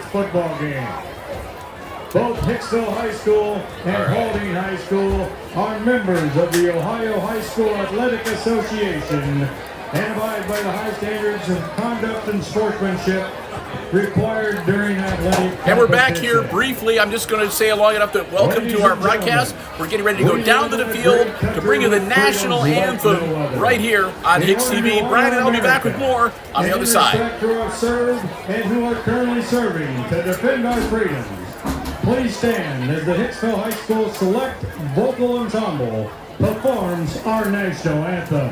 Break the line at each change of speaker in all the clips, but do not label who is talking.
tonight's football game. Both Hicksville High School and Paulding High School are members of the Ohio High School Athletic Association and abide by the high standards of conduct and sportsmanship required during athletic
And we're back here briefly. I'm just going to say along enough that welcome to our broadcast. We're getting ready to go down to the field to bring you the national anthem right here on HIX-TV. Brian and I'll be back with more on the other side.
Who have served and who are currently serving to defend our freedoms. Please stand as the Hicksville High School Select Vocal Ensemble performs our national anthem.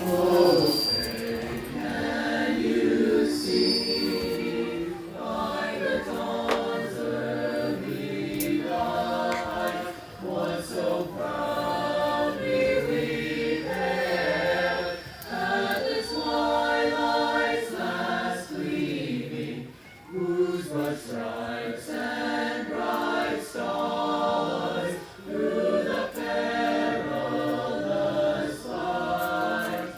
Oh, say can you see by the dawn's early light what so proudly we hailed at the twilight's last gleaming, whose broad stripes and bright stars through the perilous fight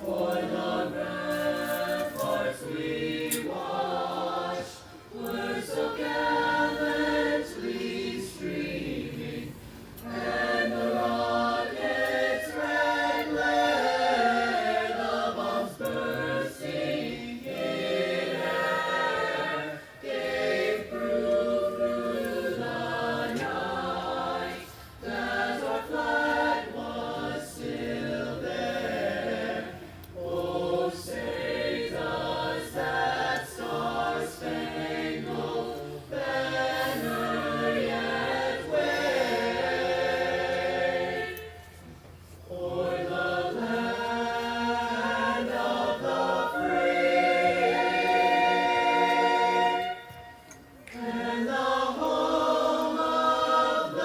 for the ramparts we watched were so gallantly streaming, and the rocket's red glare, the bombs bursting in air, gave proof through the night that our flag was still there. Oh, say does that star-spangled banner yet wave o'er the land of the free and the home of the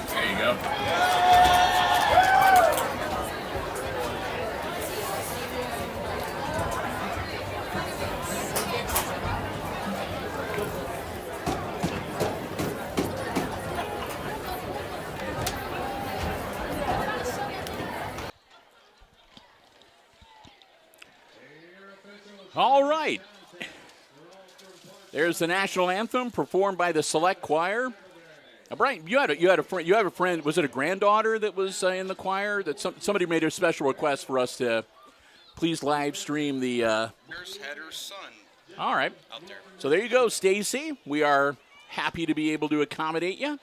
There you go. All right. There's the national anthem performed by the Select Choir. Now, Brian, you have a friend. Was it a granddaughter that was in the choir? That somebody made a special request for us to please live stream the.
Nurse had her son.
All right.
Out there.
So there you go, Stacy. We are happy to be able to accommodate you.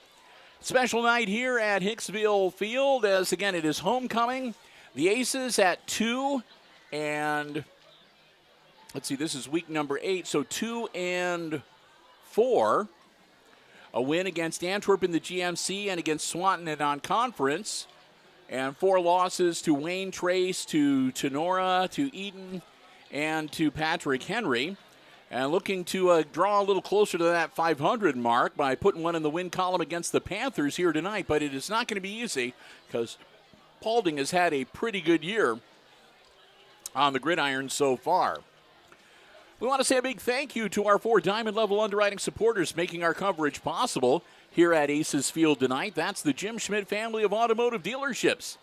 Special night here at Hicksville Field, as again it is homecoming. The Aces at 2, and let's see, this is week number 8, so 2 and 4. A win against Antwerp in the GMC and against Swanton in non-conference. And 4 losses to Wayne Trace, to Tenora, to Eaton, and to Patrick Henry. And looking to draw a little closer to that 500 mark by putting one in the win column against the Panthers here tonight. But it is not going to be easy because Paulding has had a pretty good year on the gridiron so far. We want to say a big thank you to our 4 diamond-level underwriting supporters making our coverage possible here at Aces Field tonight. That's the Jim Schmidt family of automotive dealerships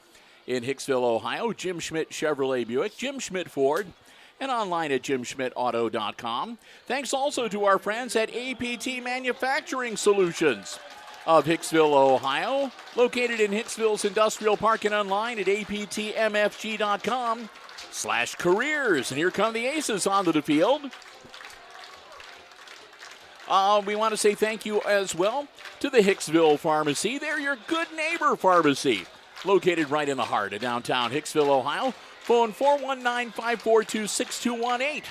in Hicksville, Ohio. Jim Schmidt Chevrolet Buick, Jim Schmidt Ford, and online at jimschmidtauto.com. Thanks also to our friends at APT Manufacturing Solutions of Hicksville, Ohio, located in Hicksville's Industrial Park and online at aptmfg.com/careers. And here come the Aces onto the field. We want to say thank you as well to the Hicksville Pharmacy. They're your good neighbor pharmacy, located right in the heart of downtown Hicksville, Ohio. Phone 419-542-6218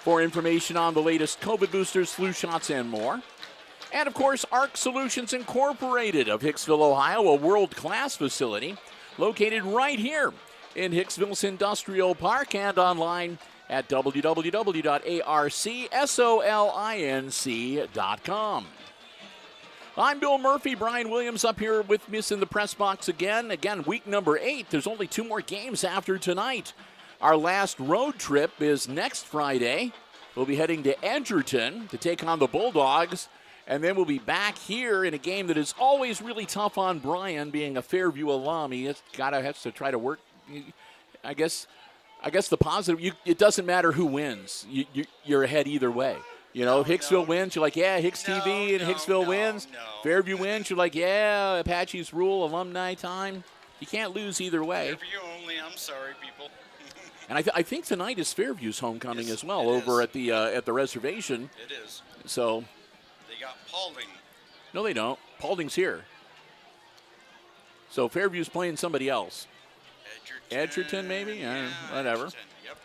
for information on the latest COVID boosters, flu shots, and more. And, of course, ARC Solutions Incorporated of Hicksville, Ohio, a world-class facility located right here in Hicksville's Industrial Park and online at www.arcsolinc.com. I'm Bill Murphy. Brian Williams up here with me in the press box again. Again, week number 8. There's only 2 more games after tonight. Our last road trip is next Friday. We'll be heading to Edgerton to take on the Bulldogs. And then we'll be back here in a game that is always really tough on Brian, being a Fairview alum. He has to try to work. I guess the positive, it doesn't matter who wins. You're ahead either way. You know, Hicksville wins, you're like, yeah, HIX-TV, and Hicksville wins. Fairview wins, you're like, yeah, Apache's rule, alumni time. You can't lose either way.
Fairview only, I'm sorry, people.
And I think tonight is Fairview's homecoming as well over at the reservation.
It is.
So
they got Paulding.
No, they don't. Paulding's here. So Fairview's playing somebody else. Edgerton maybe?
Yeah,
whatever.
Edgerton, yep.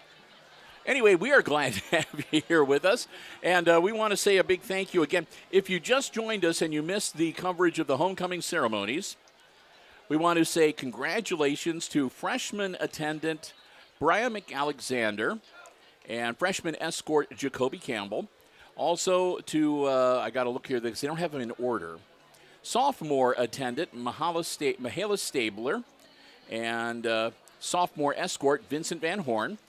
Anyway, we are glad to have you here with us, and we want to say a big thank you again. If you just joined us and you missed the coverage of the homecoming ceremonies, we want to say congratulations to freshman attendant Brian McAlexander and freshman escort Jacoby Campbell. Also to, I got to look here because they don't have them in order, sophomore attendant Mahala Stabler and sophomore escort Vincent Van Horn.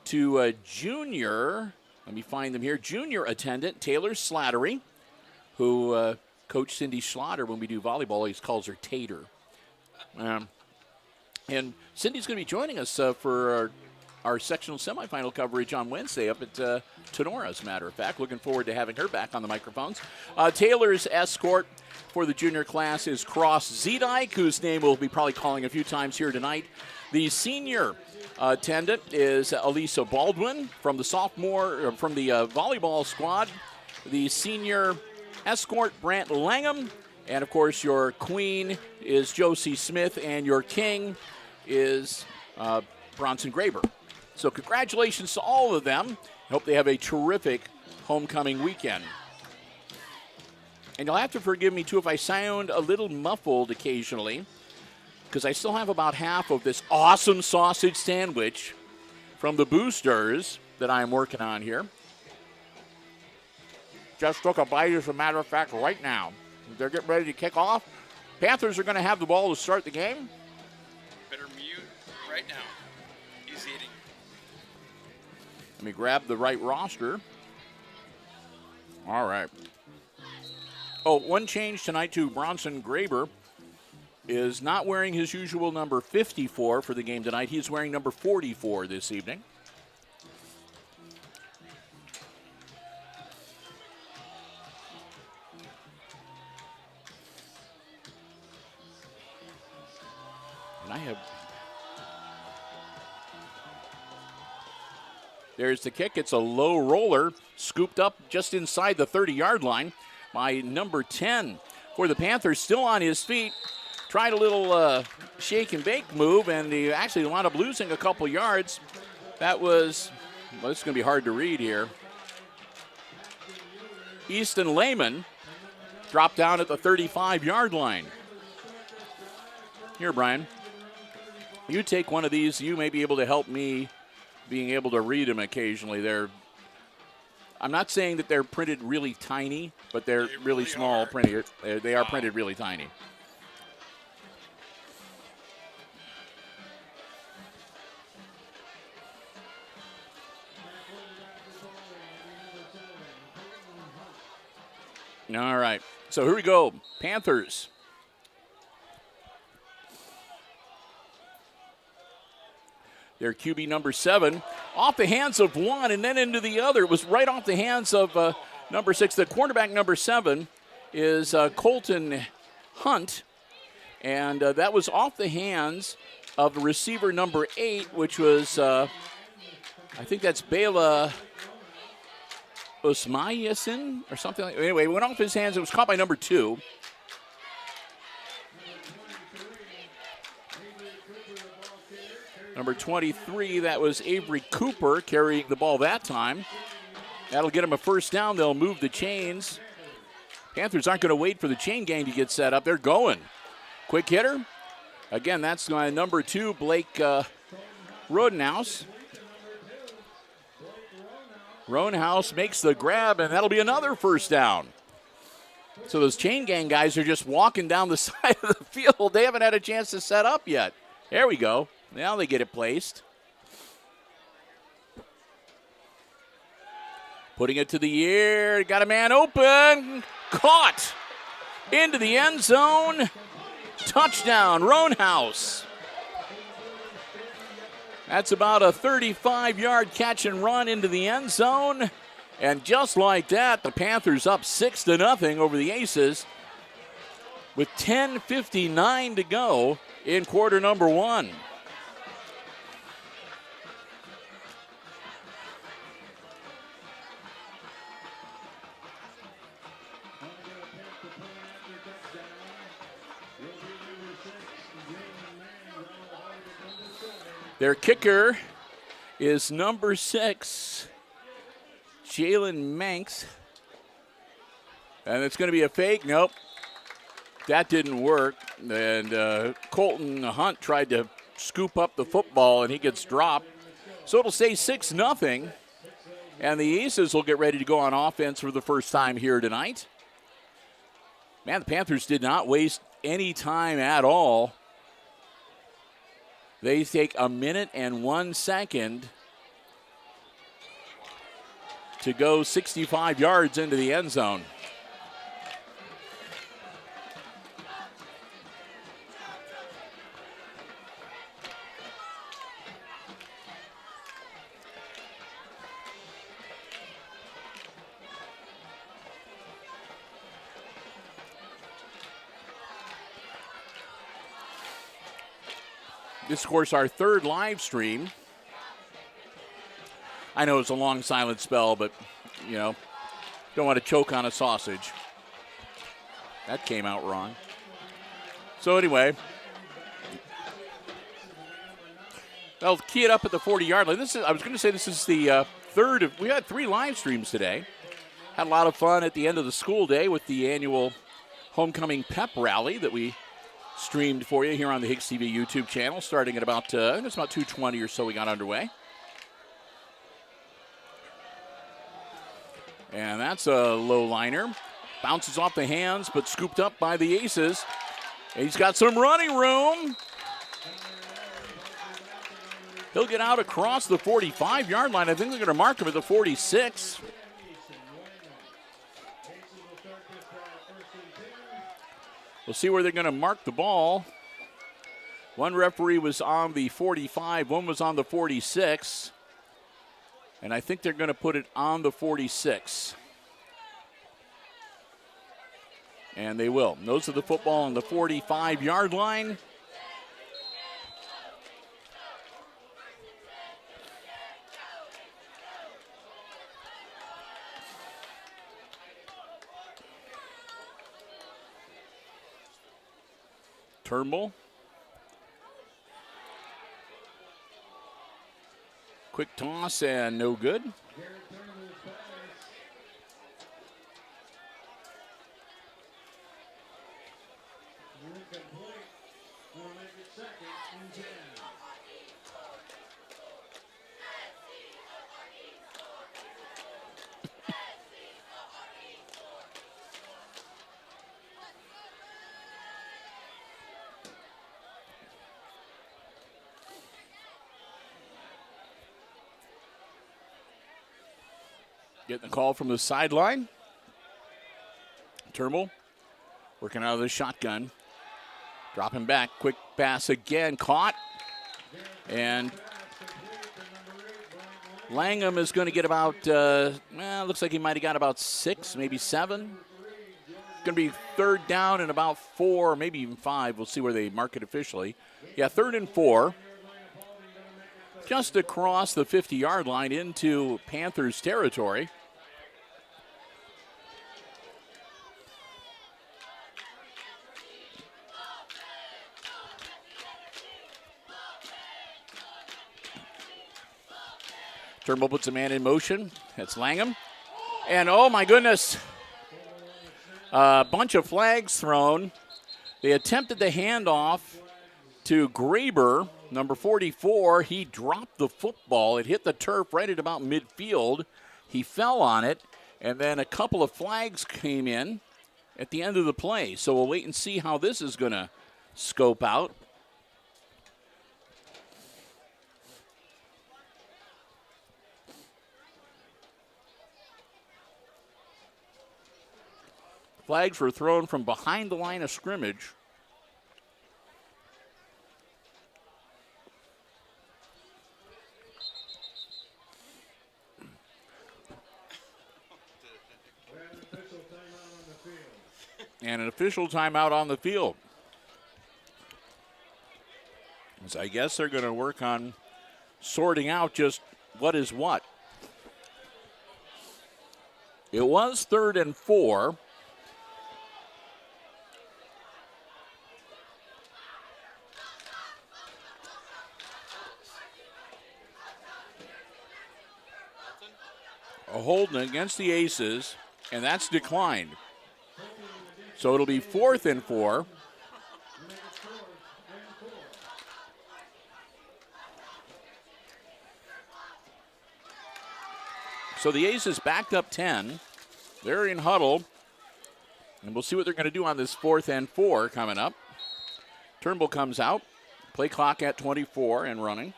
To junior, let me find them here, junior attendant Taylor Slattery, who Coach Cindy Schlatter, when we do volleyball, always calls her Tater. And Cindy's going to be joining us for our sectional semifinal coverage on Wednesday up at Tenora, as a matter of fact. Looking forward to having her back on the microphones. Taylor's escort for the junior class is Cross Zedike, whose name we'll be probably calling a few times here tonight. The senior attendant is Elisa Baldwin from the volleyball squad. The senior escort, Brant Langham. And, of course, your queen is Josie Smith, and your king is Bronson Graber. So congratulations to all of them. I hope they have a terrific homecoming weekend. And you'll have to forgive me, too, if I sound a little muffled occasionally, because I still have about half of this awesome sausage sandwich from the Boosters that I'm working on here. Just took a bite, as a matter of fact, right now. They're getting ready to kick off. Panthers are going to have the ball to start the game.
Better mute right now. He's eating.
Let me grab the right roster. All right. Oh, one change tonight to Bronson Graber is not wearing his usual number 54 for the game tonight. He's wearing number 44 this evening. And there's the kick. It's a low roller, scooped up just inside the 30-yard line by number 10 for the Panthers, still on his feet. Tried a little shake and bake move, and he actually wound up losing a couple yards. That was, well, it's going to be hard to read here. Easton Lehman dropped down at the 35-yard line. Here, Brian, you take one of these. You may be able to help me being able to read them occasionally. I'm not saying that they're printed really tiny, but they're really small printed. They are printed really tiny. All right, so here we go. Panthers. Their QB number 7 off the hands of one and then into the other. It was right off the hands of number 6. The quarterback number 7 is Colton Hunt, and that was off the hands of receiver number 8, which was, I think that's Bela Osmayasin or something like that. Anyway, it went off his hands. It was caught by number 2. Number 23, that was Avery Cooper carrying the ball that time. That'll get him a first down. They'll move the chains. Panthers aren't going to wait for the chain gang to get set up. They're going. Quick hitter. Again, that's number 2, Blake Rodenhouse. Rodenhouse makes the grab, and that'll be another first down. So those chain gang guys are just walking down the side of the field. They haven't had a chance to set up yet. There we go. Now they get it placed. Putting it to the air. Got a man open. Caught. Into the end zone. Touchdown, Roanhouse. That's about a 35-yard catch and run into the end zone. And just like that, the Panthers up 6-0 over the Aces with 10:59 to go in quarter number one. Their kicker is number 6, Jalen Manx. And it's going to be a fake. Nope. That didn't work. And Colton Hunt tried to scoop up the football, and he gets dropped. So it'll stay 6-0. And the Aces will get ready to go on offense for the first time here tonight. Man, the Panthers did not waste any time at all. They take a minute and 1 second to go 65 yards into the end zone. This is, of course, our third live stream. I know it's a long silent spell, but, you know, don't want to choke on a sausage. That came out wrong. So anyway, they'll key it up at the 40-yard line. I was going to say this is the third of, we had 3 live streams today. Had a lot of fun at the end of the school day with the annual homecoming pep rally that we streamed for you here on the HIX-TV YouTube channel, starting at about, I think it's about 2:20 or so we got underway. And that's a low liner. Bounces off the hands, but scooped up by the Aces. He's got some running room. He'll get out across the 45-yard line. I think they're going to mark him at the 46. We'll see where they're going to mark the ball. One referee was on the 45, one was on the 46. And I think they're going to put it on the 46. And they will. Nose of the football on the 45-yard line. Turnbull. Quick toss and no good. Getting the call from the sideline. Turnbull working out of the shotgun. Dropping back. Quick pass again. Caught. And Langham is going to get about, looks like he might have got about 6, maybe 7. Going to be third down and about 4, maybe even 5. We'll see where they mark it officially. Yeah, 3rd and 4. Just across the 50-yard line into Panthers territory. Turnbull puts a man in motion. That's Langham. And, oh, my goodness, a bunch of flags thrown. They attempted the handoff to Graber, number 44. He dropped the football. It hit the turf right at about midfield. He fell on it, and then a couple of flags came in. at the end of the play. So we'll wait and see how this is going to scope out. Flags were thrown from behind the line of scrimmage. And an official timeout on the field. So I guess they're going to work on sorting out just what is what. It was 3rd and 4. A holding against the Aces, and that's declined. So it'll be 4th and 4. So the Aces backed up 10. They're in huddle. And we'll see what they're going to do on this 4th and 4 coming up. Turnbull comes out. Play clock at 24 and running.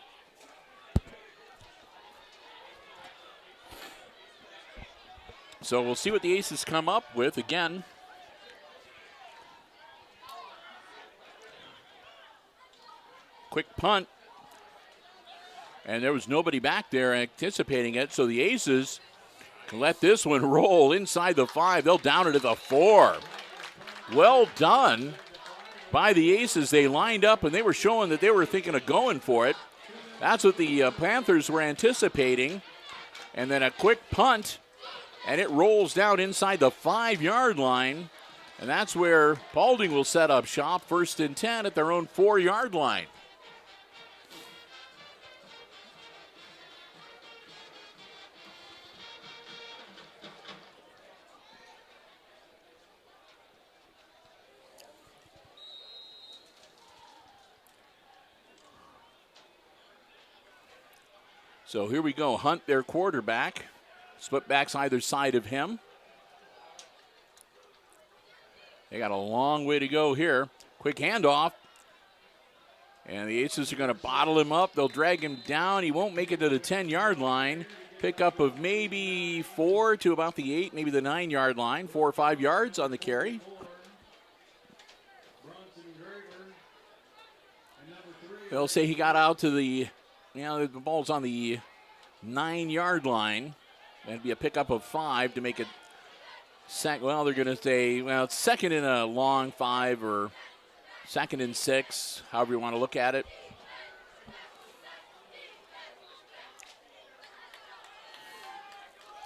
So we'll see what the Aces come up with again. Quick punt. And there was nobody back there anticipating it, so the Aces can let this one roll inside the 5. They'll down it at the 4. Well done by the Aces. They lined up, and they were showing that they were thinking of going for it. That's what the Panthers were anticipating. And then a quick punt, and it rolls down inside the 5-yard line. And that's where Paulding will set up shop, 1st and 10 at their own 4-yard line. So here we go. Hunt, their quarterback. Split backs either side of him. They got a long way to go here. Quick handoff. And the Aces are going to bottle him up. They'll drag him down. He won't make it to the 10-yard line. Pickup of maybe 4 to about the 8, maybe the 9-yard line. 4 or 5 yards on the carry. They'll say he got out to the, the ball's on the 9-yard line. That'd be a pickup of 5 to make it they're going to say, it's 2nd and a long 5 or 2nd and 6, however you want to look at it.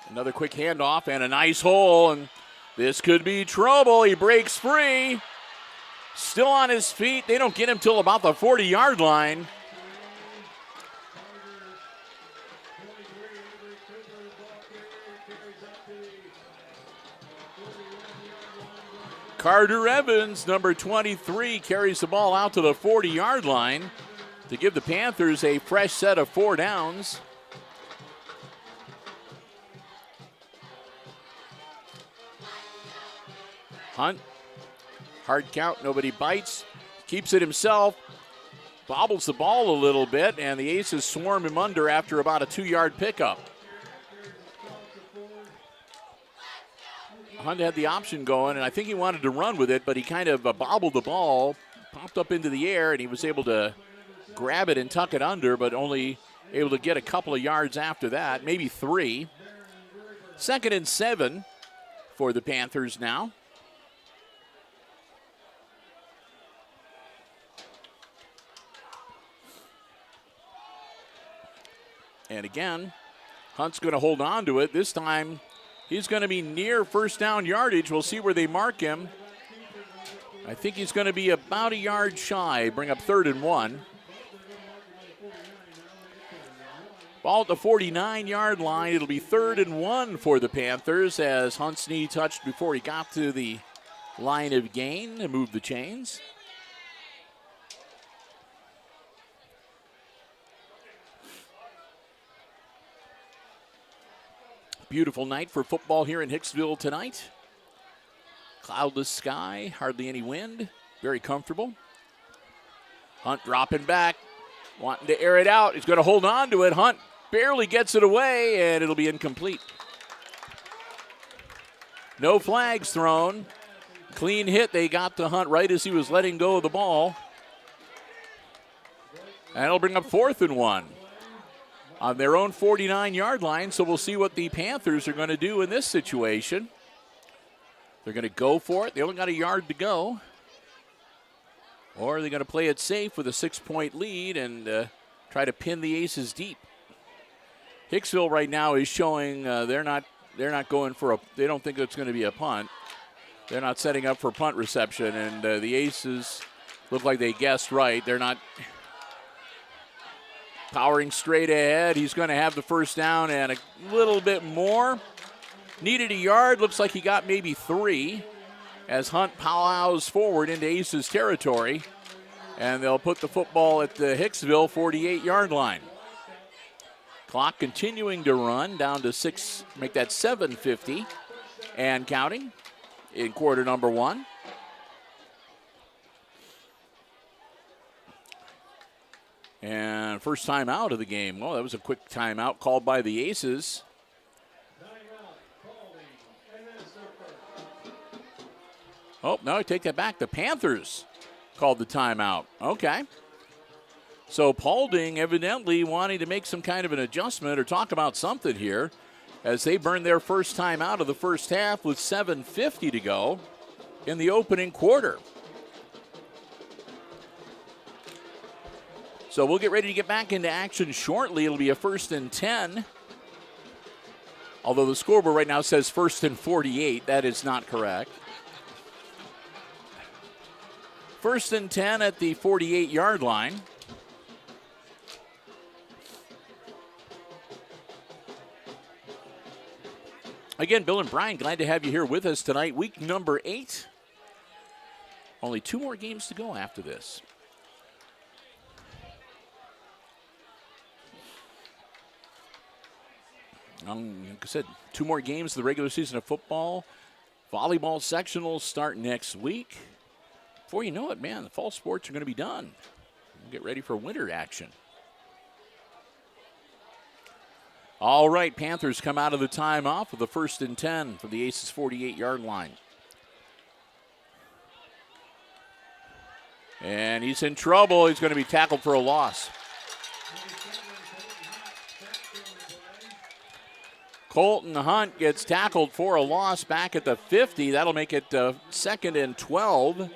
Another quick handoff and a nice hole, and this could be trouble. He breaks free. Still on his feet. They don't get him till about the 40-yard line. Carter Evans, number 23, carries the ball out to the 40-yard line to give the Panthers a fresh set of 4 downs. Hunt, hard count, nobody bites, keeps it himself, bobbles the ball a little bit, and the Aces swarm him under after about a 2-yard pickup. Hunt had the option going, and I think he wanted to run with it, but he kind of bobbled the ball, popped up into the air, and he was able to grab it and tuck it under, but only able to get a couple of yards after that, maybe 3. 2nd and 7 for the Panthers now. And again, Hunt's going to hold on to it. This time, he's going to be near first down yardage. We'll see where they mark him. I think he's going to be about a yard shy, bring up 3rd and 1. Ball at the 49-yard line. It'll be 3rd and 1 for the Panthers as Hunt's knee touched before he got to the line of gain to move the chains. Beautiful night for football here in Hicksville tonight. Cloudless sky, hardly any wind, very comfortable. Hunt dropping back, wanting to air it out. He's going to hold on to it. Hunt barely gets it away, and it'll be incomplete. No flags thrown. Clean hit. They got to Hunt right as he was letting go of the ball. And it'll bring up 4th and 1 on their own 49-yard line. So we'll see what the Panthers are going to do in this situation. They're going to go for it. They only got a yard to go. Or are they going to play it safe with a 6-point lead and try to pin the Aces deep? Hicksville right now is showing they're not going for a. They don't think it's going to be a punt. They're not setting up for punt reception, and the Aces look like they guessed right. They're not powering straight ahead. He's going to have the first down and a little bit more. Needed a yard. Looks like he got maybe 3 as Hunt plows forward into Aces territory, and they'll put the football at the Hicksville 48-yard line. Clock continuing to run down to 6, make that 7:50 and counting in quarter number 1. And first time out of the game. Well, that was a quick timeout called by the Aces. Oh, no, I take that back. The Panthers called the timeout. Okay. So Paulding evidently wanting to make some kind of an adjustment or talk about something here as they burn their first time out of the first half with 7:50 to go in the opening quarter. So we'll get ready to get back into action shortly. It'll be a 1st and 10. Although the scoreboard right now says 1st and 48. That is not correct. 1st and 10 at the 48-yard line. Again, Bill and Brian, glad to have you here with us tonight. Week number 8. Only 2 more games to go after this. Like I said, 2 more games of the regular season of football. Volleyball sectionals start next week. Before you know it, man, the fall sports are going to be done. We'll get ready for winter action. All right, Panthers come out of the timeout with the 1st and 10 for the Aces 48-yard line. And he's in trouble. He's going to be tackled for a loss. Colton Hunt gets tackled for a loss back at the 50. That'll make it 2nd and 12.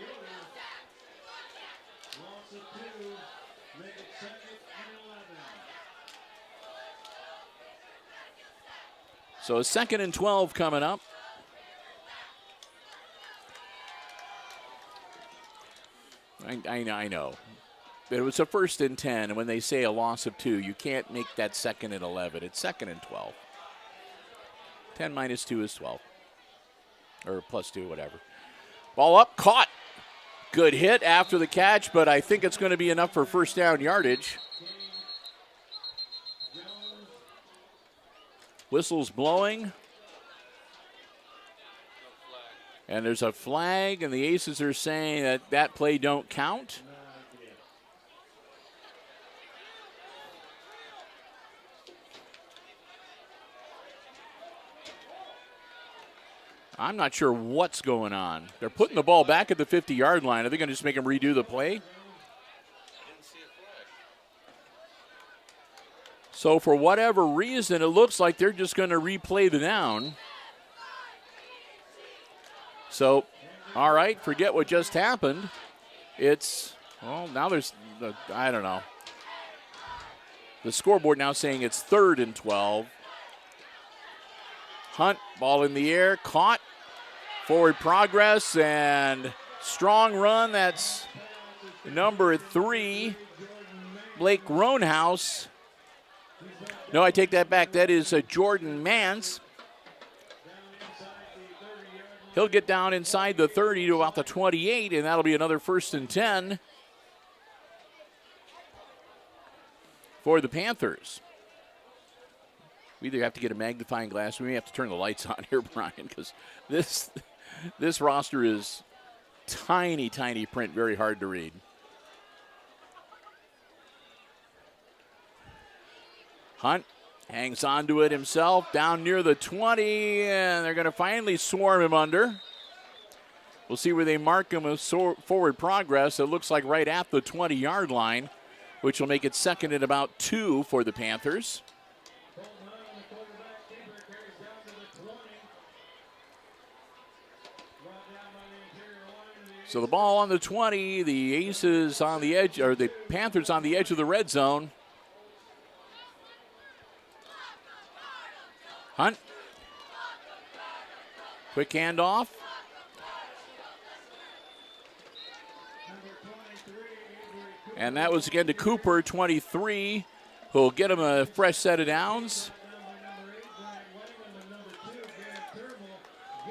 So 2nd and 12 coming up. I know. But it was a 1st and 10, and when they say a loss of 2, you can't make that 2nd and 11. It's 2nd and 12. 10 minus 2 is 12. Or plus 2, whatever. Ball up, caught. Good hit after the catch, but I think it's going to be enough for first down yardage. Whistle's blowing. And there's a flag, and the Aces are saying that that play don't count. I'm not sure what's going on. They're putting the ball back at the 50-yard line. Are they going to just make them redo the play? So for whatever reason, it looks like they're just going to replay the down. So, all right, forget what just happened. It's, well, now there's, I don't know. The scoreboard now saying it's 3rd and 12. Hunt, ball in the air, caught. Forward progress and strong run. That's number 3, Blake Roanhouse. No, I take that back. That is Jordan Mance. He'll get down inside the 30 to about the 28, and that'll be another 1st and 10 for the Panthers. We either have to get a magnifying glass, or we may have to turn the lights on here, Brian, because this This roster is tiny, tiny print, very hard to read. Hunt hangs on to it himself, down near the 20, and they're going to finally swarm him under. We'll see where they mark him with forward progress. It looks like right at the 20-yard line, which will make it second and about 2 for the Panthers. So the ball on the 20, the Aces on the edge, or the Panthers on the edge of the red zone. Hunt. Quick handoff. And that was again to Cooper, 23, who'll get him a fresh set of downs.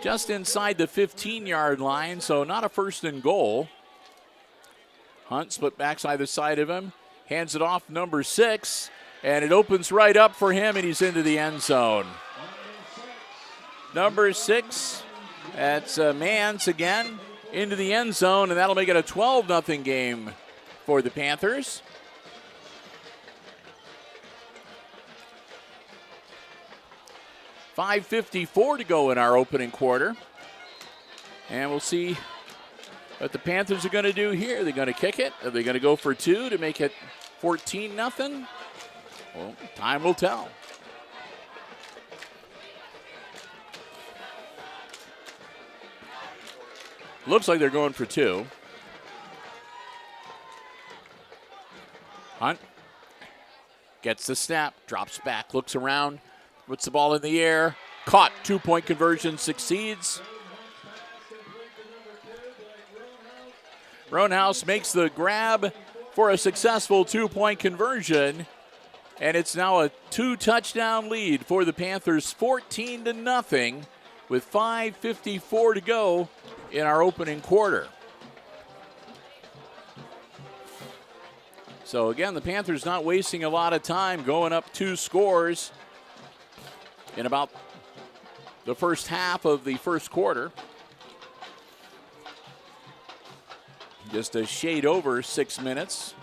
Just inside the 15-yard line, so not a first and goal. Hunt split backs either side of him, hands it off number 6, and it opens right up for him, and he's into the end zone. Number 6, that's Mans again, into the end zone, and that'll make it a 12-0 game for the Panthers. .554 to go in our opening quarter. And we'll see what the Panthers are going to do here. Are they going to kick it? Are they going to go for 2 to make it 14-0? Well, time will tell. Looks like they're going for 2. Hunt gets the snap, drops back, looks around, puts the ball in the air, caught, 2-point conversion, succeeds. Roanhouse makes the grab for a successful 2-point conversion, and it's now a 2-touchdown lead for the Panthers, 14-0, with 5:54 to go in our opening quarter. So again, the Panthers not wasting a lot of time, going up 2 scores in about the first half of the first quarter. Just a shade over 6 minutes.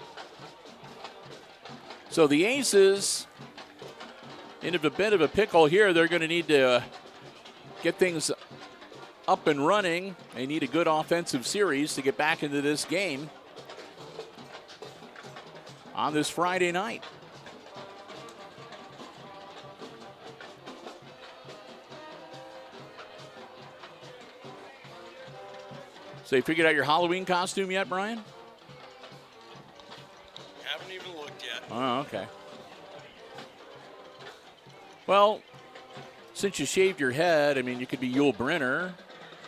So the Aces in a bit of a pickle here. They're going to need to get things up and running. They need a good offensive series to get back into this game on this Friday night. So you figured out your Halloween costume yet, Brian?
Haven't even looked yet.
Oh, okay. Well, since you shaved your head, I mean, you could be Yul Brynner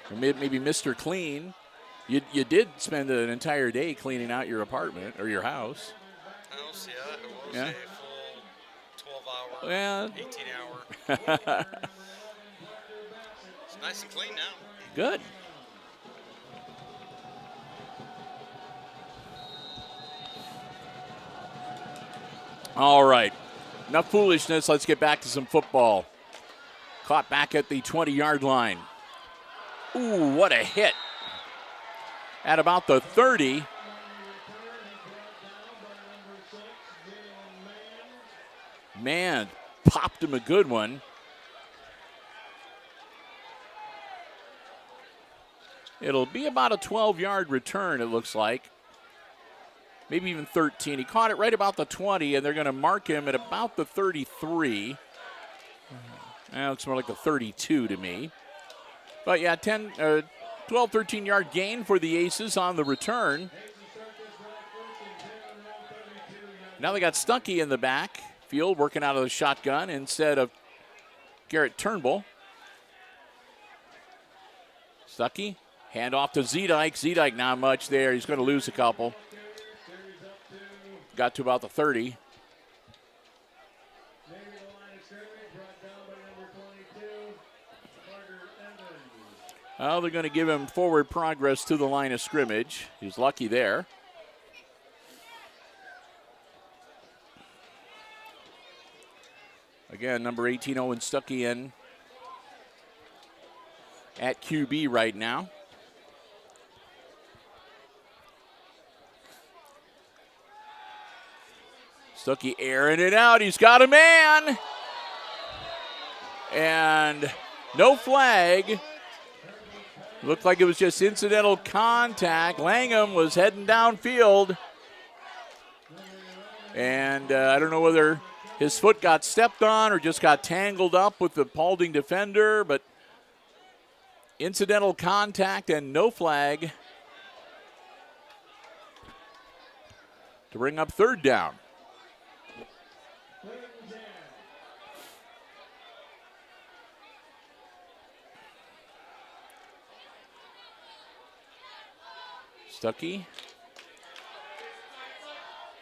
or maybe Mr. Clean. You did spend an entire day cleaning out your apartment or your house.
House, yeah. It was
Yeah.
a full 12-hour,
Yeah.
18-hour. It's nice and clean now.
Good. All right. Enough foolishness. Let's get back to some football. Caught back at the 20-yard line. Ooh, what a hit. At about the 30. Man, popped him a good one. It'll be about a 12-yard return, it looks like. Maybe even 13. He caught it right about the 20, and they're going to mark him at about the 33. That looks more like the 32 to me. But yeah, 12, 13-yard gain for the Aces on the return. Now they got Stuckey in the backfield working out of the shotgun instead of Garrett Turnbull. Stuckey, hand off to Zedike. Zedike not much there. He's going to lose a couple. Got to about the 30. Well, they're going to give him forward progress to the line of scrimmage. He's lucky there. Again, number 18, Owen Stuckey in. at QB right now. Stuckey airing it out. He's got a man. And no flag. Looked like it was just incidental contact. Langham was heading downfield. And I don't know whether his foot got stepped on or just got tangled up with the Paulding defender, but incidental contact and no flag to bring up third down. Stuckey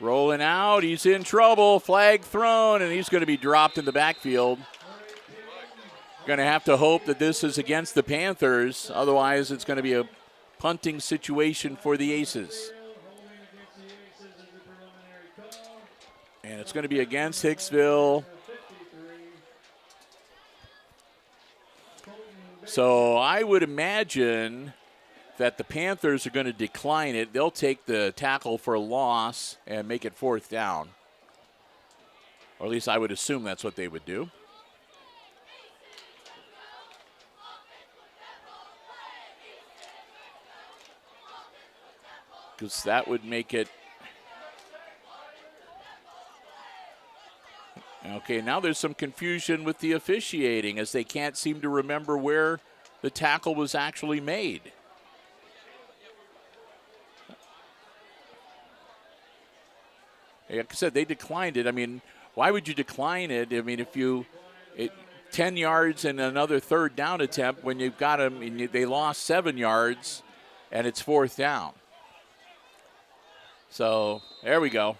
rolling out. He's in trouble. Flag thrown, and he's going to be dropped in the backfield. Going to have to hope that this is against the Panthers. Otherwise, it's going to be a punting situation for the Aces. And it's going to be against Hicksville. So I would imagine that the Panthers are going to decline it. They'll take the tackle for a loss and make it fourth down. Or at least I would assume that's what they would do. Because that would make it. Okay, now there's some confusion with the officiating as they can't seem to remember where the tackle was actually made. Like I said, they declined it. I mean, why would you decline it? I mean, if 10 yards and another third down attempt when you've got them, and they lost 7 yards, and it's fourth down. So there we go.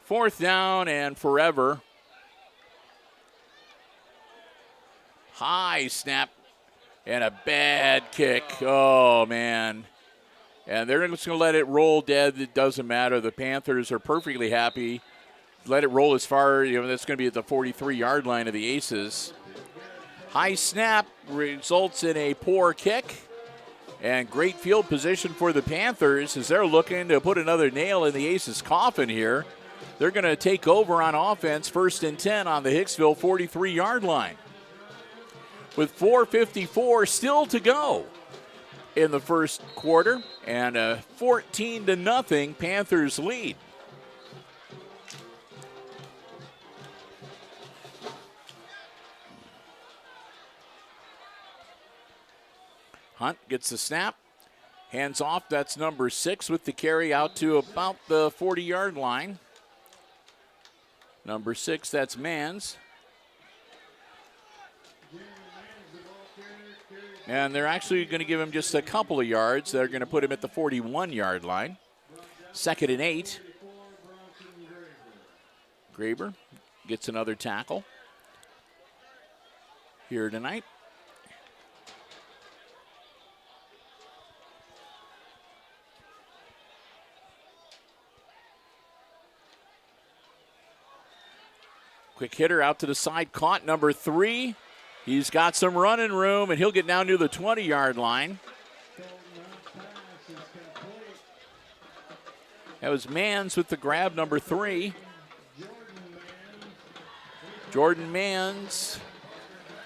Fourth down and forever. High snap and a bad kick. Oh, man. And they're just going to let it roll dead. It doesn't matter. The Panthers are perfectly happy. Let it roll as far, that's going to be at the 43-yard line of the Aces. High snap results in a poor kick. And great field position for the Panthers as they're looking to put another nail in the Aces' coffin here. They're going to take over on offense, 1st and 10 on the Hicksville 43-yard line. With 4:54 still to go in the first quarter, and a 14-0 Panthers lead. Hunt gets the snap, hands off. That's number 6 with the carry out to about the 40-yard line. Number 6, that's Mans. And they're actually going to give him just a couple of yards. They're going to put him at the 41-yard line. 2nd and 8. Graber gets another tackle here tonight. Quick hitter out to the side, caught number 3. He's got some running room, and he'll get down to the 20-yard line. That was Mans with the grab, number 3. Jordan Mans.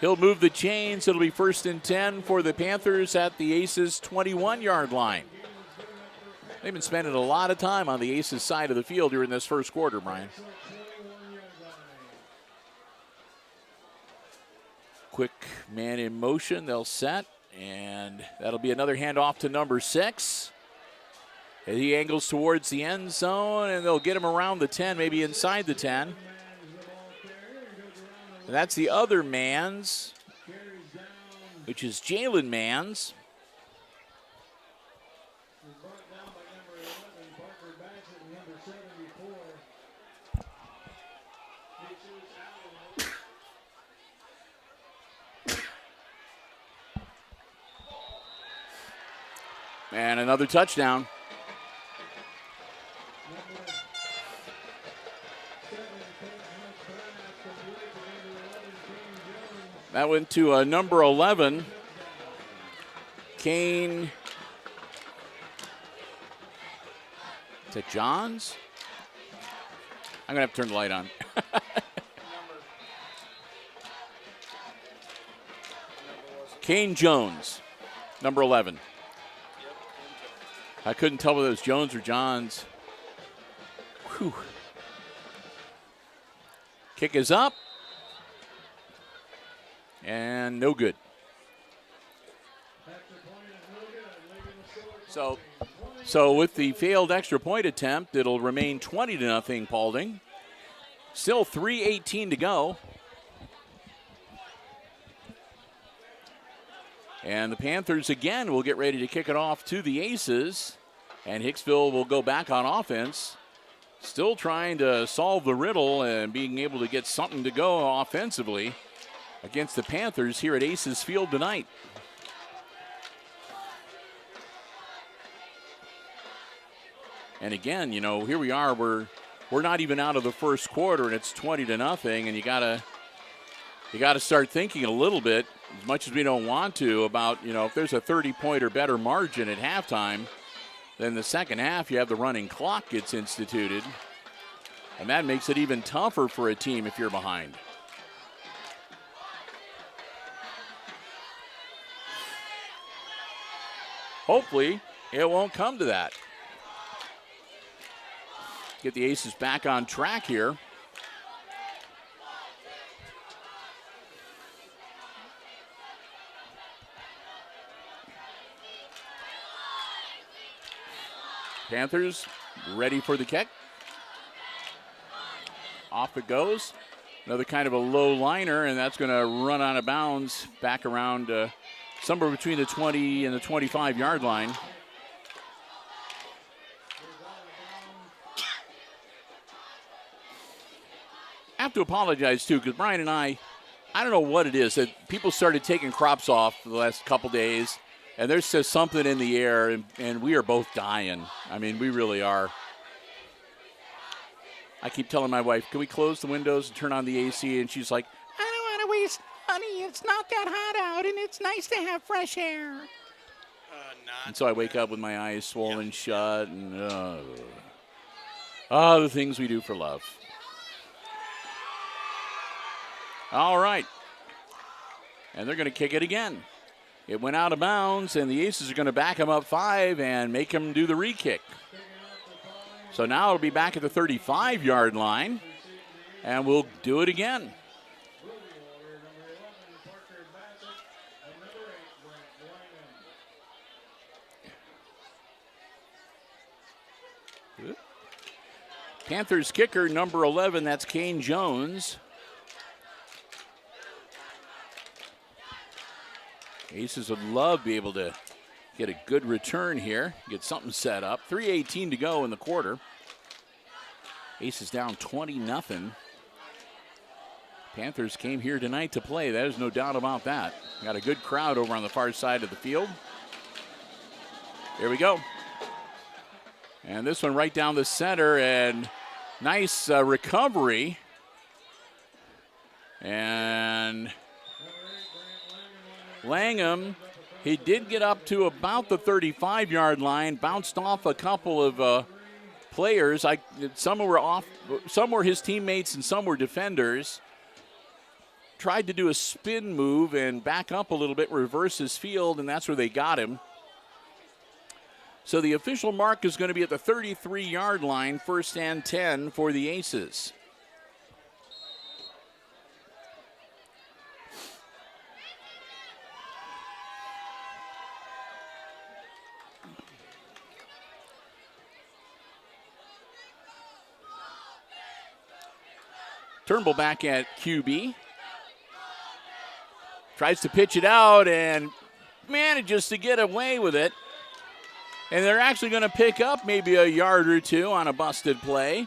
He'll move the chains. It'll be 1st and 10 for the Panthers at the Aces' 21-yard line. They've been spending a lot of time on the Aces side of the field during this first quarter, Brian. Quick man in motion, they'll set, and that'll be another handoff to number 6. And he angles towards the end zone, and they'll get him around the 10, maybe inside the 10. And that's the other Mans, which is Jalen Mans. And another touchdown. That went to number 11, Kane. Is it Johns? I'm going to have to turn the light on. Kane Jones, number 11. I couldn't tell whether it was Jones or Johns. Whew. Kick is up. And no good. So with the failed extra point attempt, it'll remain 20-0 Paulding. Still 3:18 to go. And the Panthers again will get ready to kick it off to the Aces. And Hicksville will go back on offense. Still trying to solve the riddle and being able to get something to go offensively against the Panthers here at Aces Field tonight. And again, here we are. We're not even out of the first quarter, and it's 20-0. And you gotta start thinking a little bit, as much as we don't want to, about if there's a 30-point or better margin at halftime, then the second half you have the running clock gets instituted, and that makes it even tougher for a team if you're behind. Hopefully, it won't come to that. Get the Aces back on track here. Panthers ready for the kick. Off it goes. Another kind of a low liner, and that's going to run out of bounds back around somewhere between the 20 and the 25-yard line. I have to apologize, too, because Brian and I don't know what it is, that people started taking crops off the last couple days, and there's just something in the air, and we are both dying. I mean, we really are. I keep telling my wife, can we close the windows and turn on the AC? And she's like, I don't want to waste money. It's not that hot out, and it's nice to have fresh air. And so I wake up with my eyes swollen shut, and the things we do for love. All right. And they're going to kick it again. It went out of bounds, and the Aces are going to back them up 5 and make them do the re-kick. So now it'll be back at the 35-yard line, and we'll do it again. Panthers kicker, number 11, that's Kane Jones. Aces would love to be able to get a good return here, get something set up. 3:18 to go in the quarter. Aces down 20-0. Panthers came here tonight to play. There's no doubt about that. Got a good crowd over on the far side of the field. Here we go. And this one right down the center, and nice recovery. And Langham, he did get up to about the 35-yard line, bounced off a couple of players. Some were his teammates and some were defenders. Tried to do a spin move and back up a little bit, reverse his field, and that's where they got him. So the official mark is going to be at the 33-yard line, 1st and 10 for the Aces. Turnbull back at QB. Tries to pitch it out and manages to get away with it. And they're actually going to pick up maybe a yard or two on a busted play.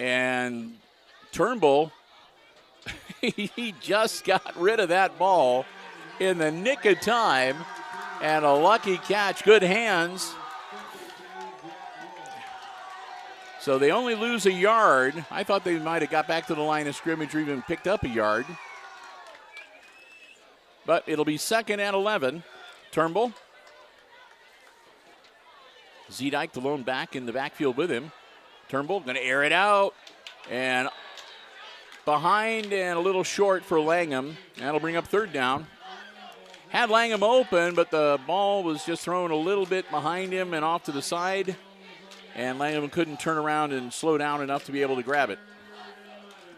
And Turnbull, he just got rid of that ball in the nick of time. And a lucky catch, good hands. So they only lose a yard. I thought they might have got back to the line of scrimmage or even picked up a yard. But it'll be 2nd and 11. Turnbull. Zedike, the lone back, in the backfield with him. Turnbull going to air it out. And behind and a little short for Langham. That'll bring up 3rd down. Had Langham open, but the ball was just thrown a little bit behind him and off to the side. And Langham couldn't turn around and slow down enough to be able to grab it.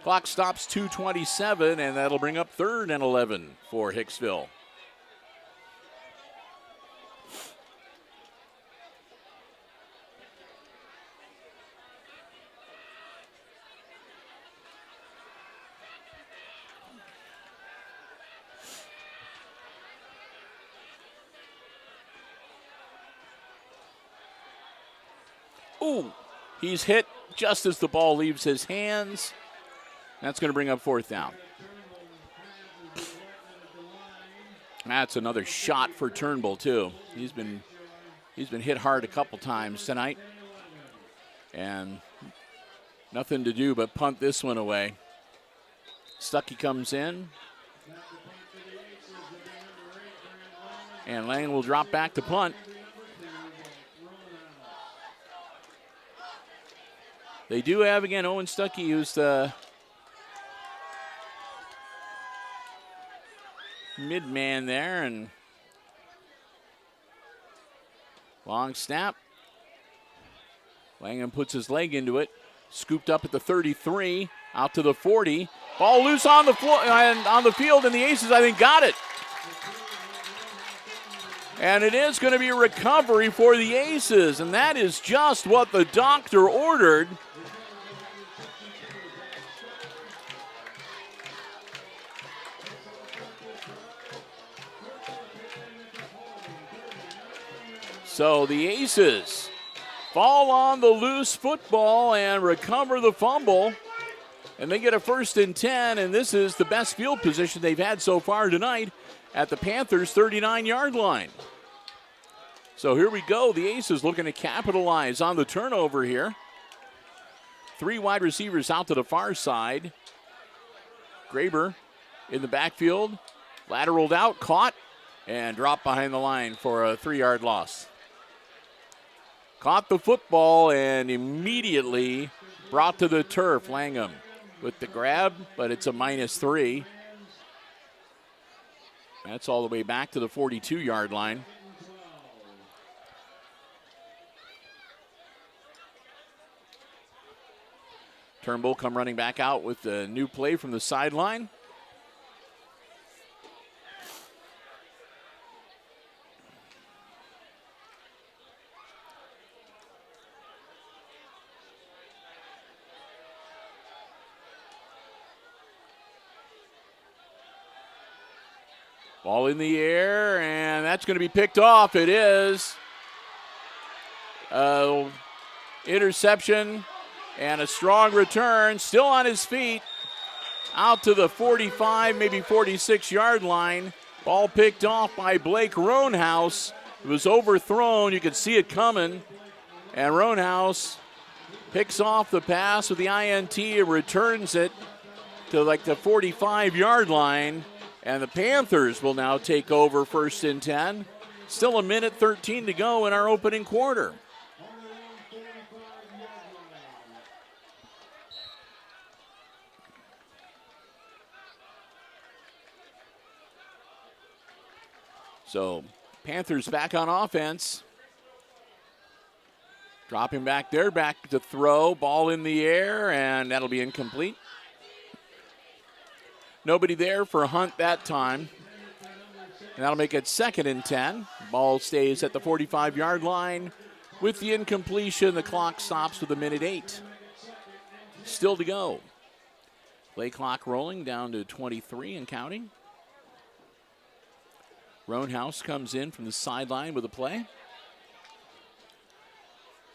Clock stops 2:27, and that'll bring up 3rd and 11 for Hicksville. Ooh, he's hit just as the ball leaves his hands. That's going to bring up 4th down. That's another shot for Turnbull, too. He's been hit hard a couple times tonight. And nothing to do but punt this one away. Stuckey comes in. And Lang will drop back to punt. They do have, again, Owen Stuckey, who's the mid-man there, and long snap. Langham puts his leg into it, scooped up at the 33, out to the 40. Ball loose on the floor and on the field, and the Aces, I think, got it. And it is going to be a recovery for the Aces, and that is just what the doctor ordered. So the Aces fall on the loose football and recover the fumble. And they get a 1st and 10, and this is the best field position they've had so far tonight at the Panthers' 39-yard line. So here we go. The Aces looking to capitalize on the turnover here. 3 wide receivers out to the far side. Graber in the backfield. Lateraled out, caught, and dropped behind the line for a 3-yard loss. Caught the football and immediately brought to the turf. Langham with the grab, but it's a -3. That's all the way back to the 42-yard line. Turnbull come running back out with the new play from the sideline. Ball in the air, and that's going to be picked off. It is. Interception and a strong return. Still on his feet. Out to the 45, maybe 46-yard line. Ball picked off by Blake Roanhouse. It was overthrown. You could see it coming. And Roanhouse picks off the pass with the INT and returns it to like the 45-yard line. And the Panthers will now take over 1st and 10. Still 1:13 to go in our opening quarter. So Panthers back on offense. Dropping back there, back to throw. Ball in the air, and that'll be incomplete. Nobody there for Hunt that time. And that'll make it 2nd and 10. Ball stays at the 45-yard line. With the incompletion, the clock stops with 1:08. Still to go. Play clock rolling down to 23 and counting. Roanhouse comes in from the sideline with a play.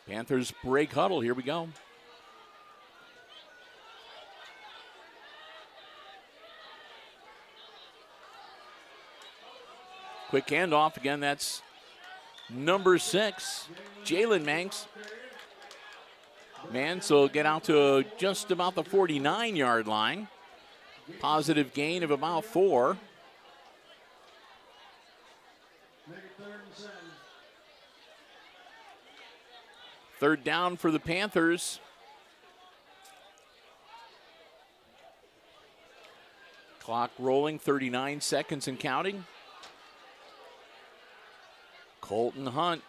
Panthers break huddle. Here we go. Quick handoff. Again, that's number 6, Jalen Manx. Mance will get out to just about the 49-yard line. Positive gain of about 4. Third down for the Panthers. Clock rolling, 39 seconds and counting. Colton Hunt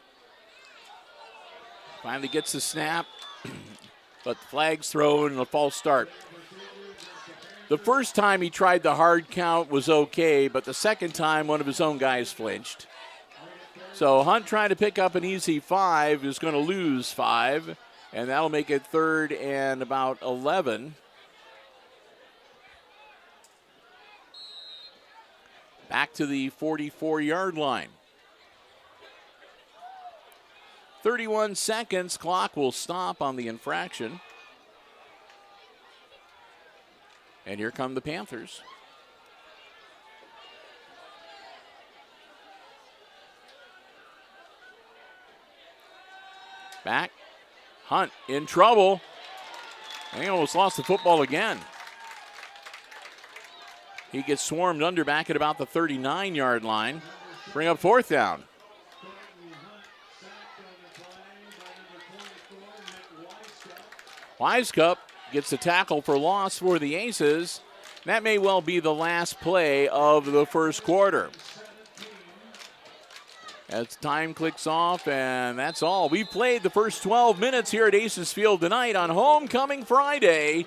finally gets the snap, but the flag's thrown and a false start. The first time he tried the hard count was okay, but the second time one of his own guys flinched. So Hunt trying to pick up an easy 5 is going to lose 5, and that'll make it 3rd and about 11. Back to the 44-yard line. 31 seconds, clock will stop on the infraction. And here come the Panthers. Back. Hunt in trouble. And he almost lost the football again. He gets swarmed under back at about the 39-yard line. Bring up 4th down. Wisecup gets the tackle for loss for the Aces. That may well be the last play of the first quarter. As time clicks off, and that's all. We've played the first 12 minutes here at Aces Field tonight on Homecoming Friday.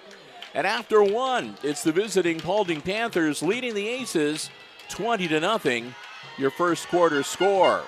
And after 1, it's the visiting Paulding Panthers leading the Aces 20-0, your first quarter score.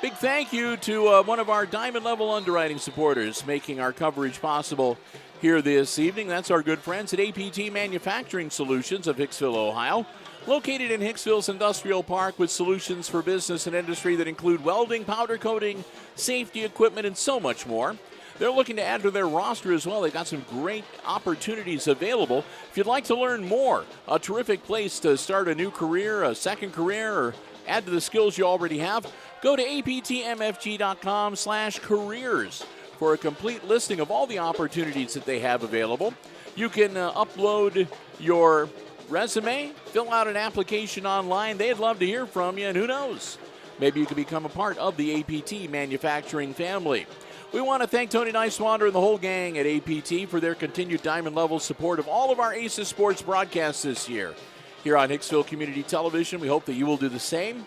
Big thank you to one of our Diamond Level underwriting supporters making our coverage possible here this evening. That's our good friends at APT Manufacturing Solutions of Hicksville, Ohio. Located in Hicksville's Industrial Park with solutions for business and industry that include welding, powder coating, safety equipment, and so much more. They're looking to add to their roster as well. They've got some great opportunities available. If you'd like to learn more, a terrific place to start a new career, a second career, or add to the skills you already have, go to aptmfg.com/careers for a complete listing of all the opportunities that they have available. You can upload your resume, fill out an application online. They'd love to hear from you, and who knows, maybe you can become a part of the APT manufacturing family. We want to thank Tony Nicewander and the whole gang at APT for their continued diamond level support of all of our Aces Sports broadcasts this year. Here on Hicksville Community Television, we hope that you will do the same.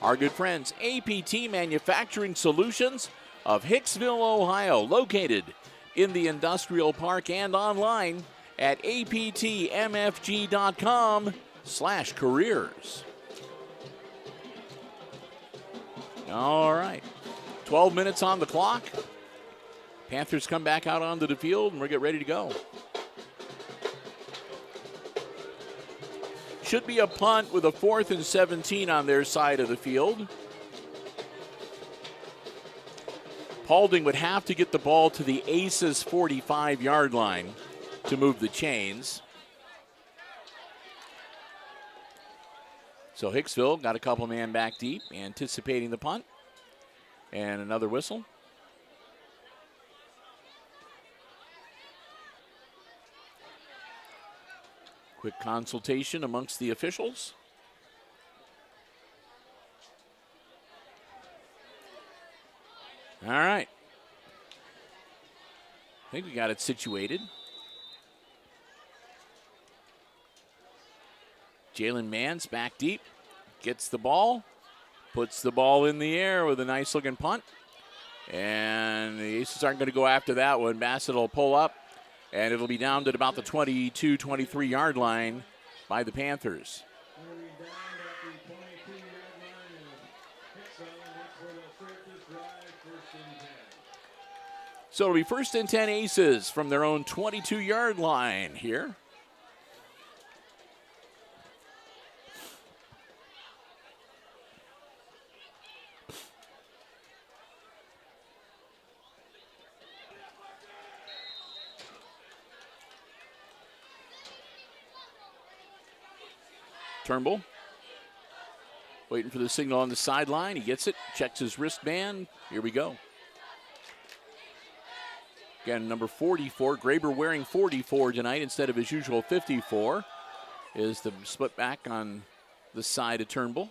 Our good friends, APT Manufacturing Solutions of Hicksville, Ohio, located in the Industrial Park and online at aptmfg.com/careers. All right, 12 minutes on the clock. Panthers come back out onto the field, and we're getting ready to go. Should be a punt with a 4th and 17 on their side of the field. Paulding would have to get the ball to the Aces 45-yard line to move the chains. So Hicksville got a couple man back deep, anticipating the punt. And another whistle. Quick consultation amongst the officials. All right. I think we got it situated. Jalen Mans back deep, gets the ball, puts the ball in the air with a nice looking punt. And the Aces aren't going to go after that one. Bassett will pull up, and it'll be down to about the 22, 23-yard line by the Panthers. So it'll be 1st and 10 Aces from their own 22-yard line here. Turnbull waiting for the signal on the sideline. He gets it, checks his wristband. Here we go. Again, number 44, Graber wearing 44 tonight instead of his usual 54, is the split back on the side of Turnbull.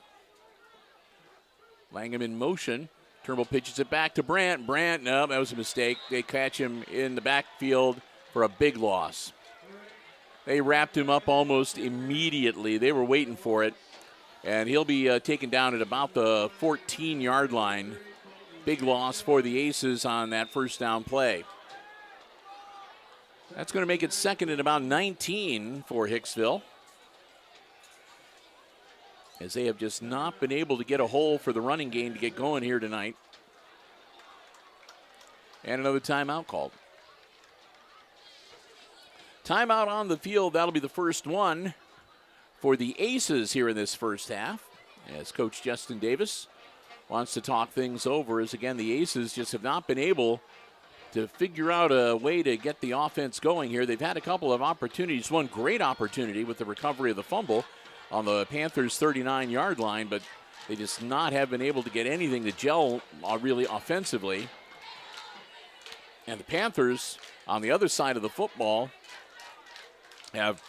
Langham in motion. Turnbull pitches it back to Brandt. Brandt, no, that was a mistake. They catch him in the backfield for a big loss. They wrapped him up almost immediately. They were waiting for it. And he'll be taken down at about the 14-yard line. Big loss for the Aces on that first down play. That's going to make it second and about 19 for Hicksville, as they have just not been able to get a hole for the running game to get going here tonight. And another timeout called. Timeout on the field, that'll be the first one for the Aces here in this first half, as Coach Justin Davis wants to talk things over, as again the Aces just have not been able to figure out a way to get the offense going here. They've had a couple of opportunities, one great opportunity with the recovery of the fumble on the Panthers' 39-yard line, but they just not have been able to get anything to gel really offensively. And the Panthers, on the other side of the football, have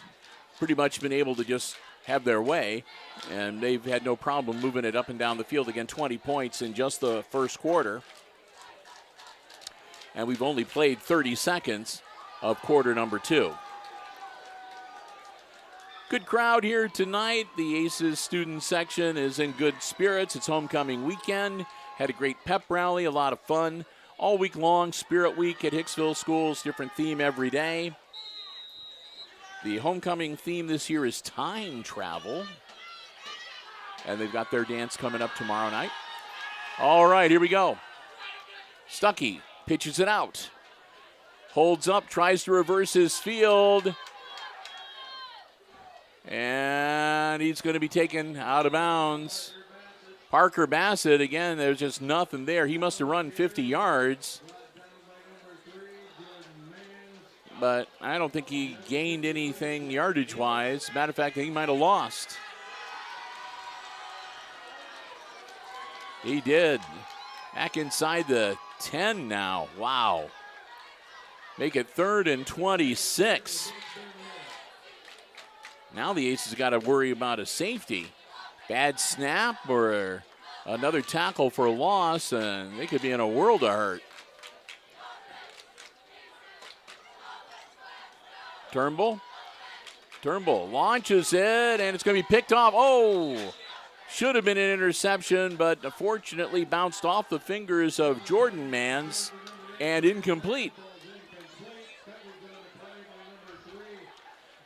pretty much been able to just have their way, and they've had no problem moving it up and down the field. Again, 20 points in just the first quarter. And we've only played 30 seconds of quarter number 2. Good crowd here tonight. The Aces student section is in good spirits. It's homecoming weekend. Had a great pep rally, a lot of fun. All week long, Spirit Week at Hicksville Schools, different theme every day. The homecoming theme this year is time travel. And they've got their dance coming up tomorrow night. All right, here we go. Stuckey pitches it out. Holds up, tries to reverse his field. And he's going to be taken out of bounds. Parker Bassett, again, there's just nothing there. He must have run 50 yards. But I don't think he gained anything yardage-wise. Matter of fact, he might have lost. He did. Back inside the 10 now. Wow. Make it 3rd and 26. Now the Aces got to worry about a safety. Bad snap or another tackle for a loss, and they could be in a world of hurt. Turnbull launches it, and it's going to be picked off. Oh, should have been an interception, but unfortunately bounced off the fingers of Jordan Mans and incomplete.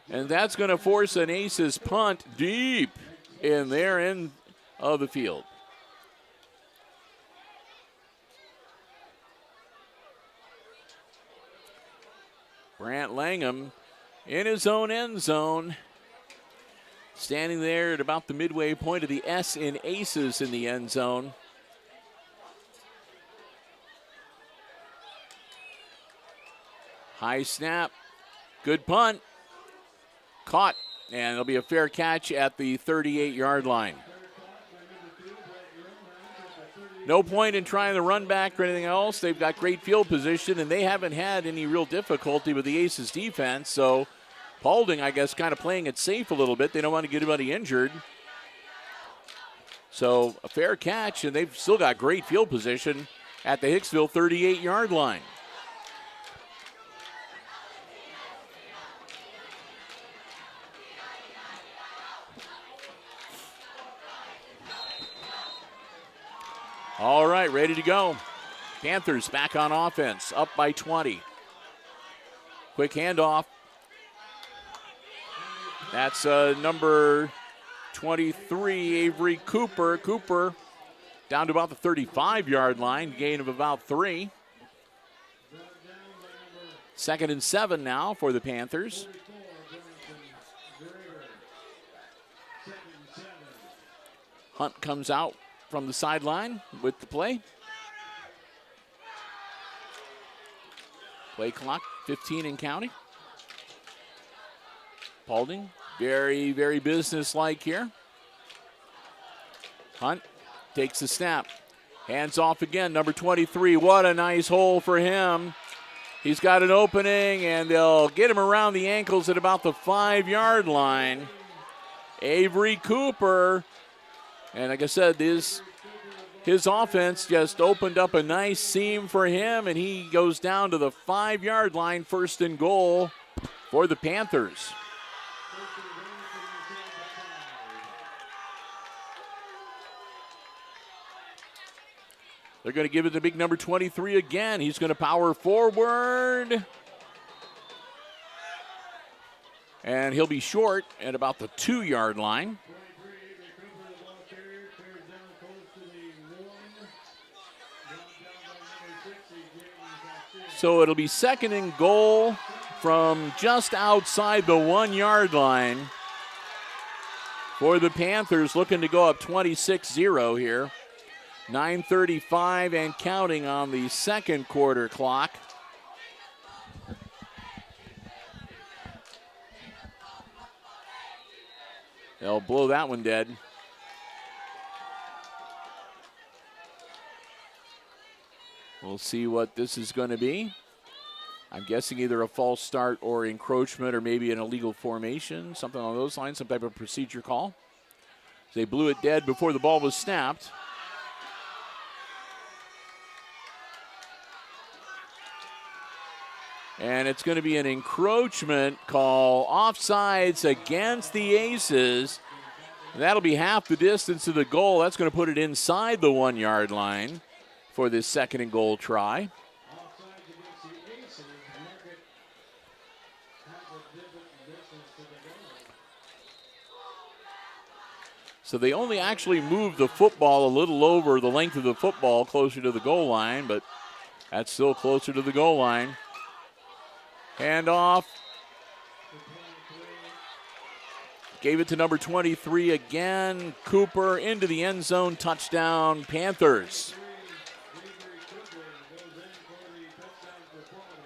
And that's going to force an Aces punt deep in their end of the field. Brant Langham in his own end zone. Standing there at about the midway point of the S in Aces in the end zone. High snap. Good punt. Caught. And it'll be a fair catch at the 38-yard line. No point in trying to run back or anything else. They've got great field position, and they haven't had any real difficulty with the Aces defense. So Paulding, I guess, kind of playing it safe a little bit. They don't want to get anybody injured. So a fair catch, and they've still got great field position at the Hicksville 38-yard line. All right, ready to go. Panthers back on offense, up by 20. Quick handoff. That's number 23, Avery Cooper. Cooper down to about the 35-yard line, gain of about 3. 2nd and 7 now for the Panthers. Hunt comes out from the sideline with the play. Play clock, 15 and counting. Paulding, very, very businesslike here. Hunt takes the snap. Hands off again, number 23. What a nice hole for him. He's got an opening, and they'll get him around the ankles at about the 5-yard line. Avery Cooper, and like I said, his offense just opened up a nice seam for him, and he goes down to the 5-yard line, 1st and goal for the Panthers. They're going to give it to big number 23 again. He's going to power forward. And he'll be short at about the 2-yard line. So it'll be 2nd and goal from just outside the 1-yard line for the Panthers, looking to go up 26-0 here. 9:35 and counting on the 2nd quarter clock. They'll blow that one dead. We'll see what this is going to be. I'm guessing either a false start or encroachment or maybe an illegal formation, something along those lines, some type of procedure call. They blew it dead before the ball was snapped. And it's going to be an encroachment call, offsides against the Aces. That'll be half the distance to the goal. That's going to put it inside the 1-yard line for this 2nd and goal try. So they only actually moved the football a little over the length of the football closer to the goal line, but that's still closer to the goal line. Handoff. Gave it to number 23 again. Cooper into the end zone. Touchdown, Panthers.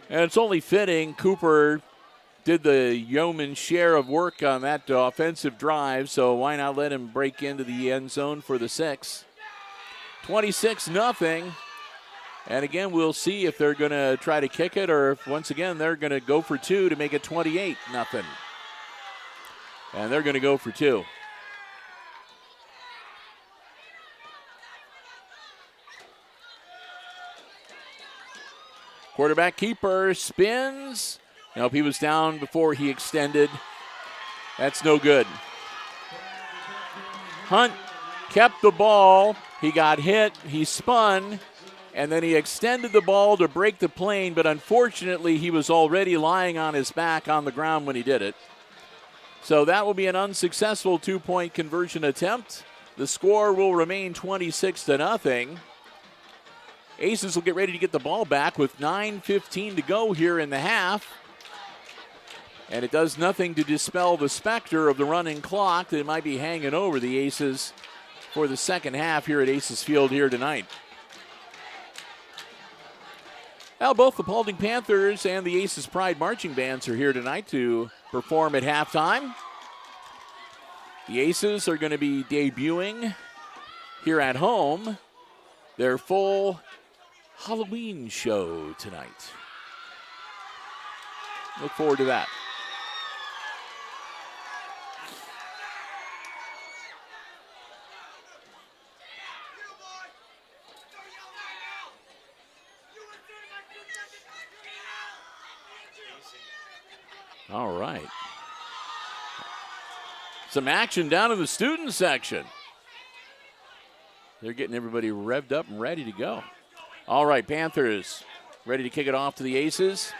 And it's only fitting Cooper did the yeoman share of work on that offensive drive, so why not let him break into the end zone for the 6. 26-0. And again, we'll see if they're going to try to kick it or if, once again, they're going to go for 2 to make it 28-0. And they're going to go for 2. Quarterback keeper spins. Nope, he was down before he extended. That's no good. Hunt kept the ball. He got hit. He spun. And then he extended the ball to break the plane, but unfortunately he was already lying on his back on the ground when he did it. So that will be an unsuccessful 2-point conversion attempt. The score will remain 26-0. Aces will get ready to get the ball back with 9:15 to go here in the half. And it does nothing to dispel the specter of the running clock that might be hanging over the Aces for the second half here at Aces Field here tonight. Well, both the Paulding Panthers and the Aces Pride marching bands are here tonight to perform at halftime. The Aces are going to be debuting here at home their full Halloween show tonight. Look forward to that. All right. Some action down in the student section. They're getting everybody revved up and ready to go. All right, Panthers ready to kick it off to the Aces.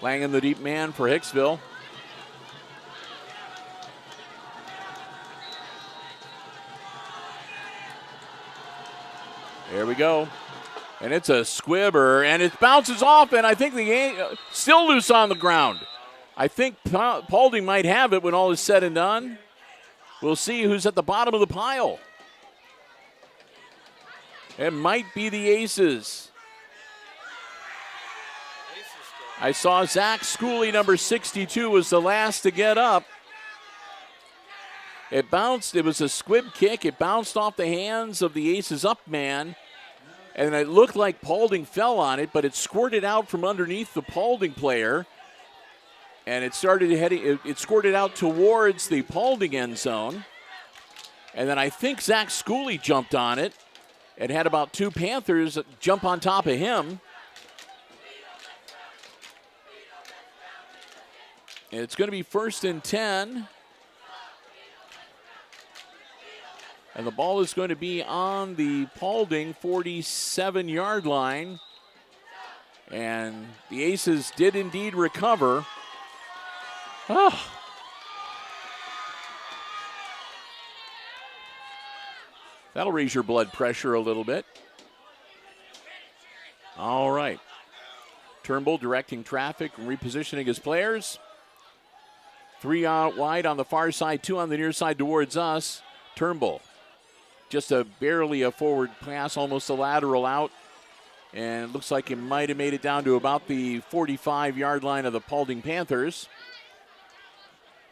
Langan, the deep man for Hicksville. There we go. And it's a squibber, and it bounces off, and I think the still loose on the ground. I think Paulding might have it when all is said and done. We'll see who's at the bottom of the pile. It might be the Aces. I saw Zach Schooley, number 62, was the last to get up. It bounced. It was a squib kick. It bounced off the hands of the Aces up man. And it looked like Paulding fell on it, but it squirted out from underneath the Paulding player. And it started heading, it squirted out towards the Paulding end zone. And then I think Zach Schooley jumped on it and had about 2 Panthers jump on top of him. And it's going to be 1st and 10. And the ball is going to be on the Paulding 47-yard line. And the Aces did indeed recover. Oh. That'll raise your blood pressure a little bit. All right. Turnbull directing traffic and repositioning his players. 3 out wide on the far side, 2 on the near side towards us. Turnbull. Just barely a forward pass, almost a lateral out. And it looks like he might have made it down to about the 45-yard line of the Paulding Panthers.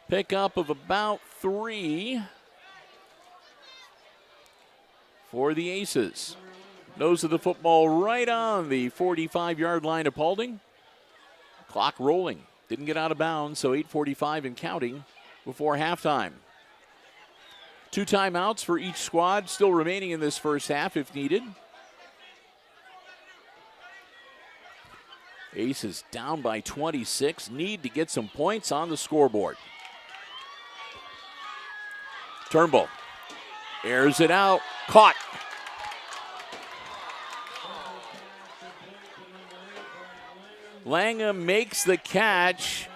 Pickup of about 3 for the Aces. Nose of the football right on the 45-yard line of Paulding. Clock rolling. Didn't get out of bounds, so 8:45 and counting before halftime. 2 timeouts for each squad still remaining in this first half if needed. Aces down by 26. Need to get some points on the scoreboard. Turnbull airs it out. Caught. Langham makes the catch.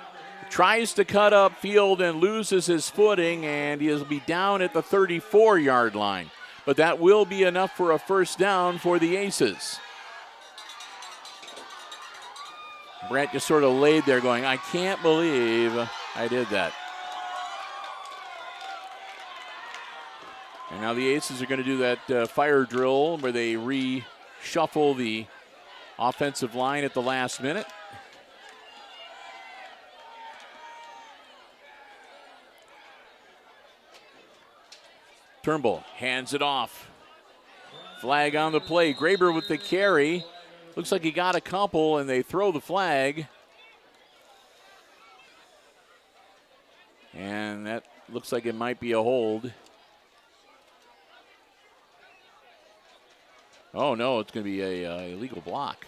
Tries to cut up field and loses his footing, and he'll be down at the 34-yard line. But that will be enough for a first down for the Aces. Brett just sort of laid there going, I can't believe I did that. And now the Aces are going to do that fire drill where they reshuffle the offensive line at the last minute. Turnbull hands it off. Flag on the play. Graber with the carry. Looks like he got a couple, and they throw the flag. And that looks like it might be a hold. Oh, no, it's going to be a illegal block.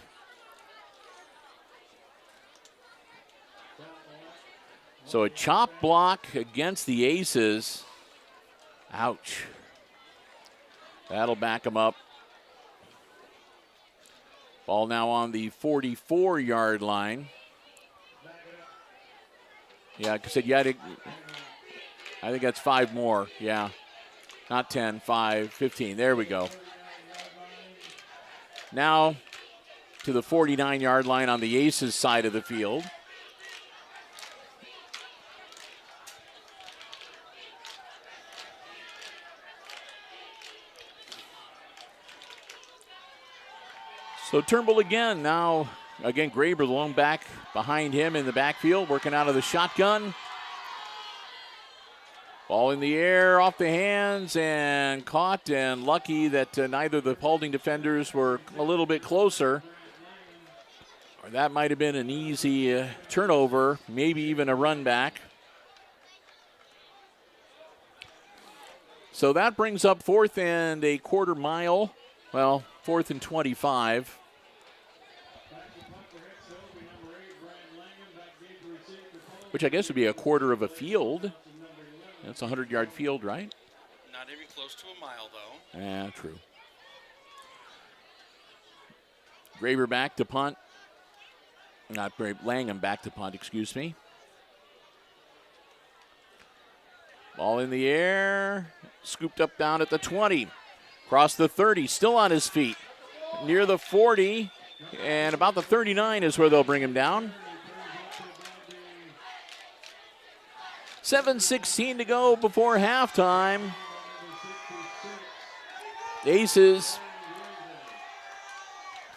So a chop block against the Aces. Ouch. That'll back them up. Ball now on the 44-yard line. Yeah, like I said, I think that's 5 more. Yeah. Not 10, 5, 15. There we go. Now to the 49-yard line on the Aces side of the field. So Turnbull again. Now, again, Graber long back behind him in the backfield, working out of the shotgun. Ball in the air, off the hands, and caught, and lucky that neither of the Paulding defenders were a little bit closer. Or that might have been an easy turnover, maybe even a run back. So that brings up 4th and a quarter mile. Well, 4th and 25. Which I guess would be a quarter of a field. That's a 100-yard field, right?
Not even close to a mile, though.
Yeah, true. Graber back to punt. Not Graber, Langham back to punt, excuse me. Ball in the air. Scooped up down at the 20. Across the 30, still on his feet. Near the 40, and about the 39 is where they'll bring him down. 7:16 to go before halftime. Aces,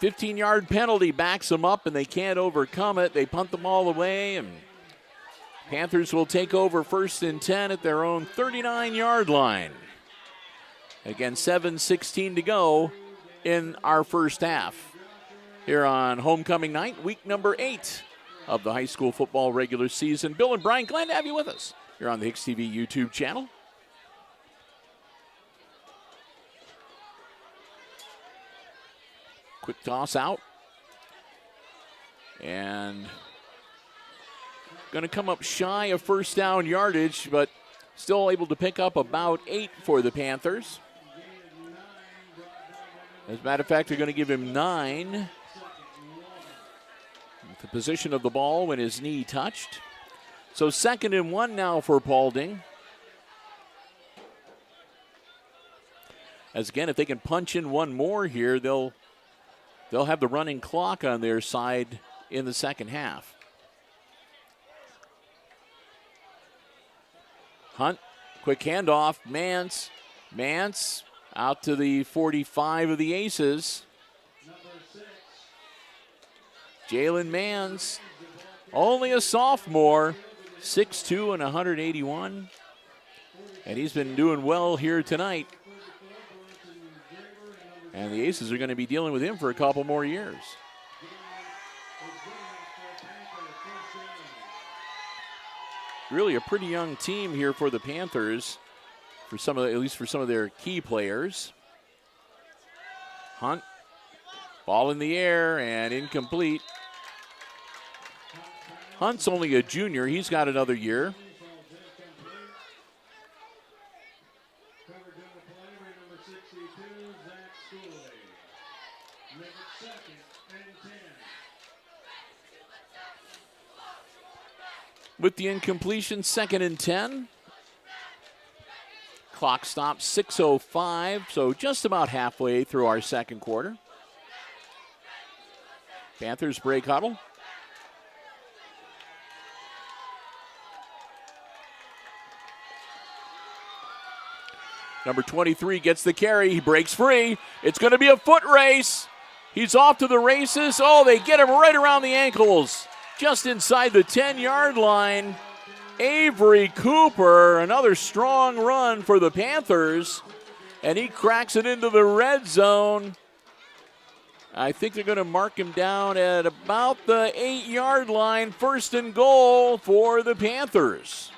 15-yard penalty backs them up, and they can't overcome it. They punt them all away, and Panthers will take over 1st and 10 at their own 39-yard line. Again, 7:16 to go in our first half here on homecoming night, week number 8 of the high school football regular season. Bill and Brian, glad to have you with us here on the HIX-TV YouTube channel. Quick toss out. And going to come up shy of first down yardage, but still able to pick up about 8 for the Panthers. As a matter of fact, they're going to give him 9. The position of the ball when his knee touched. So 2nd and 1 now for Paulding. As again, if they can punch in one more here, they'll have the running clock on their side in the second half. Hunt, quick handoff, Mance out to the 45 of the Aces. Jalen Mance, only a sophomore, 6'2" and 181. And he's been doing well here tonight. And the Aces are going to be dealing with him for a couple more years. Really a pretty young team here for the Panthers, for some of at least for some of their key players. Hunt, ball in the air and incomplete. Hunt's only a junior. He's got another year. With the incompletion, 2nd and 10. Clock stops, 6:05, so just about halfway through our second quarter. Panthers break huddle. Number 23 gets the carry. He breaks free. It's going to be a foot race. He's off to the races. Oh, they get him right around the ankles. Just inside the 10-yard line. Avery Cooper, another strong run for the Panthers. And he cracks it into the red zone. I think they're going to mark him down at about the 8-yard line. 1st and goal for the Panthers.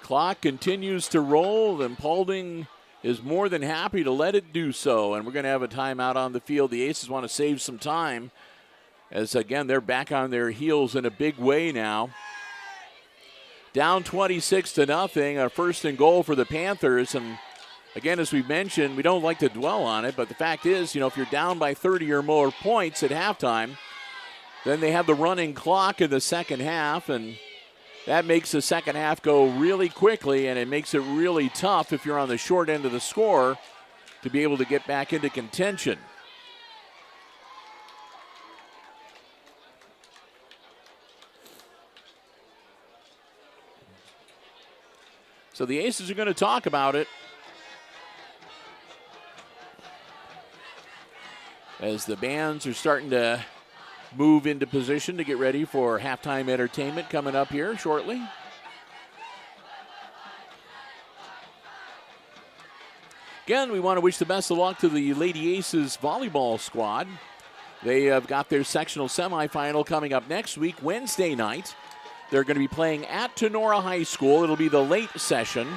Clock continues to roll, and Paulding is more than happy to let it do so. And we're going to have a timeout on the field. The Aces want to save some time, as again, they're back on their heels in a big way now. Down 26-0, a 1st and goal for the Panthers. And again, as we mentioned, we don't like to dwell on it, but the fact is, if you're down by 30 or more points at halftime, then they have the running clock in the second half, and that makes the second half go really quickly, and it makes it really tough if you're on the short end of the score to be able to get back into contention. So the Aces are going to talk about it as the bands are starting to move into position to get ready for halftime entertainment coming up here shortly. Again, we want to wish the best of luck to the Lady Aces volleyball squad. They have got their sectional semifinal coming up next week, Wednesday night. They're going to be playing at Tenora High School. It'll be the late session.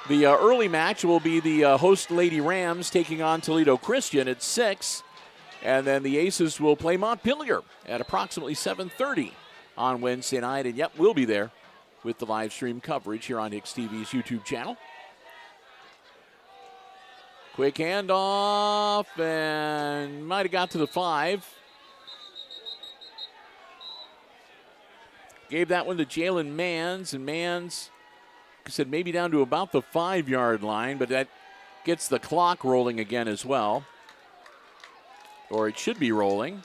The early match will be the host Lady Rams taking on Toledo Christian at 6. And then the Aces will play Montpelier at approximately 7:30 on Wednesday night. And yep, we'll be there with the live stream coverage here on HIX-TV's YouTube channel. Quick handoff, and might have got to the 5. Gave that one to Jalen Mans, and Mans said maybe down to about the 5-yard line, but that gets the clock rolling again as well. Or it should be rolling.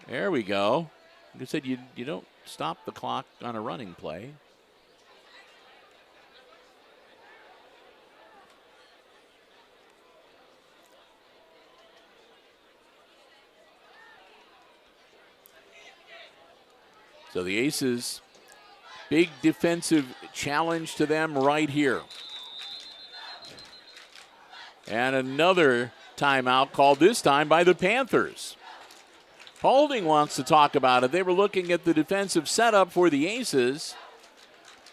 There we go. Like I said, you don't stop the clock on a running play. So the Aces, big defensive challenge to them right here. And another timeout called this time by the Panthers. Paulding wants to talk about it. They were looking at the defensive setup for the Aces.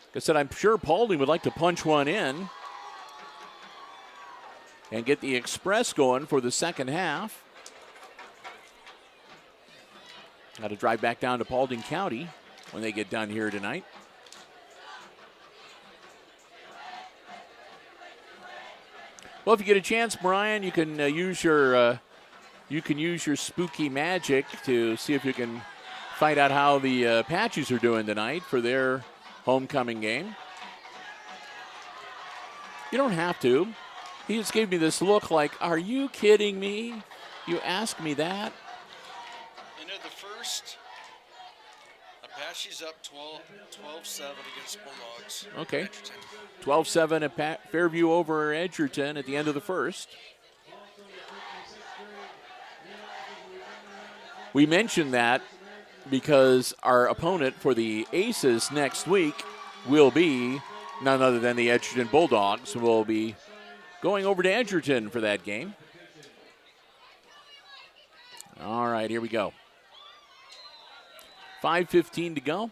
Like I said, I'm sure Paulding would like to punch one in and get the express going for the second half. Got to drive back down to Paulding County when they get done here tonight. Well, if you get a chance, Brian, you can use your spooky magic to see if you can find out how the Apaches are doing tonight for their homecoming game. You don't have to. He just gave me this look like, are you kidding me? You ask me that?
Into the first, Apaches up 12-7 against Bulldogs.
Okay.
Edgerton.
12-7 at Fairview over Edgerton at the end of the first. We mentioned that because our opponent for the Aces next week will be none other than the Edgerton Bulldogs, who will be going over to Edgerton for that game. All right, here we go. 5:15 to go.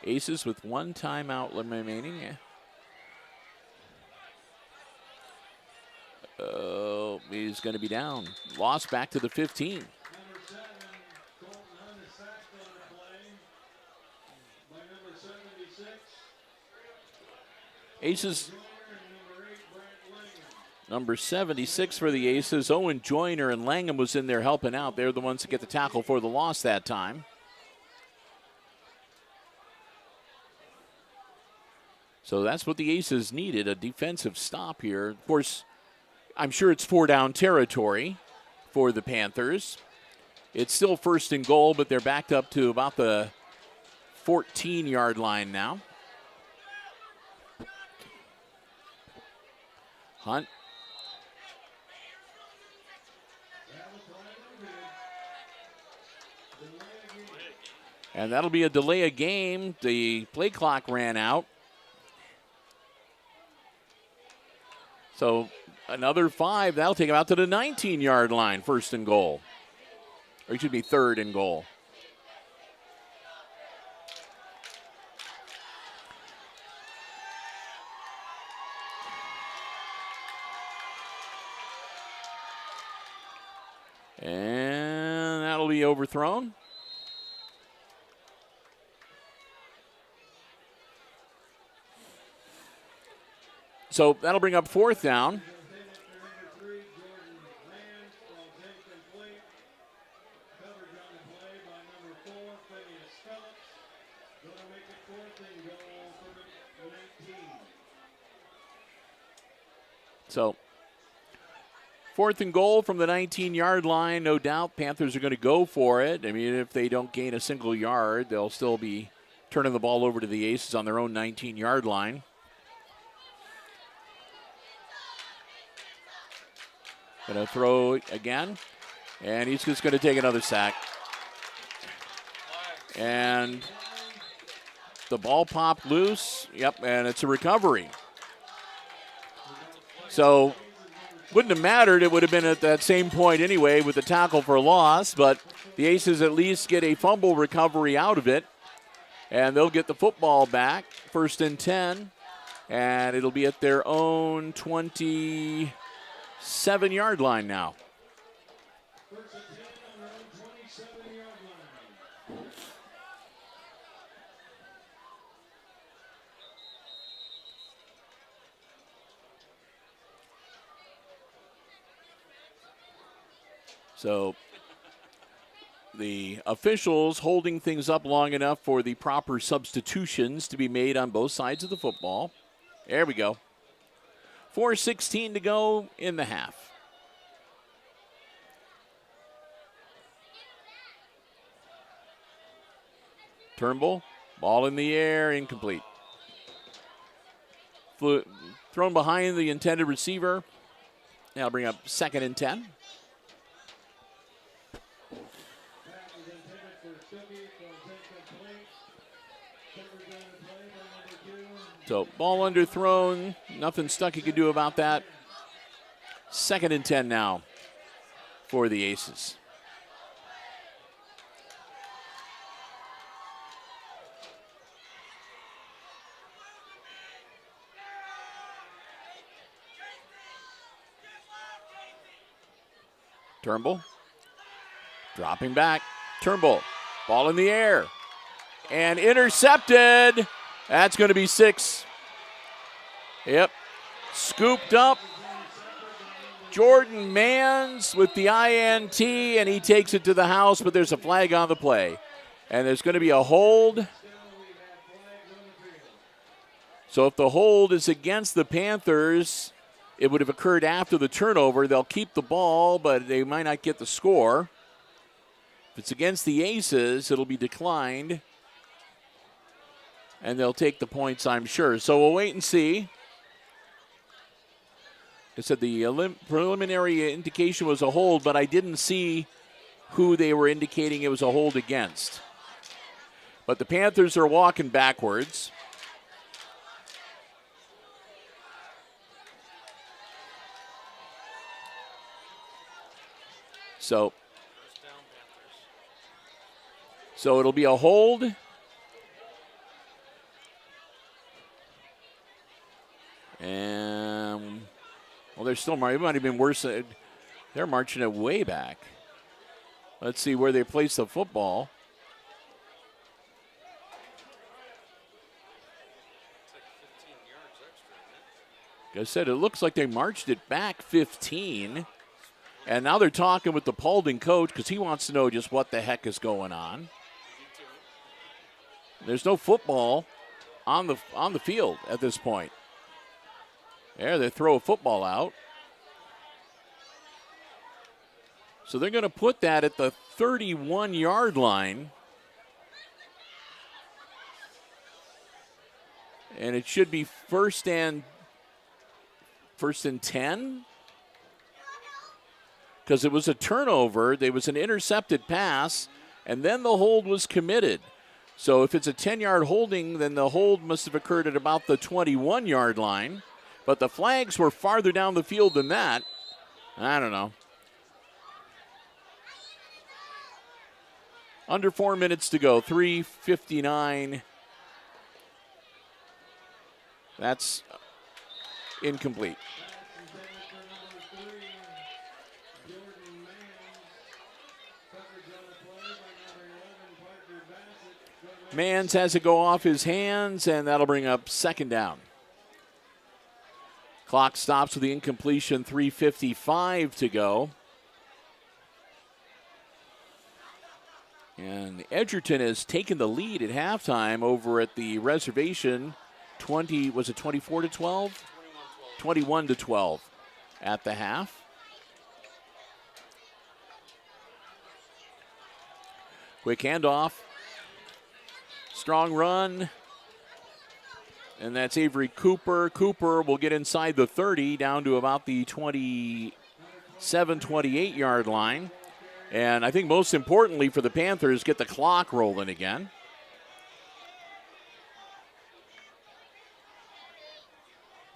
Aces with one timeout remaining. Oh, he's going to be down. Lost back to the 15. Aces. Number 76 for the Aces. Owen Joyner and Langham was in there helping out. They're the ones that get the tackle for the loss that time. So that's what the Aces needed, a defensive stop here. Of course, I'm sure it's 4-down territory for the Panthers. It's still first and goal, but they're backed up to about the 14-yard line now. Hunt. And that'll be a delay of game. The play clock ran out. So another 5. That'll take him out to the 19-yard line, first and goal. Or it should be third and goal. And that'll be overthrown. So that'll bring up fourth down. So fourth and goal from the 19-yard line, no doubt. Panthers are going to go for it. I mean, if they don't gain a single yard, they'll still be turning the ball over to the Aces on their own 19-yard line. Going to throw again, and he's just going to take another sack. And the ball popped loose. Yep, and it's a recovery. So wouldn't have mattered. It would have been at that same point anyway with the tackle for loss, but the Aces at least get a fumble recovery out of it, and they'll get the football back, first and 10, and it'll be at their own 27-yard line now. So the officials holding things up long enough for the proper substitutions to be made on both sides of the football. There we go. 4:16 to go in the half. Turnbull, ball in the air, incomplete. Thrown behind the intended receiver. That'll bring up second and 10. So ball underthrown, nothing Stuckey could do about that. 2nd and 10 now for the Aces. Turnbull dropping back. Turnbull, ball in the air and intercepted. That's going to be 6. Yep, scooped up. Jordan Mans with the INT, and he takes it to the house, but there's a flag on the play. And there's going to be a hold. So if the hold is against the Panthers, it would have occurred after the turnover. They'll keep the ball, but they might not get the score. If it's against the Aces, it'll be declined. And they'll take the points, I'm sure. So we'll wait and see. I said the preliminary indication was a hold, but I didn't see who they were indicating it was a hold against. But the Panthers are walking backwards. So it'll be a hold. And, well, they're still, it might have been worse. They're marching it way back. Let's see where they place the football. Like I said, it looks like they marched it back 15. And now they're talking with the Paulding coach because he wants to know just what the heck is going on. There's no football on the field at this point. There, they throw a football out. So they're going to put that at the 31-yard line. And it should be first and 10. Because it was a turnover, there was an intercepted pass, and then the hold was committed. So if it's a 10-yard holding, then the hold must have occurred at about the 21-yard line. But the flags were farther down the field than that. I don't know. Under 4 minutes to go, 3:59. That's incomplete. Mans has it go off his hands, and that'll bring up 2nd down. Clock stops with the incompletion, 3:55 to go. And Edgerton has taken the lead at halftime over at the reservation. 24 to 12? 21 to 12 at the half. Quick handoff. Strong run. And that's Avery Cooper. Cooper will get inside the 30 down to about the 27, 28-yard line. And I think most importantly for the Panthers, get the clock rolling again.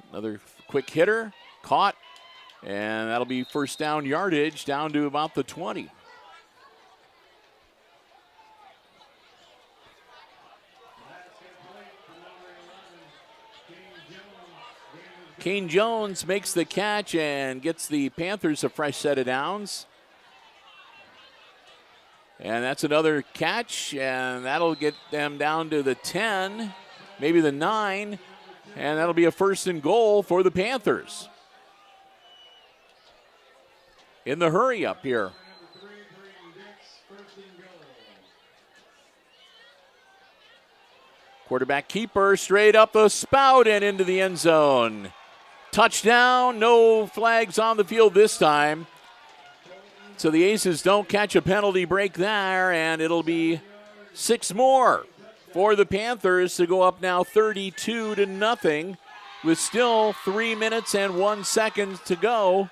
Another quick hitter, caught, and that'll be first down yardage down to about the 20. Kane Jones makes the catch and gets the Panthers a fresh set of downs. And that's another catch, and that'll get them down to the 10, maybe the 9, and that'll be a 1st and goal for the Panthers. In the hurry up here. Quarterback keeper straight up the spout and into the end zone. Touchdown, no flags on the field this time. So the Aces don't catch a penalty break there, and it'll be 6 more for the Panthers to go up now 32 to nothing with still 3 minutes and 1 second to go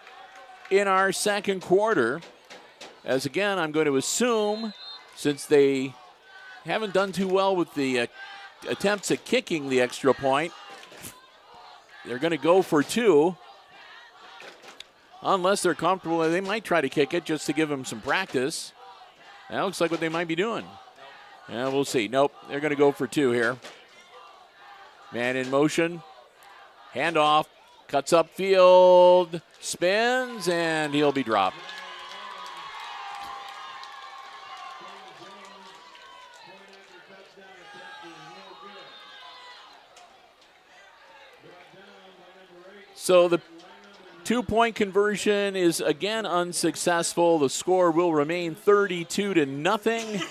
in our second quarter. As again, I'm going to assume, since they haven't done too well with the attempts at kicking the extra point, They're going to go for 2. Unless they're comfortable, they might try to kick it just to give them some practice. That looks like what they might be doing. Yeah, we'll see. Nope, they're going to go for 2 here. Man in motion. Handoff. Cuts upfield. Spins, and he'll be dropped. So the 2-point conversion is again unsuccessful. The score will remain 32-0.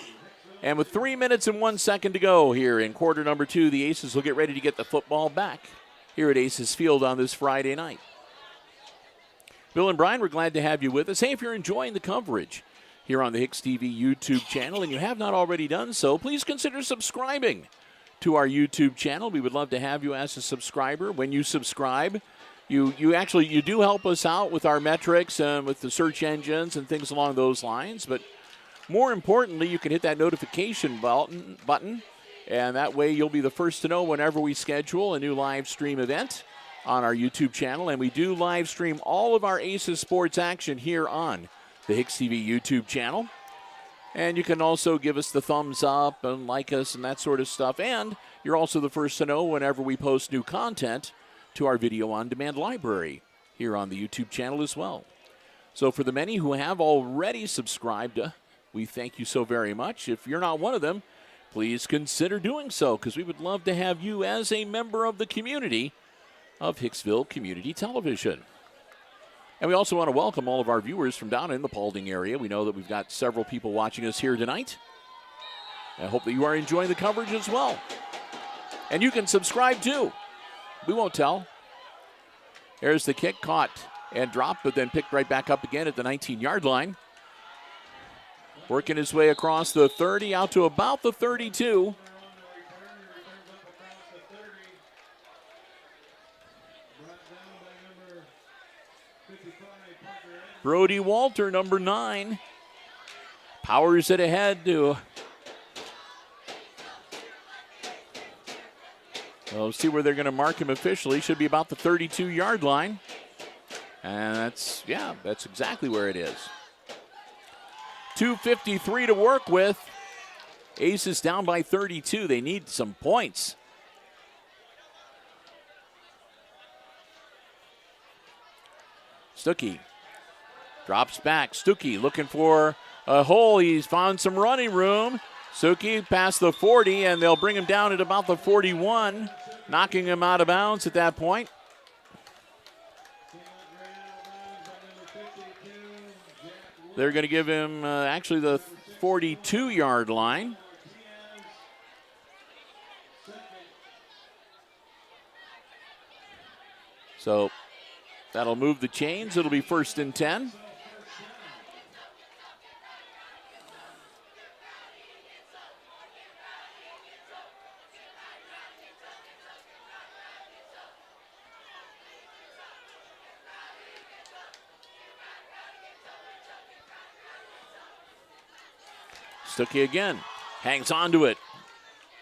And with 3 minutes and 1 second to go here in quarter number 2, the Aces will get ready to get the football back here at Aces Field on this Friday night. Bill and Brian, we're glad to have you with us. Hey, if you're enjoying the coverage here on the HIX-TV YouTube channel and you have not already done so, please consider subscribing to our YouTube channel. We would love to have you as a subscriber. When you subscribe, you do help us out with our metrics and with the search engines and things along those lines. But more importantly, you can hit that notification button, and that way you'll be the first to know whenever we schedule a new live stream event on our YouTube channel. And we do live stream all of our Aces sports action here on the HIX-TV YouTube channel. And you can also give us the thumbs up and like us and that sort of stuff. And you're also the first to know whenever we post new content to our video on demand library here on the YouTube channel as well. So for the many who have already subscribed, we thank you so very much. If you're not one of them, please consider doing so, because we would love to have you as a member of the community of Hicksville Community Television. And we also want to welcome all of our viewers from down in the Paulding area. We know that we've got several people watching us here tonight. I hope that you are enjoying the coverage as well. And you can subscribe too. We won't tell. There's the kick, caught and dropped, but then picked right back up again at the 19-yard line. Working his way across the 30 out to about the 32. Brody Walter, number 9, powers it ahead to. We'll see where they're going to mark him officially. Should be about the 32-yard line. And that's exactly where it is. 2:53 to work with. Aces down by 32. They need some points. Stuckey drops back. Stuckey looking for a hole. He's found some running room. Stuckey past the 40, and they'll bring him down at about the 41, knocking him out of bounds at that point. They're going to give him actually the 42-yard line. So that'll move the chains. It'll be 1st and 10. Stuckey again, hangs on to it.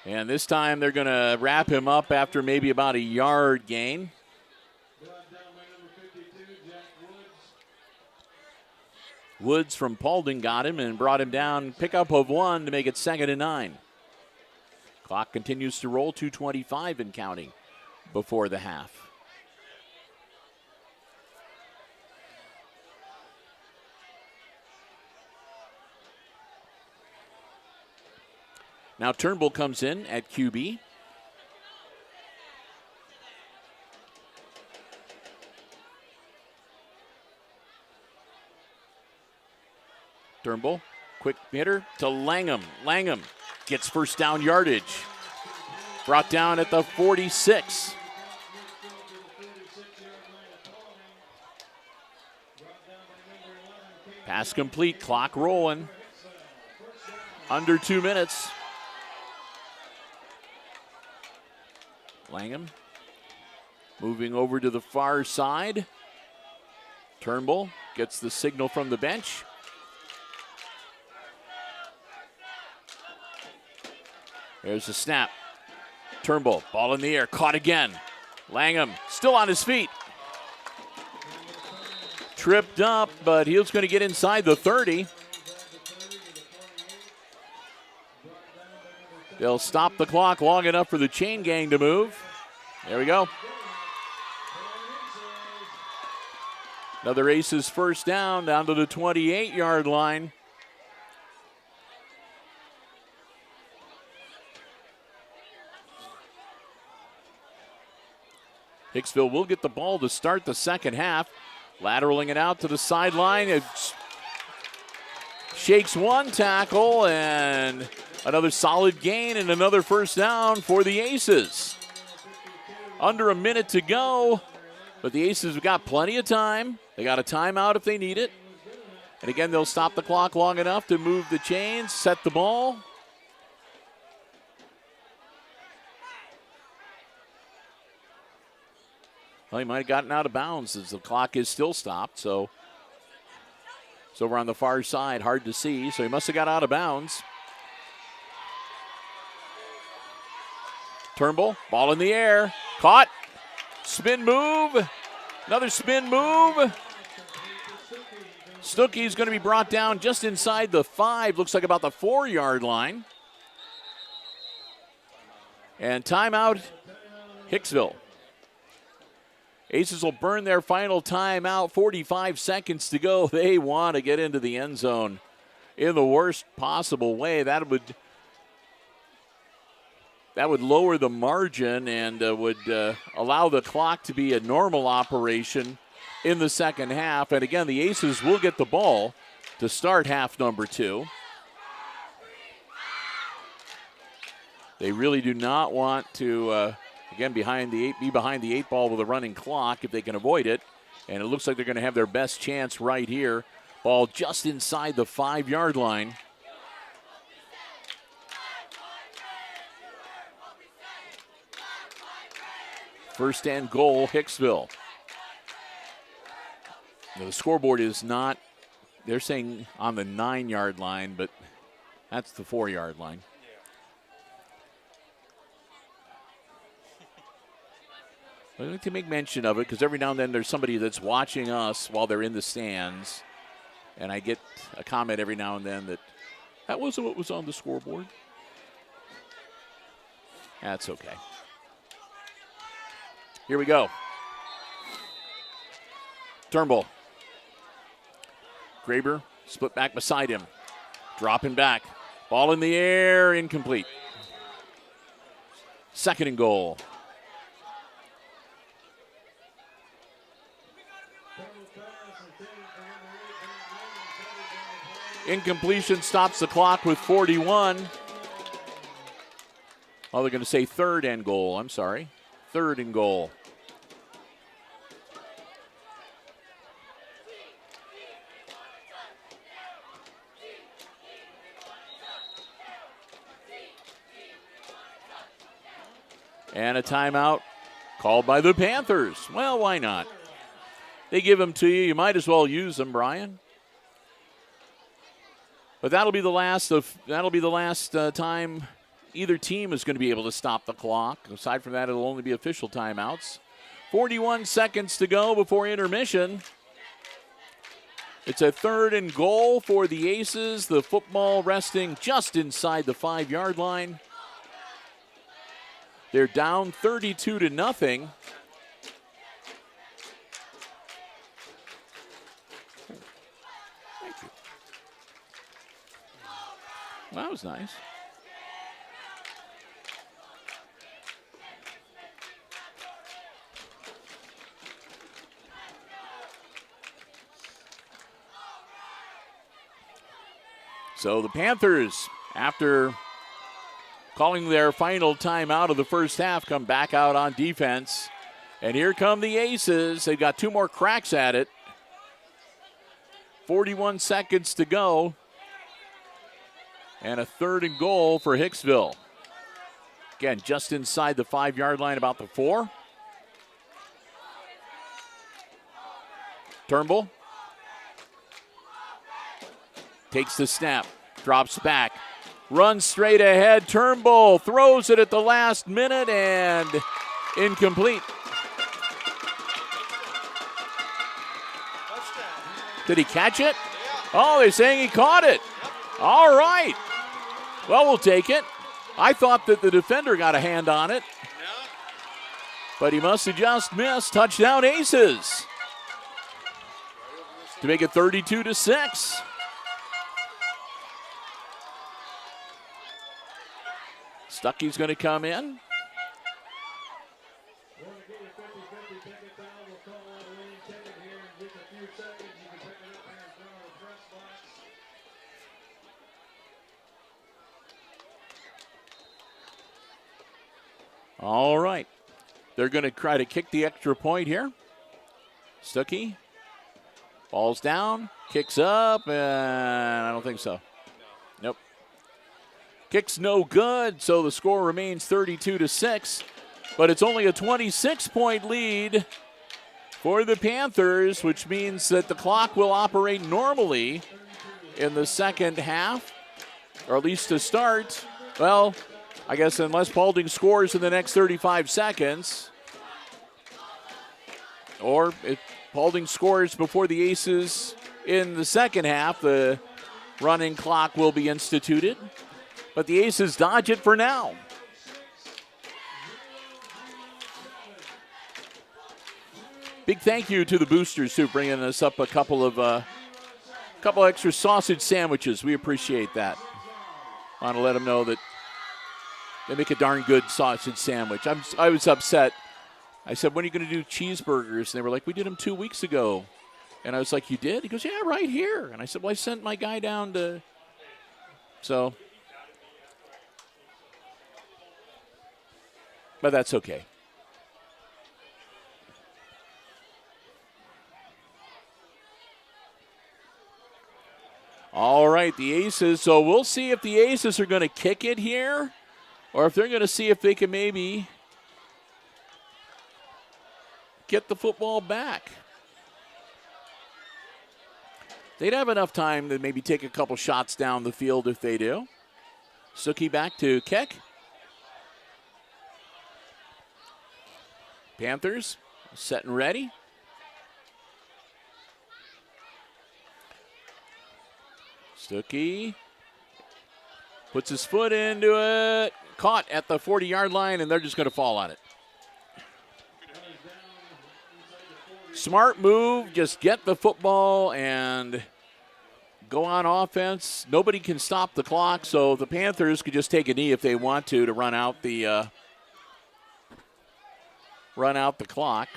And this time they're going to wrap him up after maybe about a yard gain. Woods from Paulding got him and brought him down. Pickup of 1 to make it 2nd and 9. Clock continues to roll, 2:25 and counting before the half. Now Turnbull comes in at QB. Turnbull, quick hitter to Langham. Langham gets first down yardage. Brought down at the 46. Pass complete, clock rolling. Under 2 minutes. Langham moving over to the far side. Turnbull gets the signal from the bench. There's a snap. Turnbull, ball in the air, caught again. Langham still on his feet. Tripped up, but he's going to get inside the 30. They'll stop the clock long enough for the chain gang to move. There we go. Another Aces first down to the 28-yard line. Hicksville will get the ball to start the second half. Lateraling it out to the sideline. It shakes one tackle, and another solid gain and another first down for the Aces. Under a minute to go, but the Aces have got plenty of time. They got a timeout if they need it. And again, they'll stop the clock long enough to move the chains, set the ball. Well, he might have gotten out of bounds as the clock is still stopped. So it's over on the far side, hard to see. So he must have got out of bounds. Turnbull, ball in the air, caught, spin move, another spin move. Stuckey's going to be brought down just inside the 5, looks like about the 4-yard line. And timeout, Hicksville. Aces will burn their final timeout, 45 seconds to go. They want to get into the end zone in the worst possible way. That would lower the margin and would allow the clock to be a normal operation in the second half. And again, the Aces will get the ball to start half number 2. They really do not want to, again, be behind the 8 ball with a running clock if they can avoid it. And it looks like they're going to have their best chance right here. Ball just inside the 5-yard line. First and goal, Hicksville. Now, the scoreboard is not, they're saying on the 9-yard line, but that's the 4-yard line. I'd like to make mention of it because every now and then there's somebody that's watching us while they're in the stands, and I get a comment every now and then that wasn't what was on the scoreboard. That's okay. Here we go. Turnbull. Graber split back beside him. Dropping back. Ball in the air, incomplete. Second and goal. Incompletion stops the clock with 41. Oh, they're going to say third and goal. I'm sorry. Third and goal. And a timeout called by the Panthers. Well, why not? They give them to you. You might as well use them, Brian. But that'll be the last time either team is going to be able to stop the clock. Aside from that, it'll only be official timeouts. 41 seconds to go before intermission. It's a third and goal for the Aces. The football resting just inside the 5-yard line. They're down 32-0. Well, that was nice. So the Panthers, after calling their final timeout of the first half, come back out on defense. And here come the Aces. They've got 2 more cracks at it. 41 seconds to go. And a third and goal for Hicksville. Again, just inside the 5-yard line, about the 4. Turnbull takes the snap, drops back, runs straight ahead. Turnbull throws it at the last minute and incomplete. Did he catch it? Oh, they're saying he caught it. All right. Well, we'll take it. I thought that the defender got a hand on it. But he must have just missed. Touchdown Aces. To make it 32-6. Stuckey's going to come in. All right. They're going to try to kick the extra point here. Stuckey. Ball's down. Kicks up. And I don't think so. Nope. Kick's no good, so the score remains 32-6. But it's only a 26-point lead for the Panthers, which means that the clock will operate normally in the second half, or at least to start. Well, I guess unless Paulding scores in the next 35 seconds, or if Paulding scores before the Aces in the second half, the running clock will be instituted. But the Aces dodge it for now. Big thank you to the boosters who bringing us up a couple extra sausage sandwiches. We appreciate that. Want to let them know that they make a darn good sausage sandwich. I was upset. I said, when are you going to do cheeseburgers? And they were like, we did them 2 weeks ago. And I was like, you did? He goes, yeah, right here. And I said, well, I sent my guy down to. So. But that's okay. All right, the Aces. So we'll see if the Aces are going to kick it here, or if they're going to see if they can maybe get the football back. They'd have enough time to maybe take a couple shots down the field if they do. Stuckey back to Keck. Panthers set and ready. Stuckey puts his foot into it. Caught at the 40-yard line, and they're just going to fall on it. Smart move. Just get the football and go on offense. Nobody can stop the clock, so the Panthers could just take a knee if they want to run out the clock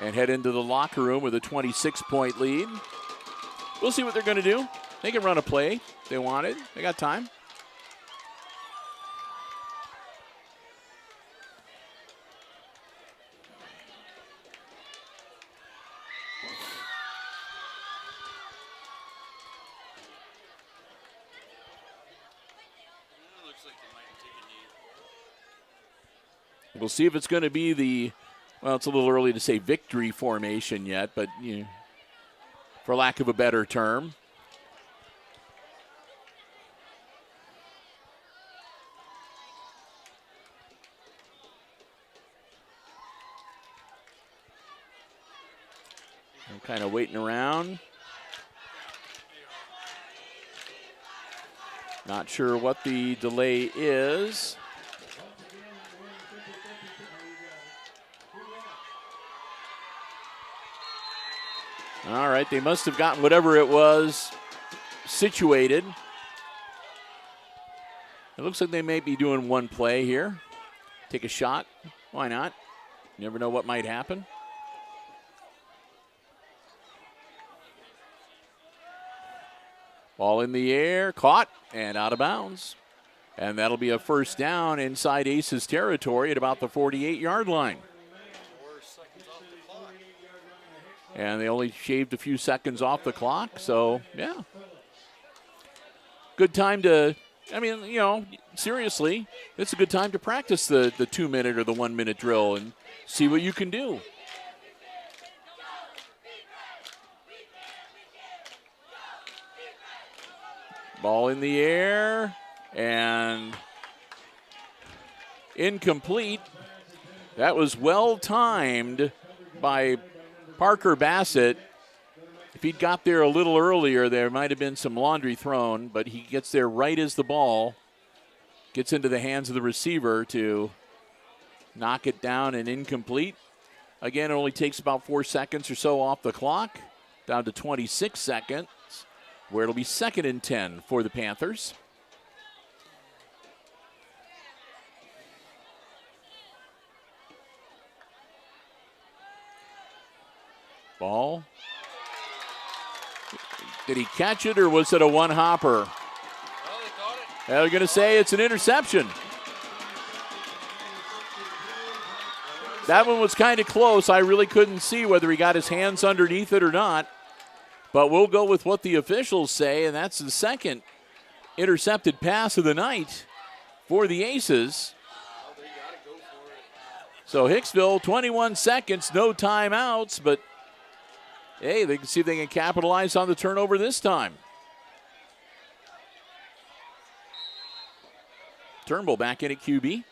and head into the locker room with a 26-point lead. We'll see what they're going to do. They can run a play if they want it. They got time. We'll see if it's going to be the, well, it's a little early to say victory formation yet, but for lack of a better term. I'm kind of waiting around. Not sure what the delay is. All right, they must have gotten whatever it was situated. It looks like they may be doing one play here. Take a shot. Why not? You never know what might happen. Ball in the air, caught, and out of bounds. And that'll be a first down inside Aces territory at about the 48-yard line. And they only shaved a few seconds off the clock, so, yeah. Good time to, seriously, it's a good time to practice the 2-minute or the 1-minute drill and see what you can do. Ball in the air, and incomplete. That was well timed by Parker Bassett, if he'd got there a little earlier, there might have been some laundry thrown, but he gets there right as the ball gets into the hands of the receiver to knock it down and incomplete. Again, it only takes about 4 seconds or so off the clock, down to 26 seconds, where it'll be 2nd and 10 for the Panthers. Ball. Did he catch it, or was it a one-hopper?
Well, they caught it.
They're going to say it's an interception. That one was kind of close. I really couldn't see whether he got his hands underneath it or not. But we'll go with what the officials say, and that's the 2nd intercepted pass of the night for the Aces. So Hicksville, 21 seconds, no timeouts, but hey, they can see if they can capitalize on the turnover this time. Turnbull back in at QB.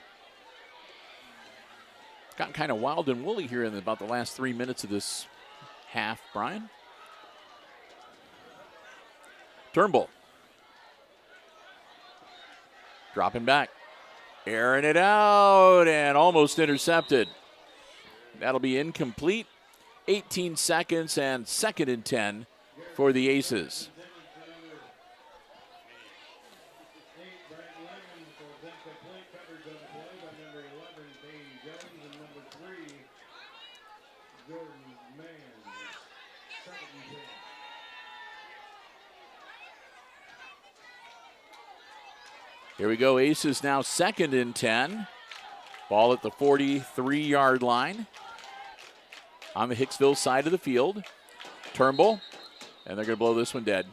Gotten kind of wild and woolly here in about the last 3 minutes of this half, Brian. Turnbull. Dropping back. Airing it out and almost intercepted. That'll be incomplete. 18 seconds and 2nd and 10 for the Aces. Here we go. Aces now 2nd and 10. Ball at the 43-yard line. On the Hicksville side of the field. Turnbull, and they're going to blow this one dead.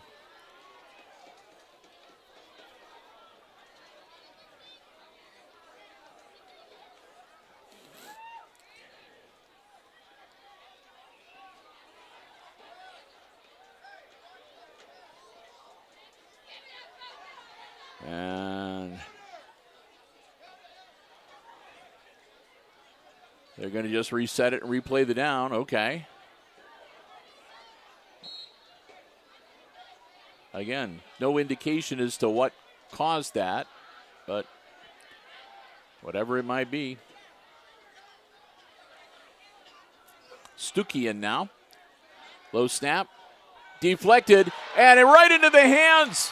And they're going to just reset it and replay the down. Okay. Again, no indication as to what caused that, but whatever it might be. Stuckey in now. Low snap. Deflected. And right into the hands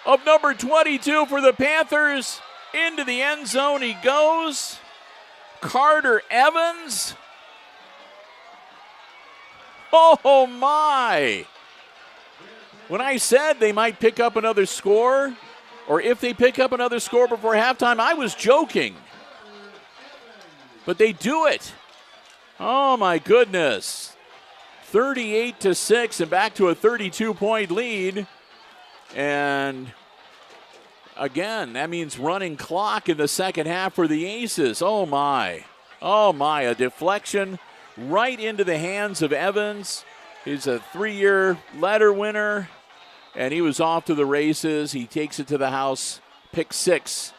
of number 22 for the Panthers. Into the end zone he goes. Carter Evans. Oh, my. When I said they might pick up another score, or if they pick up another score before halftime, I was joking. But they do it. Oh, my goodness. 38-6 and back to a 32-point lead. And again, that means running clock in the second half for the Aces. Oh, my. Oh, my. A deflection right into the hands of Evans. He's a 3-year letter winner, and he was off to the races. He takes it to the house. Pick 6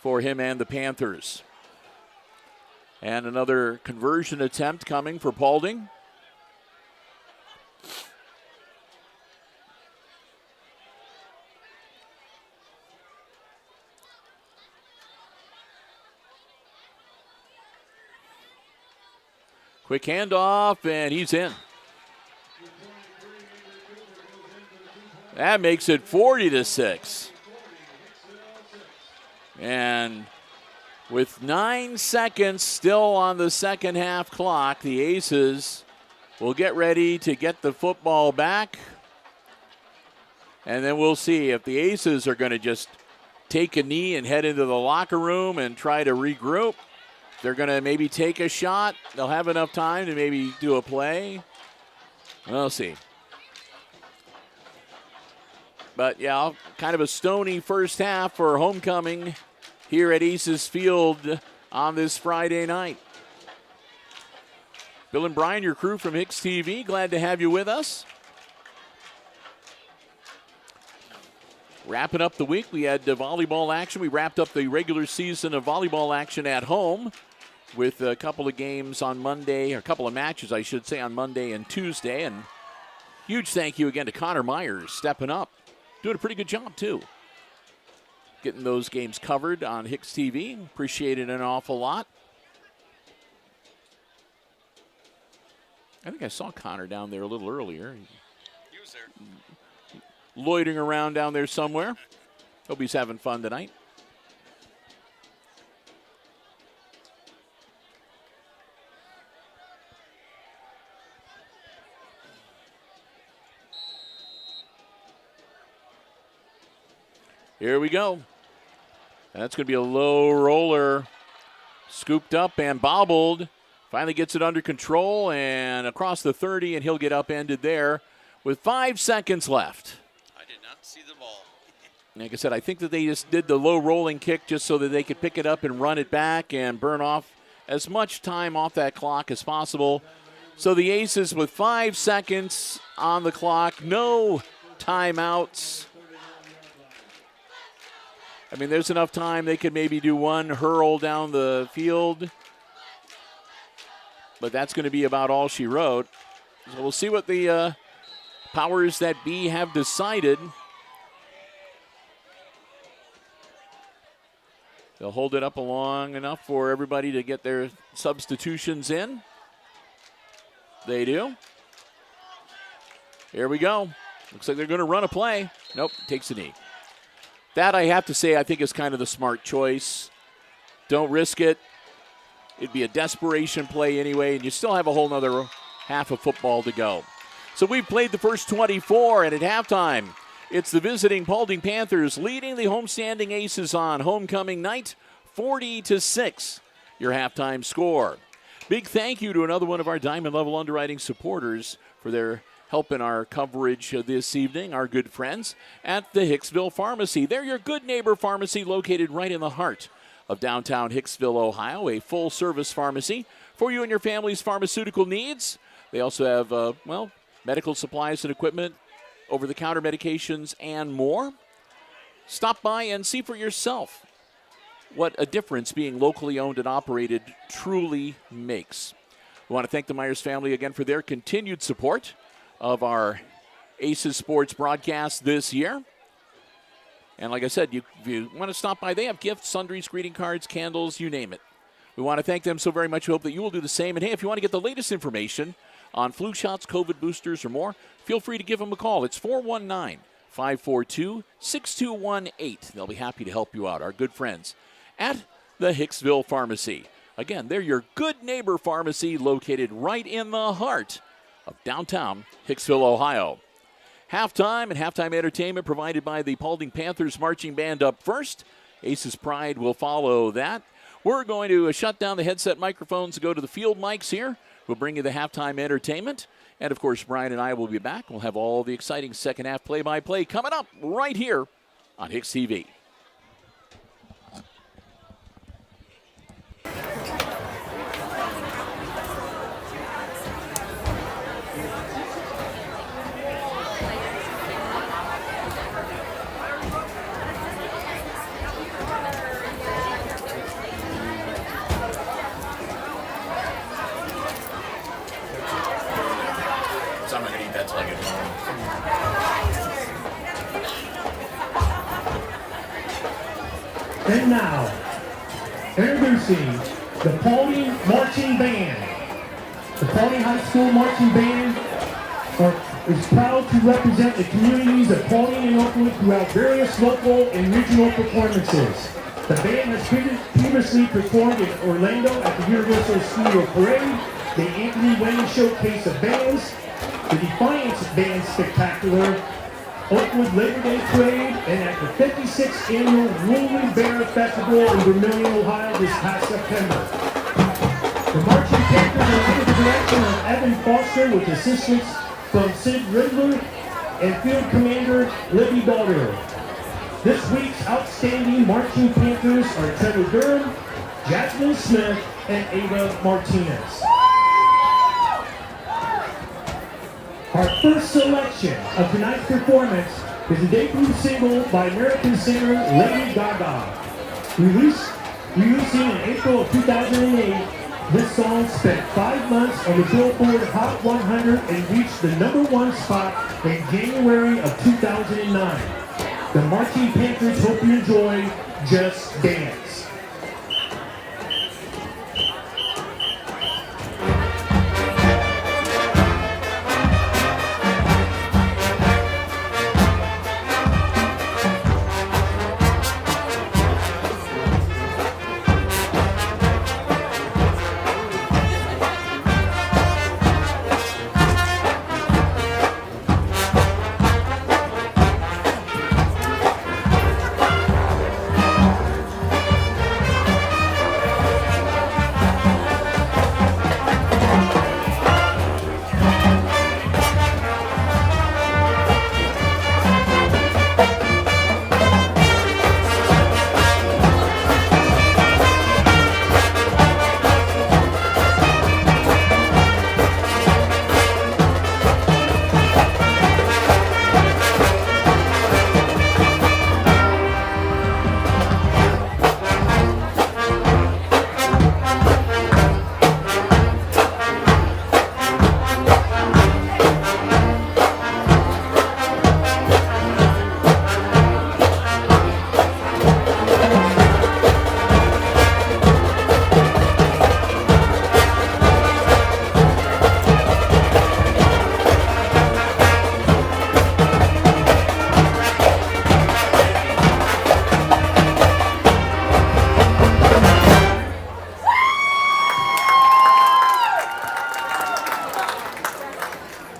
for him and the Panthers. And another conversion attempt coming for Paulding. Quick handoff, and he's in. That makes it 40-6. And with 9 seconds still on the second half clock, the Aces will get ready to get the football back. And then we'll see if the Aces are going to just take a knee and head into the locker room and try to regroup. They're going to maybe take a shot. They'll have enough time to maybe do a play. We'll see. But, yeah, kind of a stony first half for homecoming here at Aces Field on this Friday night. Bill and Brian, your crew from HIX-TV, glad to have you with us. Wrapping up the week, we had volleyball action. We wrapped up the regular season of volleyball action at home. with a couple of games on Monday, or a couple of matches, I should say, on Monday and Tuesday. And huge thank you again to Connor Myers stepping up. Doing a pretty good job, too. Getting those games covered on HIX-TV. Appreciate it an awful lot. I think I saw Connor down there a little earlier.
He was there.
Loitering around down there somewhere. Hope he's having fun tonight. Here we go. That's going to be a low roller. Scooped up and bobbled. Finally gets it under control and across the 30, and he'll get upended there with 5 seconds left.
I did not see the ball.
Like I said, I think that they just did the low rolling kick just so that they could pick it up and run it back and burn off as much time off that clock as possible. So the Aces with 5 seconds on the clock, no timeouts. I mean, there's enough time they could maybe do one hurl down the field. But that's going to be about all she wrote. So we'll see what the powers that be have decided. They'll hold it up long enough for everybody to get their substitutions in. They do. Here we go. Looks like they're going to run a play. Nope, takes a knee. That, I have to say, I think is kind of the smart choice. Don't risk it. It'd be a desperation play anyway, and you still have a whole nother half of football to go. So we've played the first 24, and at halftime, it's the visiting Paulding Panthers leading the homestanding Aces on homecoming night, 40-6, your halftime score. Big thank you to another one of our Diamond Level Underwriting supporters for their help in our coverage this evening, our good friends at the Hicksville Pharmacy. They're your good neighbor pharmacy located right in the heart of downtown Hicksville, Ohio, a full-service pharmacy for you and your family's pharmaceutical needs. They also have, medical supplies and equipment, over-the-counter medications, and more. Stop by and see for yourself what a difference being locally owned and operated truly makes. We want to thank the Myers family again for their continued support of our Aces Sports broadcast this year. And like I said, if you want to stop by, they have gifts, sundries, greeting cards, candles, you name it. We want to thank them so very much. We hope that you will do the same. And hey, if you want to get the latest information on flu shots, COVID boosters, or more, feel free to give them a call. It's 419-542-6218. They'll be happy to help you out, our good friends at the Hicksville Pharmacy. Again, they're your good neighbor pharmacy located right in the heart of downtown Hicksville, Ohio. Halftime and halftime entertainment provided by the Paulding Panthers marching band up first. Aces Pride will follow that. We're going to shut down the headset microphones and go to the field mics here. We'll bring you the halftime entertainment. And, of course, Brian and I will be back. We'll have all the exciting second half play-by-play coming up right here on HIX-TV.
And now, introducing the Paulding Marching Band. The Paulding High School Marching Band is proud to represent the communities of Paulding and Oakwood throughout various local and regional performances. The band has previously performed in Orlando at the Universal Studio Parade, the Anthony Wayne Showcase of Bands, the Defiance Band Spectacular, Oakwood Labor Day Parade, and at the 56th Annual Rolling Bear Festival in Vermillion, Ohio this past September. The Marching Panthers are under the direction of Evan Foster with assistance from Sid Riddler and Field Commander Libby Daughter. This week's outstanding Marching Panthers are Trevor Durham, Jasmine Smith, and Ava Martinez. Our first selection of tonight's performance is a debut single by American singer Lady Gaga. Releasing in April of 2008, This song spent 5 months on the Billboard Hot 100 and reached the #1 spot in January of 2009. The Marching Panthers hope you enjoy Just Dance.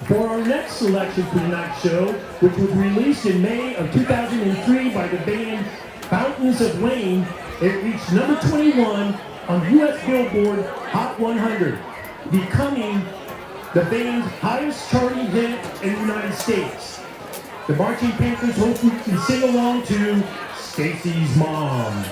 For our next selection for tonight's show, which was released in May of 2003 by the band Fountains of Wayne, it reached #21 on U.S. Billboard Hot 100, becoming the band's highest charting hit in the United States. The Marching Panthers hope you can sing along to Stacy's Mom.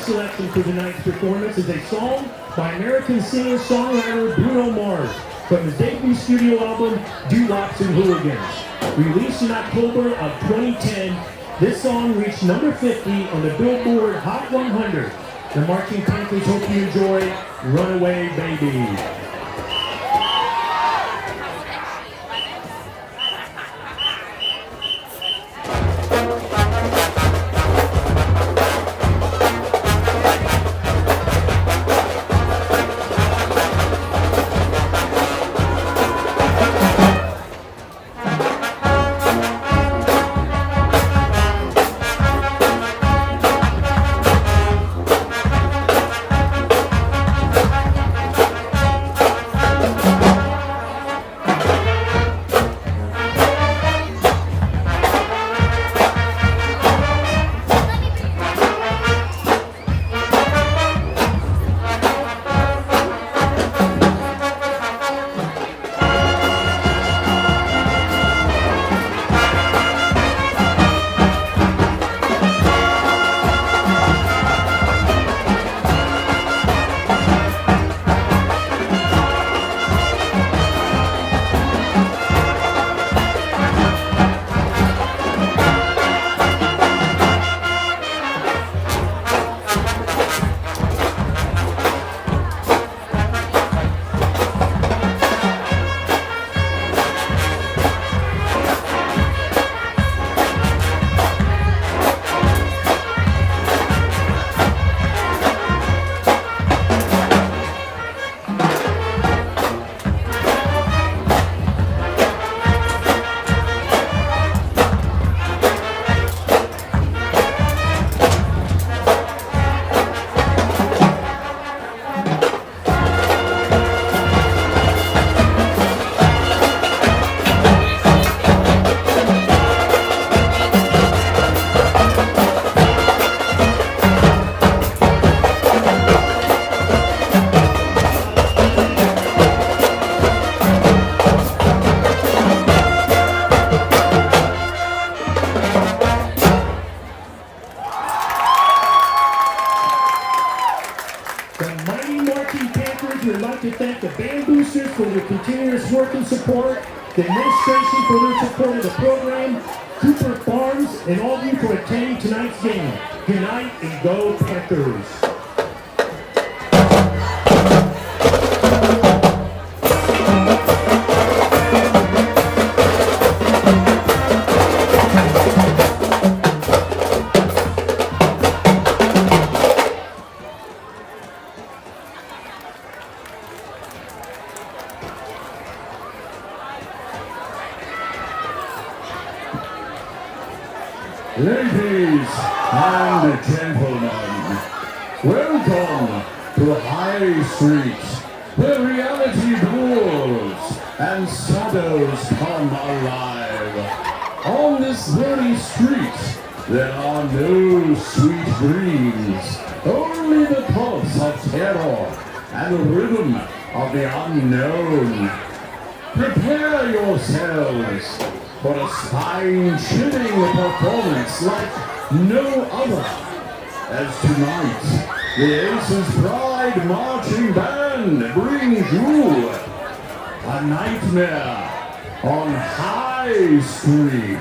Selection for tonight's performance is a song by American singer-songwriter Bruno Mars from his debut studio album, Doo-Wops and Hooligans. Released in October of 2010, this song reached #50 on the Billboard Hot 100. The Marching Panthers hope you enjoy Runaway Baby. band boosters for their continuous work and support, the administration for their support of the program, Cooper Farms, and all of you for attending tonight's game. Good night and go Panthers.
Ladies and gentlemen, welcome to High Street, where reality rules and shadows come alive. On this very street, there are no sweet dreams, only the pulse of terror and the rhythm of the unknown. Prepare yourselves for a spine-chilling performance like no other, as tonight the Aces Pride Marching Band brings you a nightmare on High Street.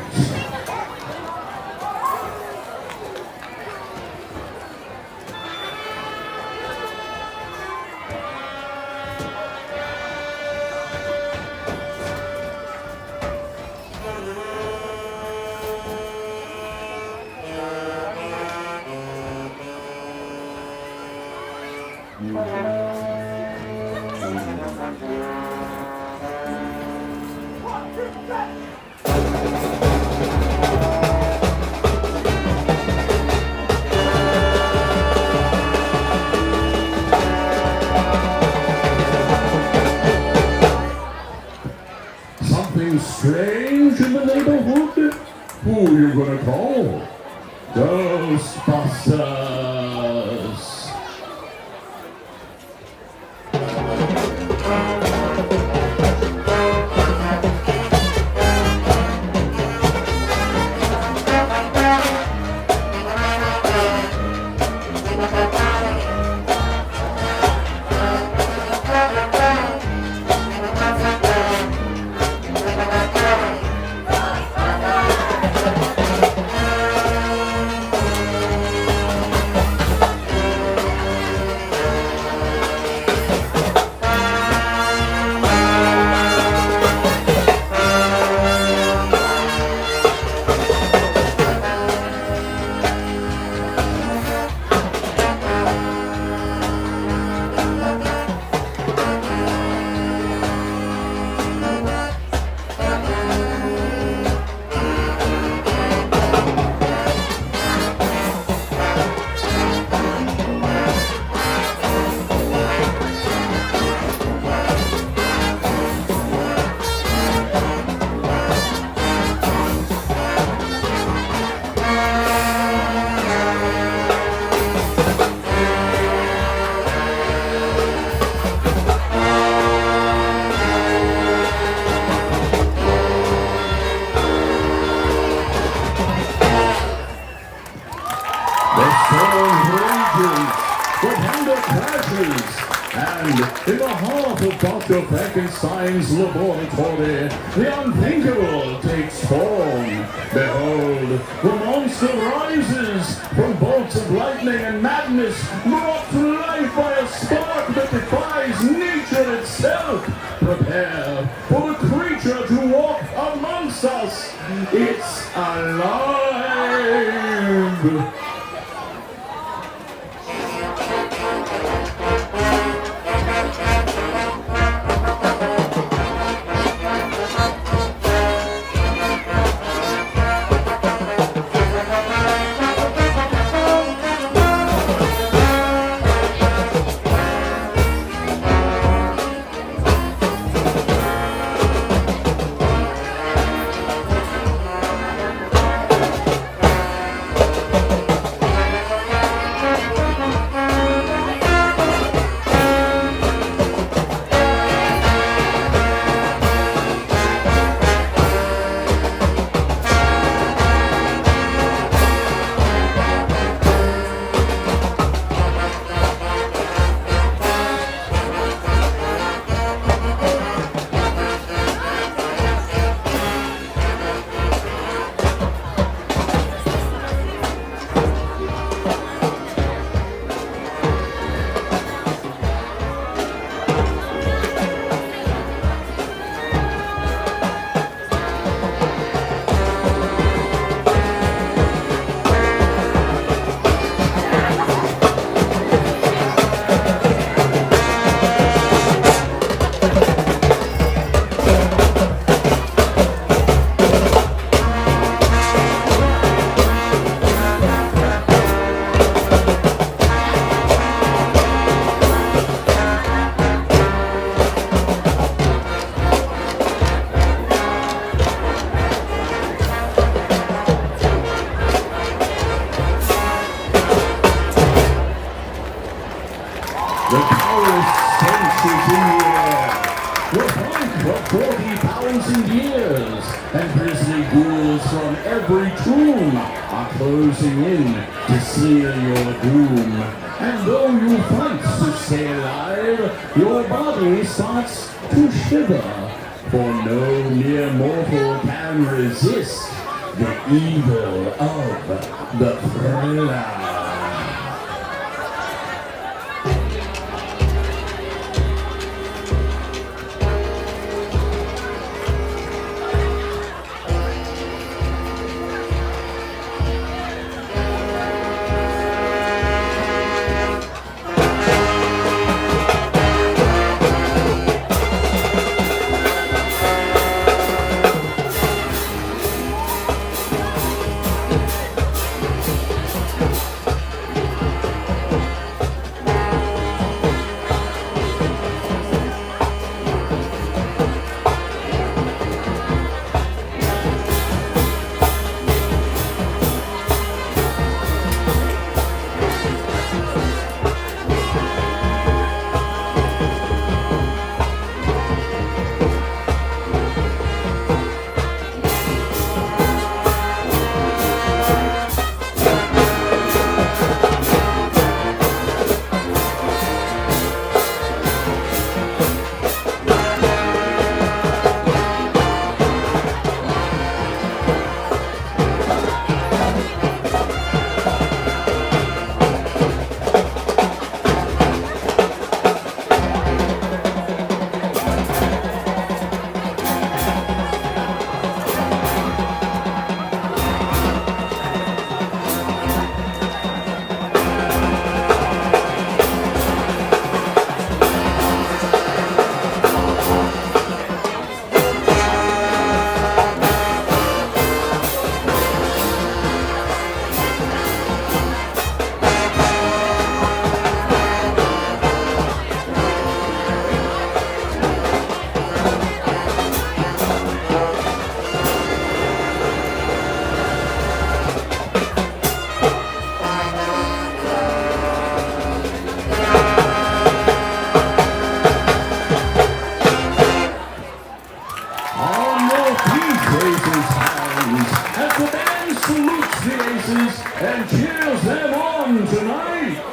Something strange in the neighborhood? Who you gonna call? Ghostbusters! In the heart of Dr. Frankenstein's laboratory, the unthinkable takes form. Behold, the monster rises from bolts of lightning and madness, brought to life by a spark that defies nature itself. Prepare for the creature to walk amongst us. It's alive! bears and grizzly ghouls from every tomb are closing in to seal your doom. And though you fight to stay alive, your body starts to shiver, for no mere mortal can resist the evil of the thriller. And cheers them on tonight.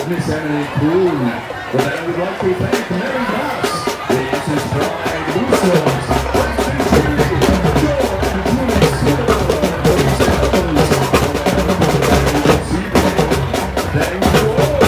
Miss Emily Kuhn. But I would like to thank Mary Moss, this is Pride Usos, thank you all,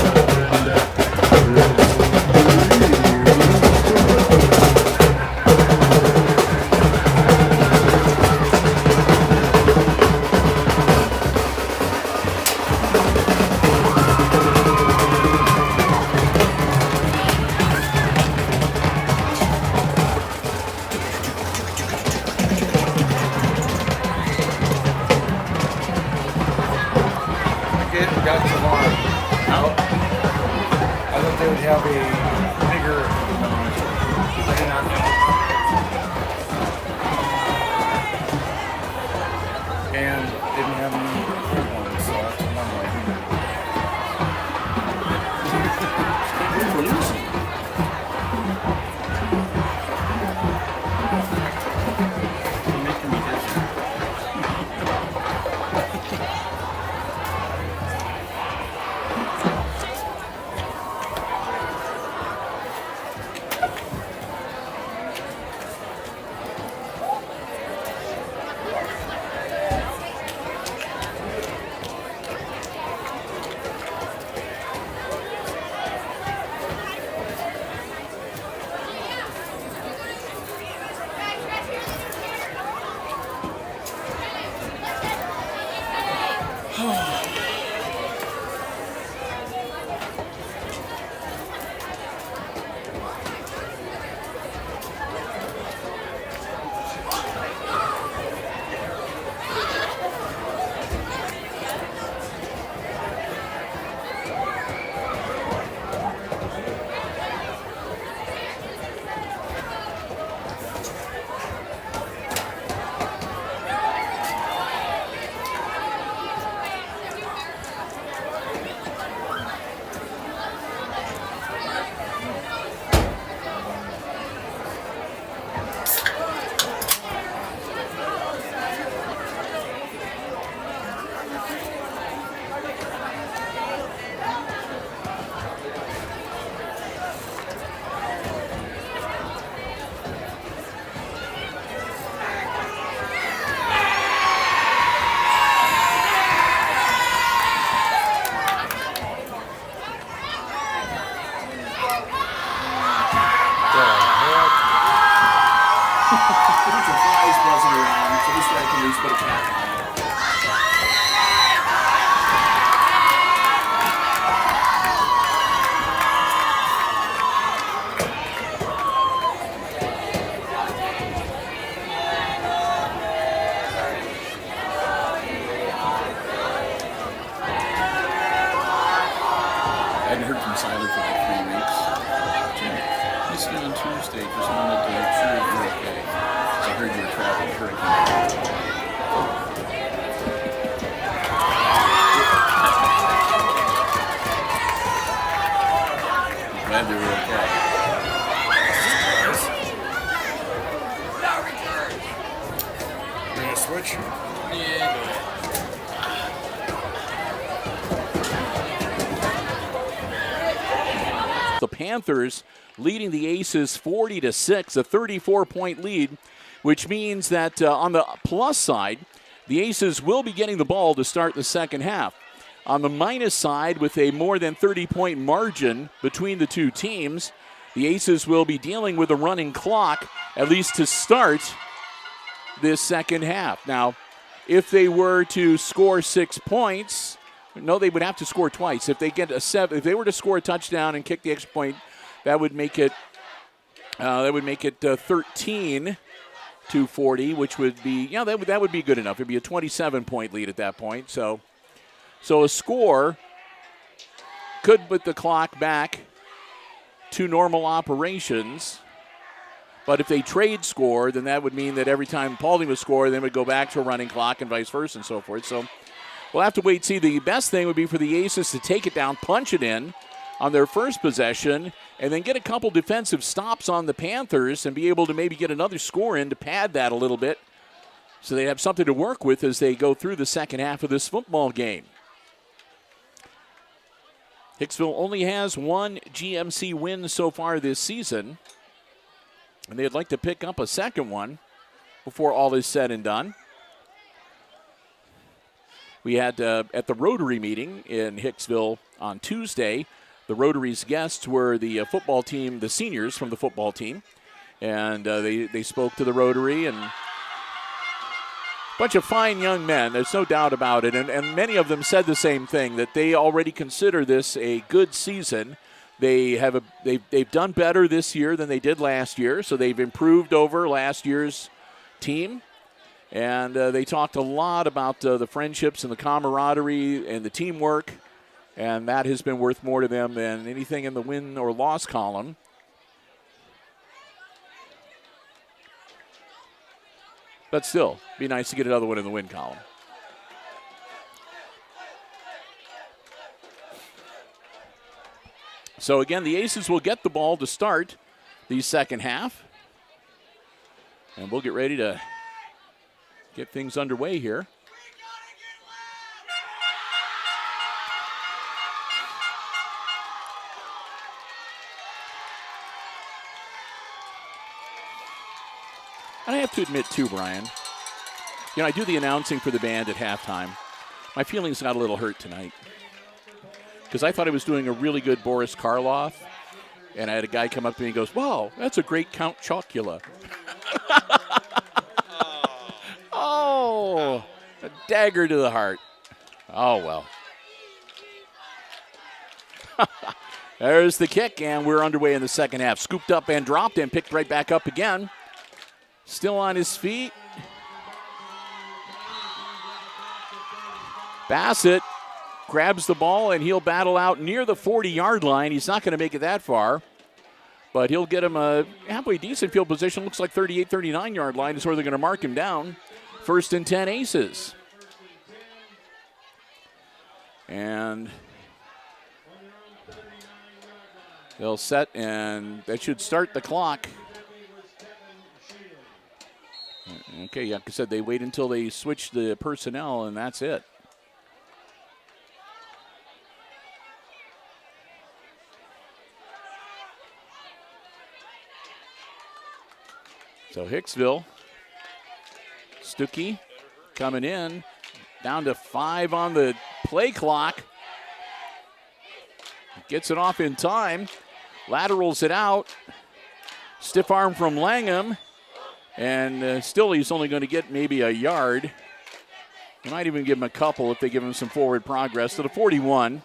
bunch of flies buzzing around, so this way I can at least put a cap on it. I hadn't heard from Siler for like 3 weeks. He's still on Tuesday. Just wanted to make sure you're okay. I heard you were traveling hurricane. I'm glad they were okay.
We're gonna switch?
Yeah, go ahead. The Panthers leading the Aces 40-6, a 34-point lead, which means that on the plus side, the Aces will be getting the ball to start the second half. On the minus side, with a more than 30-point margin between the two teams, the Aces will be dealing with a running clock, at least to start this second half. Now, if they were to score 6 points, no, they would have to score twice. If they get a 7, if they were to score a touchdown and kick the extra point, that would make it 13-40, which would be that would be good enough. It'd be a 27-point lead at that point. So a score could put the clock back to normal operations. But if they trade score, then that would mean that every time Paulding would score, then it would go back to a running clock and vice versa and so forth. So we'll have to wait and see. The best thing would be for the Aces to take it down, punch it in on their first possession, and then get a couple defensive stops on the Panthers and be able to maybe get another score in to pad that a little bit so they have something to work with as they go through the second half of this football game. Hicksville only has one GMC win so far this season, and they'd like to pick up a second one before all is said and done. We had at the Rotary meeting in Hicksville on Tuesday, the Rotary's guests were the football team, the seniors from the football team, and they spoke to the Rotary, and a bunch of fine young men, there's no doubt about it, and many of them said the same thing, that they already consider this a good season. They've done better this year than they did last year, so they've improved over last year's team. And they talked a lot about the friendships and the camaraderie and the teamwork, and that has been worth more to them than anything in the win or loss column. But still, be nice to get another one in the win column. So again, the Aces will get the ball to start the second half. And we'll get ready to get things underway here. And I have to admit, too, Brian, I do the announcing for the band at halftime. My feelings got a little hurt tonight because I thought I was doing a really good Boris Karloff, and I had a guy come up to me and goes, "Wow, that's a great Count Chocula." Oh, a dagger to the heart. Oh, well. There's the kick, and we're underway in the second half. Scooped up and dropped and picked right back up again. Still on his feet. Bassett grabs the ball, and he'll battle out near the 40-yard line. He's not going to make it that far, but he'll get him a halfway decent field position. Looks like 38, 39-yard line is where they're going to mark him down. 1st and 10 Aces. And they'll set, and that should start the clock. Okay, like I said, they wait until they switch the personnel, and that's it. So Hicksville, Stuckey coming in, down to 5 on the play clock. Gets it off in time, laterals it out. Stiff arm from Langham, And still he's only going to get maybe a yard. They might even give him a couple if they give him some forward progress to the 41.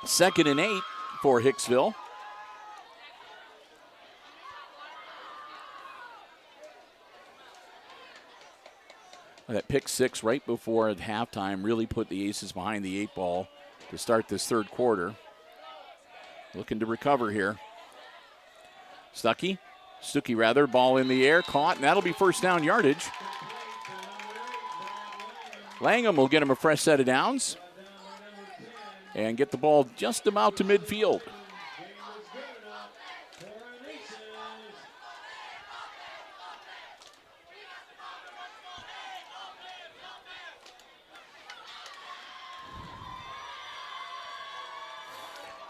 Second and 8 for Hicksville. That pick six right before halftime really put the Aces behind the 8 ball to start this third quarter. Looking to recover here. Stuckey, ball in the air, caught, and that'll be first down yardage. Langham will get him a fresh set of downs and get the ball just about to midfield.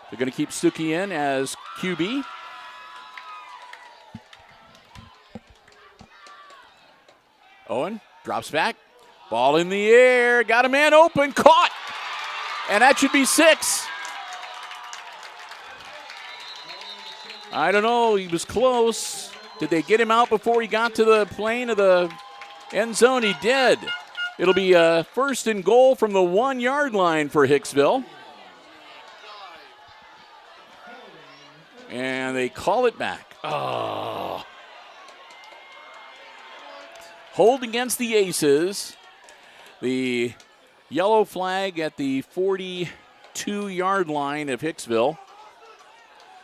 They're going to keep Stuckey in as QB. Owen drops back. Ball in the air. Got a man open. Caught. And that should be 6. I don't know. He was close. Did they get him out before he got to the plane of the end zone? He did. It'll be a first and goal from the 1 yard line for Hicksville. And they call it back. Oh. Hold against the Aces. The yellow flag at the 42-yard line of Hicksville.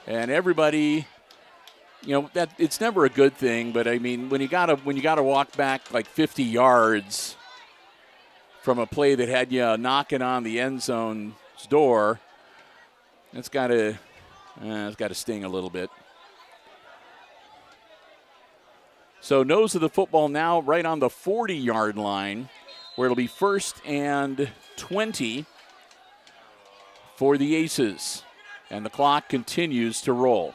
And everybody, you know, that it's never a good thing, but I mean, when you gotta walk back like 50 yards from a play that had you knocking on the end zone's door, it's gotta sting a little bit. So nose of the football now right on the 40-yard line, where it'll be first and 20 for the Aces. And the clock continues to roll.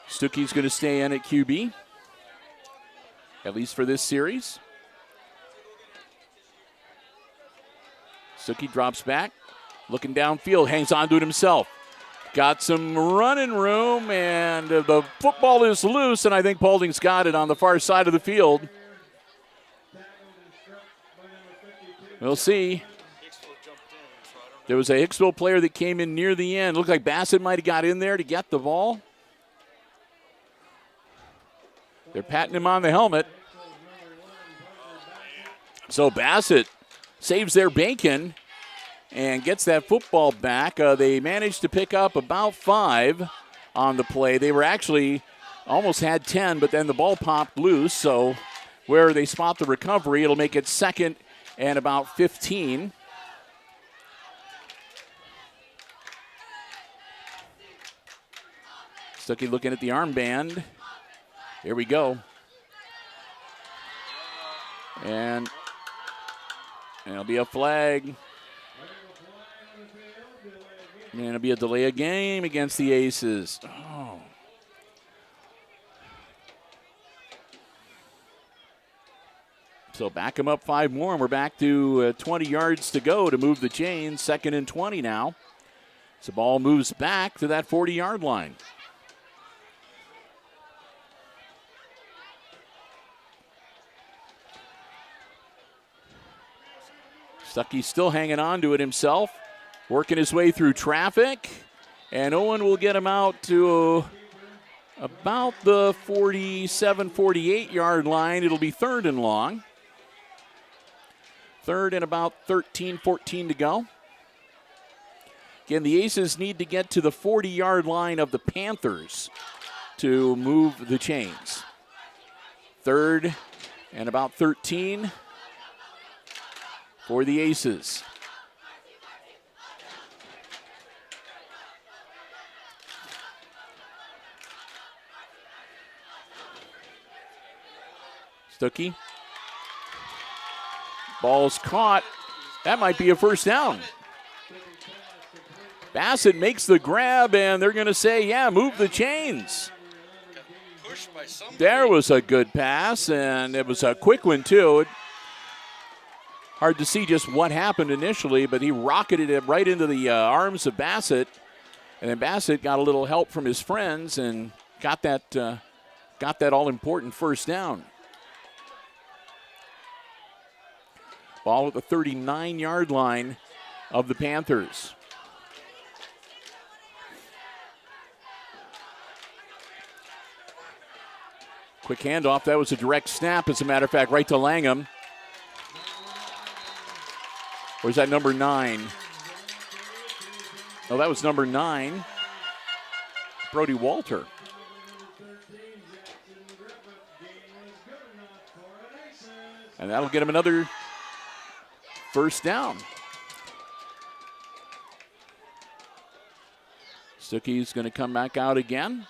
Stuckey's going to stay in at QB, at least for this series. Stuckey drops back, looking downfield, hangs on to it himself. Got some running room, and the football is loose, and I think Paulding's got it on the far side of the field. We'll see. There was a Hicksville player that came in near the end. Looked like Bassett might have got in there to get the ball. They're patting him on the helmet. So Bassett saves their bacon and gets that football back. They managed to pick up about 5 on the play. They were actually almost had 10, but then the ball popped loose. So where they spot the recovery, it'll make it second and about 15. Stuckey looking at the armband. Here we go. And it'll be a flag. And it'll be a delay of game against the Aces. Oh. So back them up 5 more, and we're back to 20 yards to go to move the chains. Second and 20 now. So the ball moves back to that 40-yard line. Stuckey still hanging on to it himself, working his way through traffic, and Owen will get him out to about the 47, 48-yard line. It'll be third and long. Third and about 13, 14 to go. Again, the Aces need to get to the 40-yard line of the Panthers to move the chains. Third and about 13 for the Aces. Stuckey. Ball's caught. That might be a first down. Bassett makes the grab, and they're going to say, yeah, move the chains. There was a good pass, and it was a quick one, too. Hard to see just what happened initially, but he rocketed it right into the arms of Bassett. And then Bassett got a little help from his friends and got that all-important first down. Ball at the 39-yard line of the Panthers. Quick handoff. That was a direct snap, as a matter of fact, right to Langham. Or is that number 9? Oh, that was number 9. Brody Walter. And that'll get him another first down. Stuckey's going to come back out again.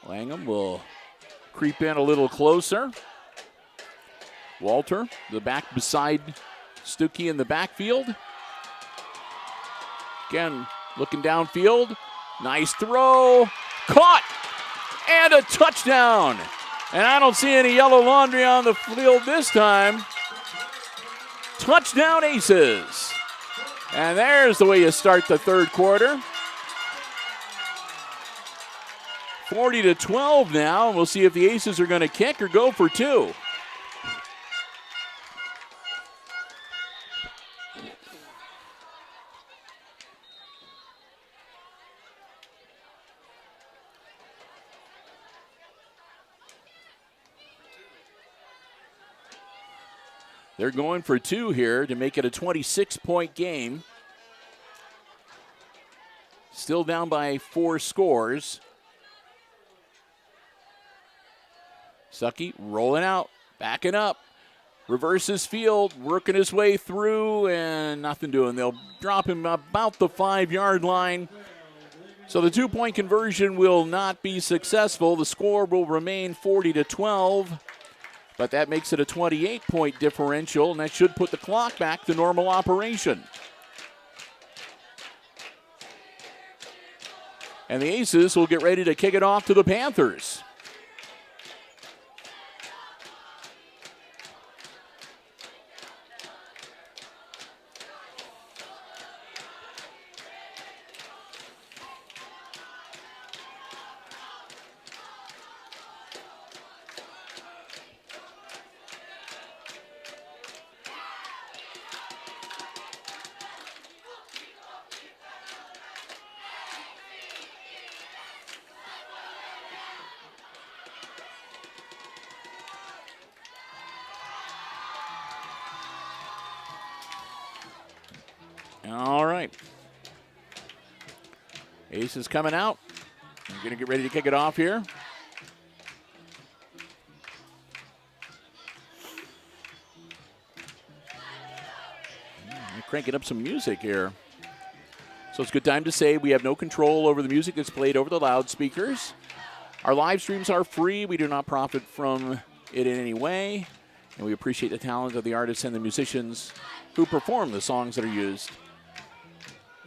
Langham will creep in a little closer. Walter, the back beside Stuckey in the backfield. Again, looking downfield. Nice throw. Caught. And a touchdown. And I don't see any yellow laundry on the field this time. Touchdown Aces. And there's the way you start the third quarter. 40-12 now. We'll see if the Aces are going to kick or go for 2. They're going for 2 here to make it a 26-point game. Still down by 4 scores. Stuckey rolling out, backing up, reverses field, working his way through, and nothing doing. They'll drop him about the 5-yard line. So the 2-point conversion will not be successful. The score will remain 40-12. But that makes it a 28-point differential, and that should put the clock back to normal operation. And the Aces will get ready to kick it off to the Panthers. All right. Ace is coming out. We're going to get ready to kick it off here. Cranking up some music here. So it's a good time to say we have no control over the music that's played over the loudspeakers. Our live streams are free. We do not profit from it in any way. And we appreciate the talent of the artists and the musicians who perform the songs that are used.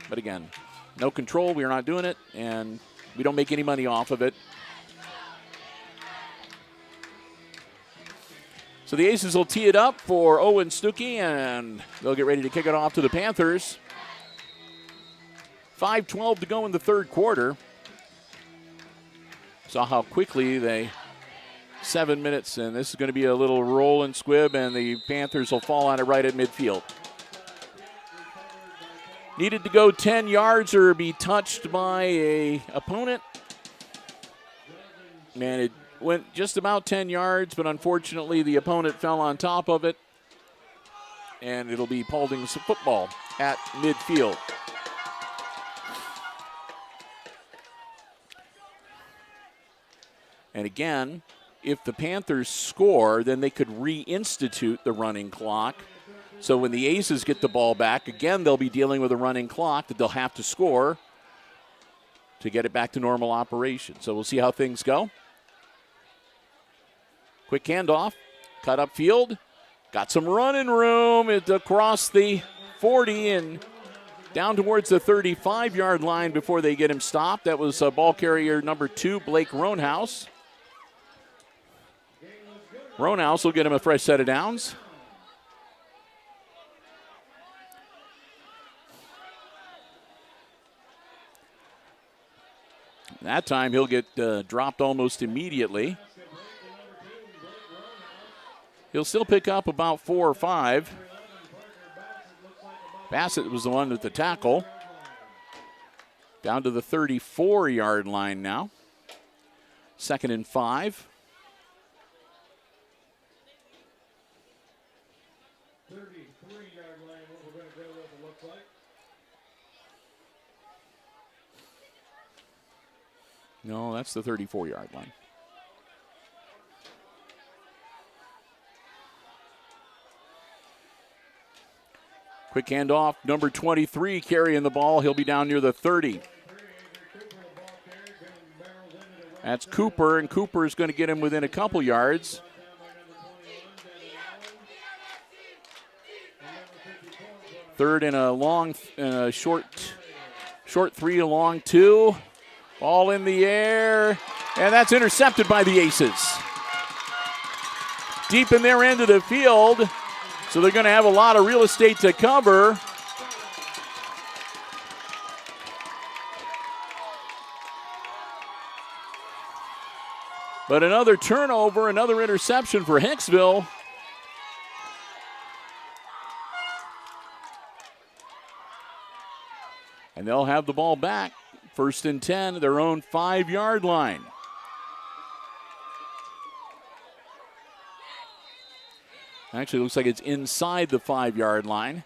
But again, no control. We are not doing it, and we don't make any money off of it. So the Aces will tee it up for Owen Stuckey, and they'll get ready to kick it off to the Panthers. 5:12 to go in the third quarter. Saw how quickly they, 7 minutes, and this is going to be a little roll and squib, and the Panthers will fall on it right at midfield. Needed to go 10 yards or be touched by an opponent. And it went just about 10 yards, but unfortunately the opponent fell on top of it. And it'll be Paulding's football at midfield. And again, if the Panthers score, then they could reinstitute the running clock. So when the Aces get the ball back, again, they'll be dealing with a running clock that they'll have to score to get it back to normal operation. So we'll see how things go. Quick handoff, cut up field, got some running room across the 40 and down towards the 35-yard line before they get him stopped. That was ball carrier number 2, Blake Roanhouse. Ronhouse will get him a fresh set of downs. That time he'll get dropped almost immediately. He'll still pick up about 4 or 5. Bassett was the one with the tackle. Down to the 34-yard line now. 2nd and 5.
33-yard line, what we're going to go with, it looks like.
No, that's the 34-yard line. Quick handoff, number 23 carrying the ball. He'll be down near the 30. That's Cooper, and Cooper is going to get him within a couple yards. Third and a long, short 3, a long 2. Ball in the air, and that's intercepted by the Aces. Deep in their end of the field, so they're going to have a lot of real estate to cover. But another turnover, another interception for Hicksville. And they'll have the ball back. 1st and 10, their own 5-yard line. Actually, looks like it's inside the 5-yard line.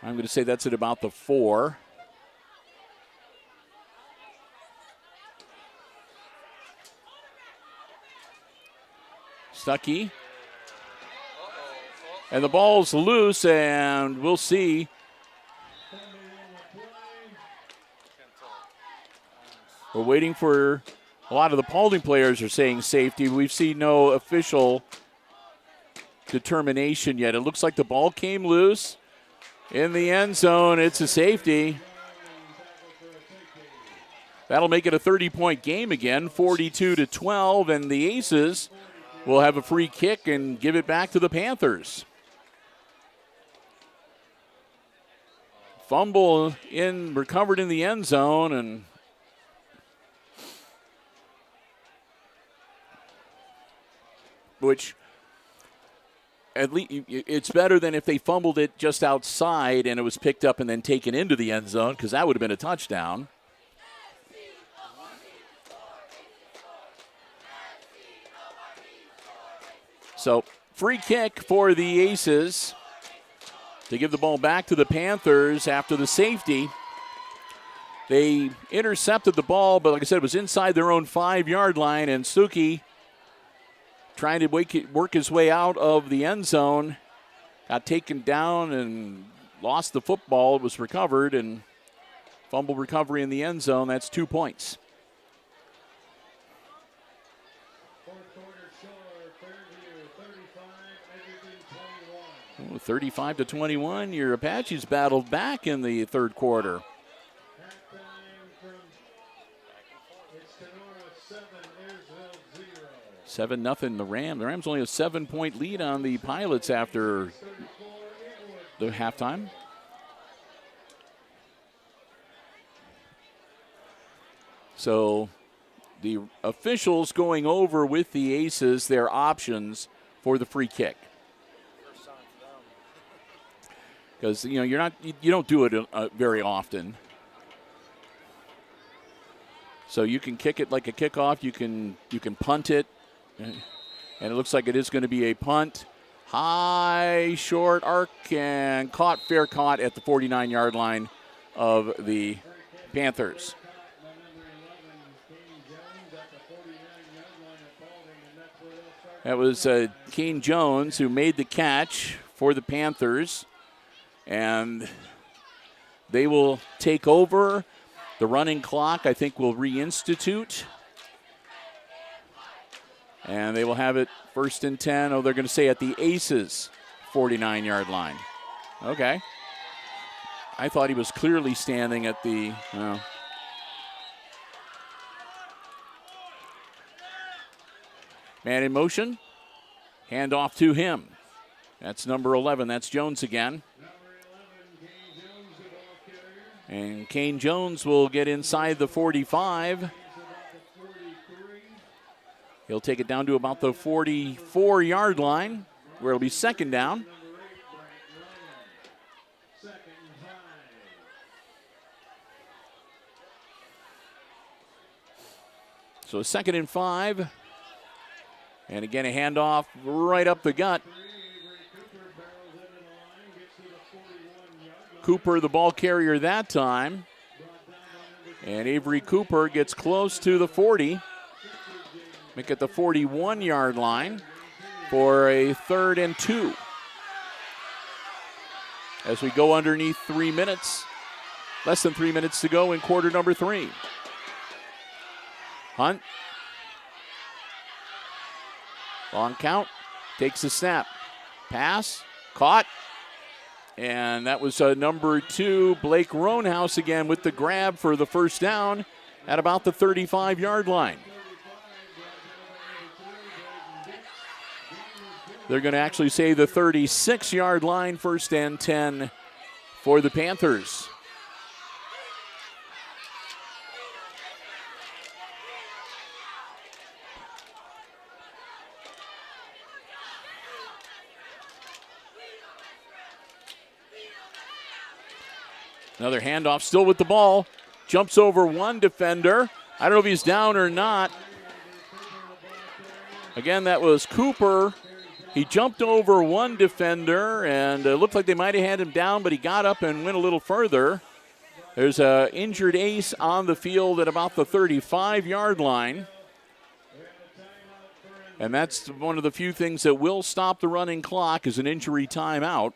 I'm going to say that's at about the 4. Stuckey. And the ball's loose, and we'll see. We're waiting for, a lot of the Paulding players are saying safety. We've seen no official determination yet. It looks like the ball came loose in the end zone. It's a safety. That'll make it a 30-point game again, 42-12, and the Aces will have a free kick and give it back to the Panthers. Fumble recovered in the end zone, and which at least it's better than if they fumbled it just outside and it was picked up and then taken into the end zone, because that would have been a touchdown. So free kick for the Aces to give the ball back to the Panthers after the safety. They intercepted the ball, but like I said, it was inside their own 5-yard line, and Suki trying to work his way out of the end zone, got taken down and lost the football. It was recovered, and fumble recovery in the end zone. That's 2 points. 35-21. Your Apaches battled back in the third quarter. 7-0 the Rams. The Rams only a 7-point lead on the Pilots after the halftime. So the officials going over with the Aces their options for the free kick. Because you don't do it very often. So you can kick it like a kickoff. You can punt it, and it looks like it is going to be a punt. High, short arc, and fair caught at the 49-yard line of the Panthers. That was Kane Jones who made the catch for the Panthers. And they will take over. The running clock, I think, will reinstitute. And they will have it 1st and 10. Oh, they're going to say at the Aces 49-yard line. Okay. I thought he was clearly standing at the... Man in motion. Hand off to him. That's number 11. That's Jones again. And Kane Jones will get inside the 45. He'll take it down to about the 44-yard line, where it'll be second down. So 2nd and 5. And again, a handoff right up the gut. Cooper, the ball carrier that time. And Avery Cooper gets close to the 40. Make it the 41-yard line for a 3rd and 2. As we go underneath 3 minutes, less than 3 minutes to go in quarter number 3. Hunt. Long count. Takes the snap. Pass. Caught. And that was number 2, Blake Roanhouse again with the grab for the first down at about the 35-yard line. They're going to actually say the 36-yard line, 1st and 10 for the Panthers. Another handoff, still with the ball. Jumps over one defender. I don't know if he's down or not. Again, that was Cooper. He jumped over one defender, and it looked like they might have had him down, but he got up and went a little further. There's an injured ace on the field at about the 35-yard line. And that's one of the few things that will stop the running clock is an injury timeout.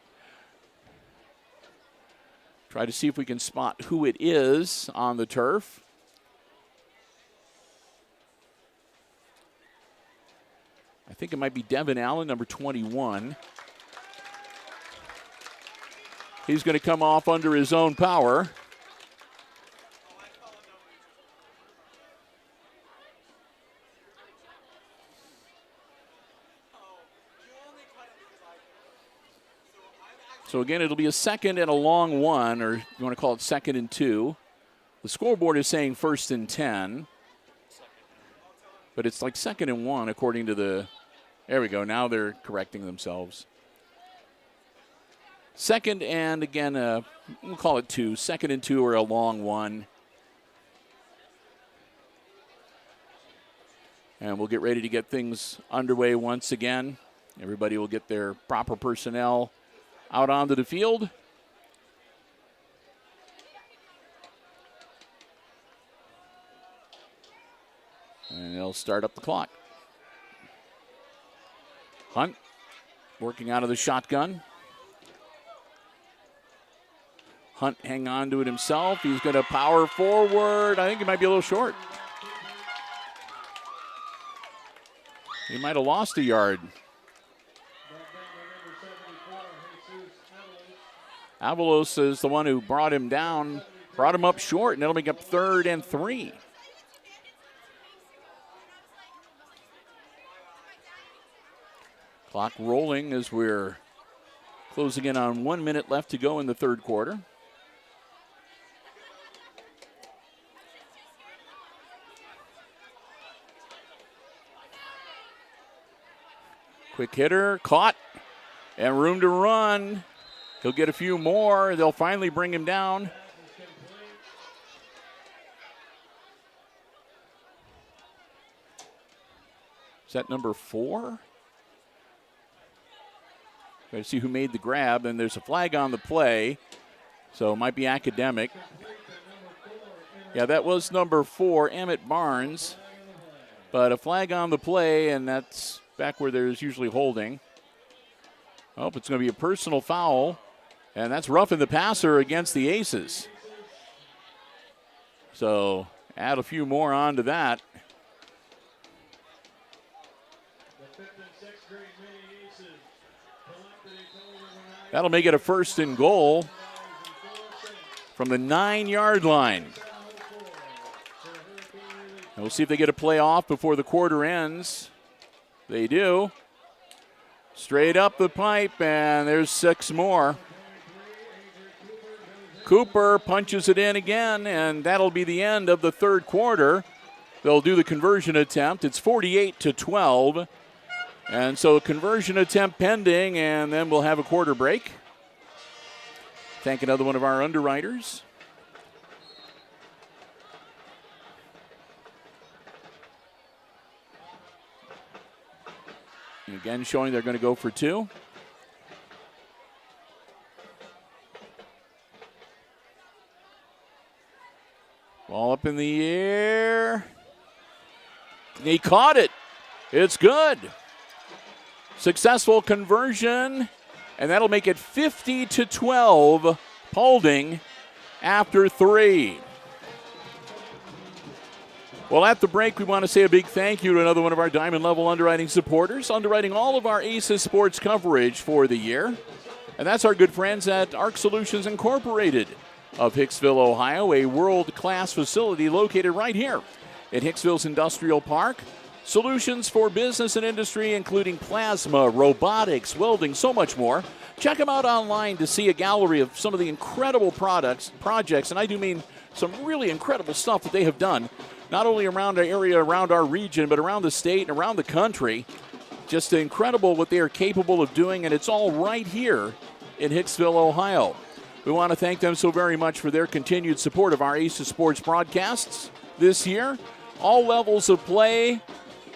Try to see if we can spot who it is on the turf. I think it might be Devin Allen, number 21. He's going to come off under his own power. So again, it'll be a 2nd and a long 1, or you want to call it 2nd and 2. The scoreboard is saying 1st and 10. But it's like 2nd and 1 according to the, there we go, now they're correcting themselves. 2nd and again, we'll call it 2. 2nd and 2 or a long 1. And we'll get ready to get things underway once again. Everybody will get their proper personnel out onto the field. And they'll start up the clock. Hunt working out of the shotgun. Hunt hang on to it himself. He's going to power forward. I think he might be a little short. He might have lost a yard. Avalos is the one who brought him down, brought him up short, and it'll make up 3rd and 3. Clock rolling as we're closing in on 1 minute left to go in the 3rd quarter. Quick hitter, caught, and room to run. He'll get a few more. They'll finally bring him down. Is that number 4? Got to see who made the grab, and there's a flag on the play, so it might be academic. Yeah, that was number 4, Emmett Barnes, but a flag on the play, and that's back where there's usually holding. Oh, it's going to be a personal foul. And that's roughing the passer against the Aces. So add a few more onto that. That'll make it a 1st and goal from the 9-yard line. And we'll see if they get a play off before the quarter ends. They do. Straight up the pipe, and there's 6 more. Cooper punches it in again, and that'll be the end of the third quarter. They'll do the conversion attempt. It's 48-12. And so conversion attempt pending, and then we'll have a quarter break. Thank another one of our underwriters. And again, showing they're going to go for 2. Ball up in the air. He caught it. It's good. Successful conversion, and that'll make it 50-12. Paulding after 3. Well, at the break, we want to say a big thank you to another one of our Diamond Level underwriting supporters, underwriting all of our ACES sports coverage for the year. And that's our good friends at ARC Solutions Incorporated of Hicksville, Ohio, a world-class facility located right here in Hicksville's Industrial Park. Solutions for business and industry, including plasma, robotics, welding, so much more. Check them out online to see a gallery of some of the incredible projects, and I do mean some really incredible stuff that they have done, not only around our area, around our region, but around the state and around the country. Just incredible what they are capable of doing, and it's all right here in Hicksville, Ohio. We want to thank them so very much for their continued support of our ACES Sports broadcasts this year. All levels of play,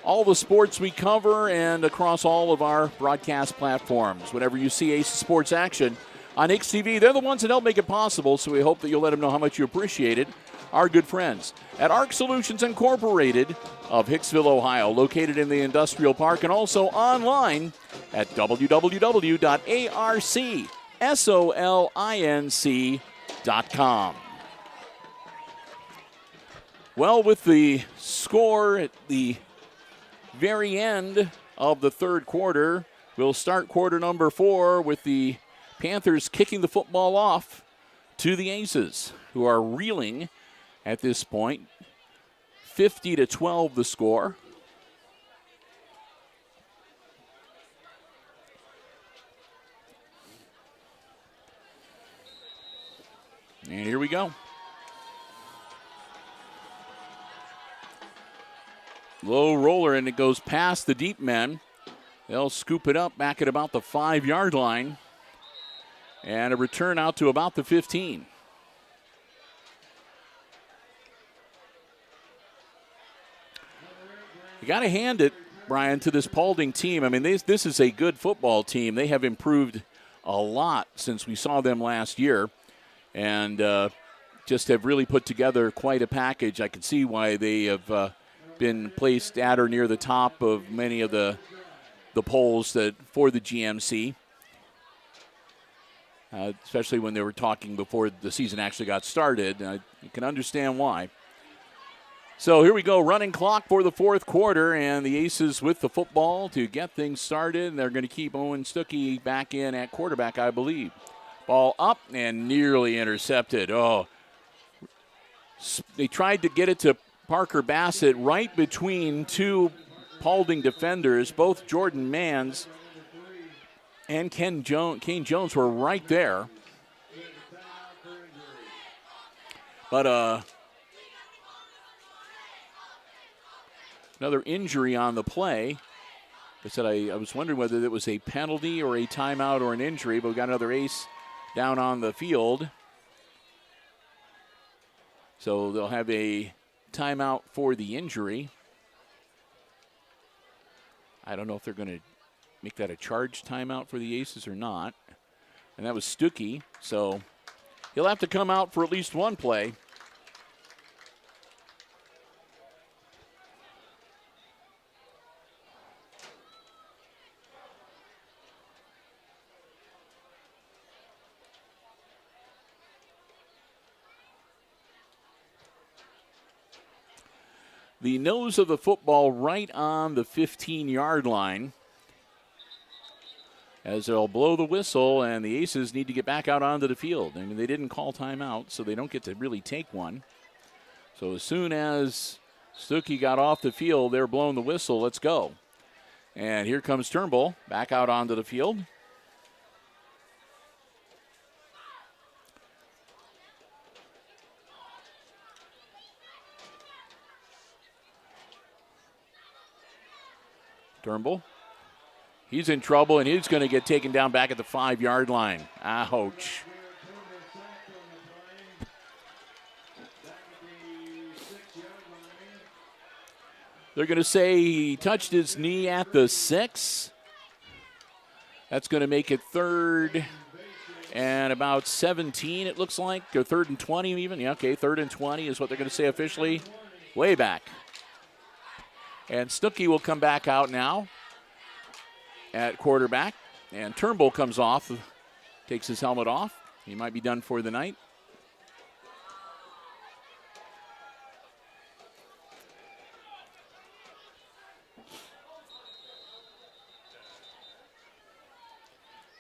all the sports we cover, and across all of our broadcast platforms. Whenever you see ACES Sports action on HIX-TV, they're the ones that help make it possible, so we hope that you'll let them know how much you appreciate it. Our good friends at ARC Solutions Incorporated of Hicksville, Ohio, located in the Industrial Park, and also online at www.arcsolinc.com. Well, with the score at the very end of the third quarter, we'll start quarter number 4 with the Panthers kicking the football off to the Aces, who are reeling at this point. 50-12 the score. And here we go. Low roller, and it goes past the deep men. They'll scoop it up back at about the 5-yard line. And a return out to about the 15. You got to hand it, Brian, to this Paulding team. I mean, this is a good football team. They have improved a lot since we saw them last year, and just have really put together quite a package. I can see why they have been placed at or near the top of many of the polls that for the GMC, especially when they were talking before the season actually got started. You can understand why. So here we go, running clock for the fourth quarter, and the Aces with the football to get things started. They're going to keep Owen Stuckey back in at quarterback, I believe. Ball up and nearly intercepted. Oh, they tried to get it to Parker Bassett right between two Paulding defenders. Both Jordan Manns and Kane Jones were right there. But another injury on the play. I said I was wondering whether it was a penalty or a timeout or an injury, but we got another ace down on the field. So they'll have a timeout for the injury. I don't know if they're going to make that a charge timeout for the Aces or not. And that was Stuckey, so he'll have to come out for at least one play. The nose of the football right on the 15-yard line, as they'll blow the whistle, and the Aces need to get back out onto the field. I mean, they didn't call timeout, so they don't get to really take one. So as soon as Stuckey got off the field, they're blowing the whistle. Let's go. And here comes Turnbull back out onto the field. Turnbull. He's in trouble, and he's going to get taken down back at the 5-yard line. Ouch. They're going to say he touched his knee at the 6. That's going to make it 3rd and about 17, it looks like, or 3rd and 20 even. Yeah, okay, 3rd and 20 is what they're going to say officially. Way back. And Stuckey will come back out now at quarterback. And Turnbull comes off, takes his helmet off. He might be done for the night.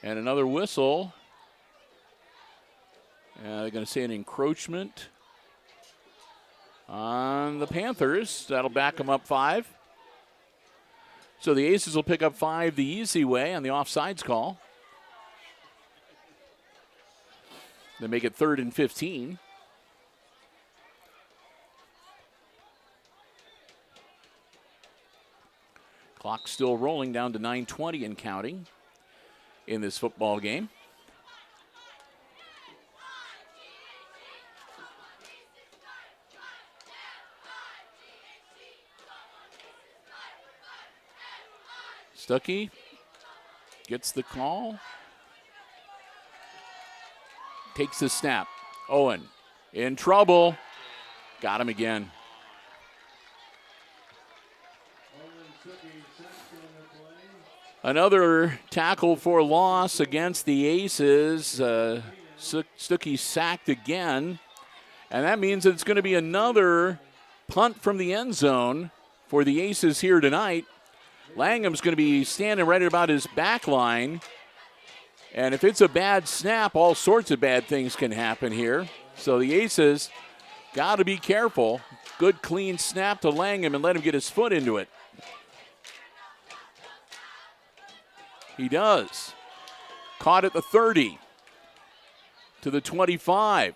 And another whistle. They're going to say an encroachment on the Panthers. That'll back them up 5. So the Aces will pick up 5 the easy way on the offsides call. They make it 3rd and 15. Clock still rolling down to 9:20 and counting in this football game. Stuckey gets the call. Takes the snap. Owen in trouble. Got him again. Another tackle for loss against the Aces. Stuckey sacked again. And that means it's going to be another punt from the end zone for the Aces here tonight. Langham's going to be standing right about his back line. And if it's a bad snap, all sorts of bad things can happen here. So the Aces got to be careful. Good clean snap to Langham and let him get his foot into it. He does. Caught at the 30 to the 25.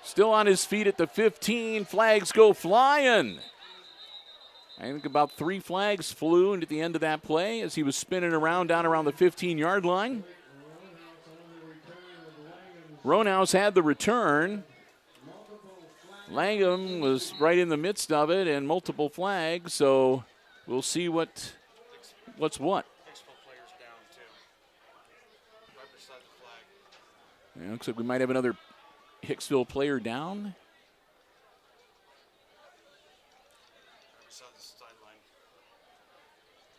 Still on his feet at the 15. Flags go flying. I think about 3 flags flew at the end of that play as he was spinning around down around the 15-yard line. Ronhouse had the return. Langham was right in the midst of it and multiple flags, so we'll see what's what. Yeah, looks like we might have another Hicksville player down.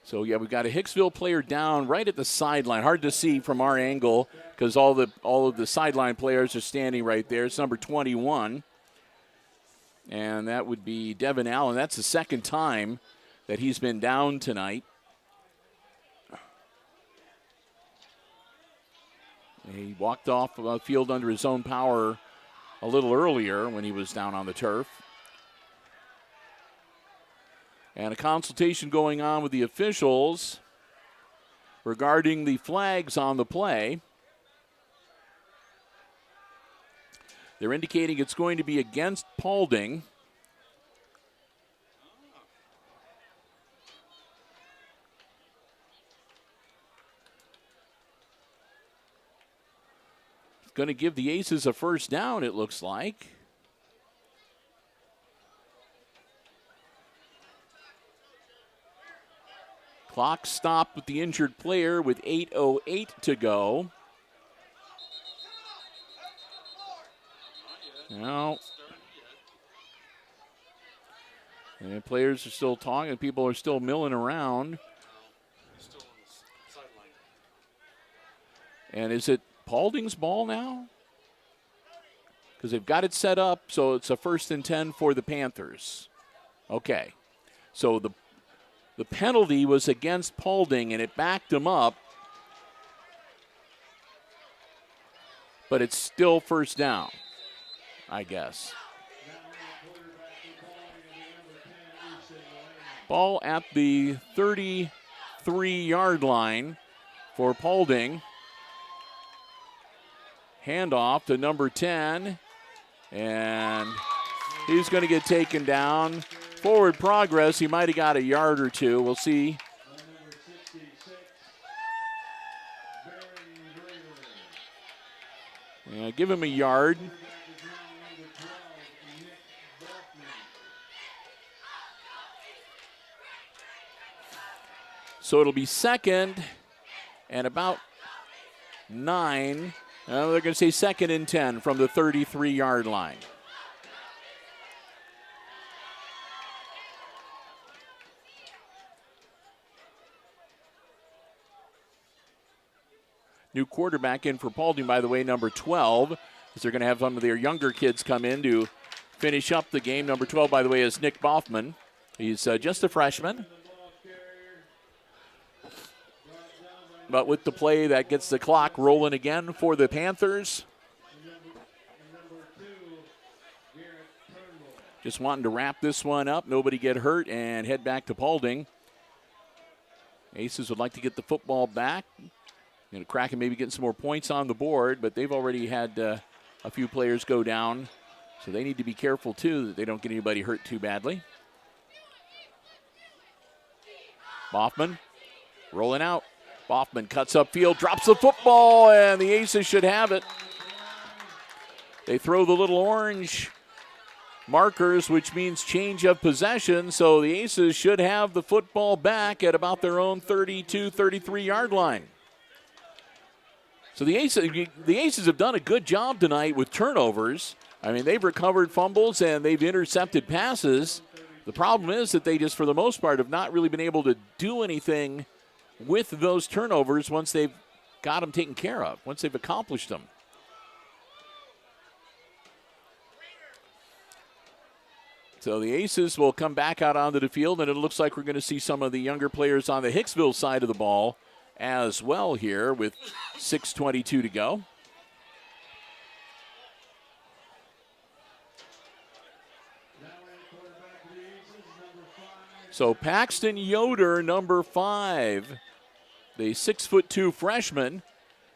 So, yeah, we've got a Hicksville player down right at the sideline. Hard to see from our angle because all of the sideline players are standing right there. It's number 21. And that would be Devin Allen. That's the second time that he's been down tonight. He walked off the field under his own power a little earlier when he was down on the turf. And a consultation going on with the officials regarding the flags on the play. They're indicating it's going to be against Paulding. It's going to give the Aces a first down, it looks like. Clock stopped with the injured player with 8:08 to go. Now, and players are still talking. People are still milling around. And is it Paulding's ball now? Because they've got it set up so it's a 1st and 10 for the Panthers. Okay. So the penalty was against Paulding, and it backed him up. But it's still first down, I guess. Ball at the 33 33-yard line for Paulding. Handoff to number 10, and he's going to get taken down. Forward progress, he might have got a yard or two. We'll see. Yeah, give him a yard. So it'll be second and about 9. They're going to say second and 10 from the 33-yard line. New quarterback in for Paulding, by the way, number 12, as they're going to have some of their younger kids come in to finish up the game. Number 12, by the way, is Nick Boffman. He's just a freshman. But with the play, that gets the clock rolling again for the Panthers. Just wanting to wrap this one up, nobody get hurt, and head back to Paulding. Aces would like to get the football back. Going to crack and maybe getting some more points on the board, but they've already had a few players go down, so they need to be careful, too, that they don't get anybody hurt too badly. Boffman rolling out. Boffman cuts upfield, drops the football, and the Aces should have it. They throw the little orange markers, which means change of possession, so the Aces should have the football back at about their own 32, 33-yard line. So the Aces have done a good job tonight with turnovers. I mean, they've recovered fumbles and they've intercepted passes. The problem is that they just, for the most part, have not really been able to do anything with those turnovers once they've got them taken care of, once they've accomplished them. So the Aces will come back out onto the field, and it looks like we're going to see some of the younger players on the Hicksville side of the ball as well here with 6:22 to go. So Paxton Yoder, number 5, the 6'2" freshman,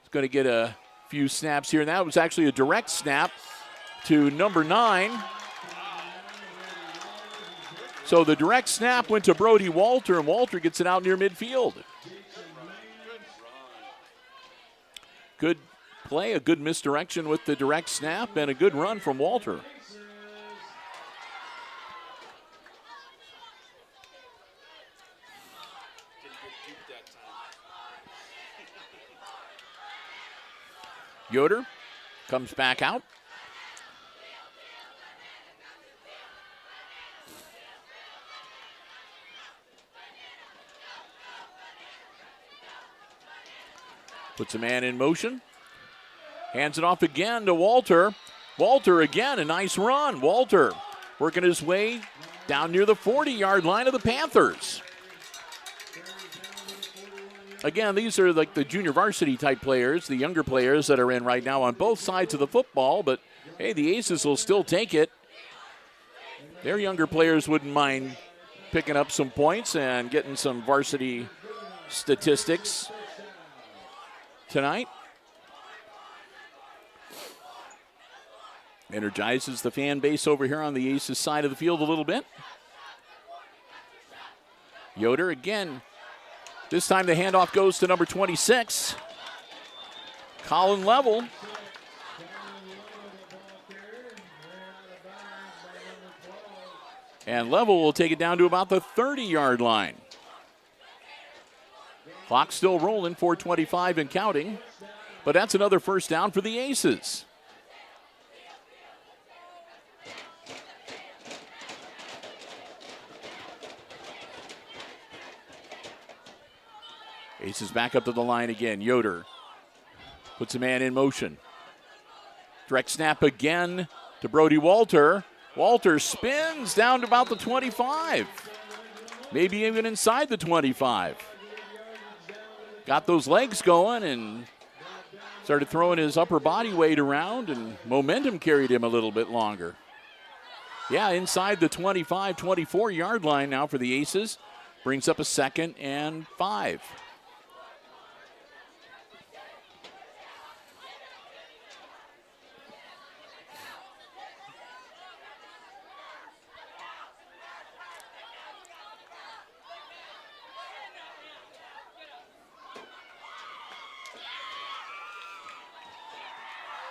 is going to get a few snaps here. And that was actually a direct snap to number 9. So the direct snap went to Brody Walter, and Walter gets it out near midfield. Good play, a good misdirection with the direct snap, and a good run from Walter. Yoder comes back out. Puts a man in motion. Hands it off again to Walter. Walter again, a nice run. Walter working his way down near the 40-yard line of the Panthers. Again, these are like the junior varsity type players, the younger players that are in right now on both sides of the football, but hey, the Aces will still take it. Their younger players wouldn't mind picking up some points and getting some varsity statistics tonight. Energizes the fan base over here on the Aces side of the field a little bit. Yoder again. This time the handoff goes to number 26, Colin Level. And Level will take it down to about the 30-yard line. Clock still rolling, 4:25 and counting. But that's another first down for the Aces. Aces back up to the line again. Yoder puts a man in motion. Direct snap again to Brody Walter. Walter spins down to about the 25. Maybe even inside the 25. Got those legs going and started throwing his upper body weight around, and momentum carried him a little bit longer. Yeah, inside the 25, 24-yard line now for the Aces. Brings up a 2nd and 5.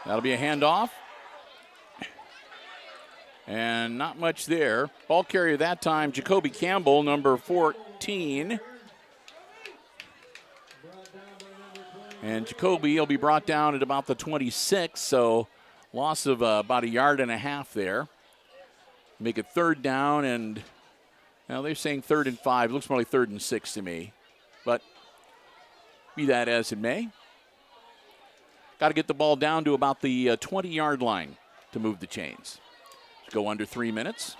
That'll be a handoff. And not much there. Ball carrier that time, Jacoby Campbell, number 14. And Jacoby will be brought down at about the 26, so loss of about 1.5 yards there. Make it 3rd down, and now they're saying 3rd and 5. Looks more like 3rd and 6 to me. But be that as it may. Got to get the ball down to about the 20-yard line to move the chains. Go under 3 minutes.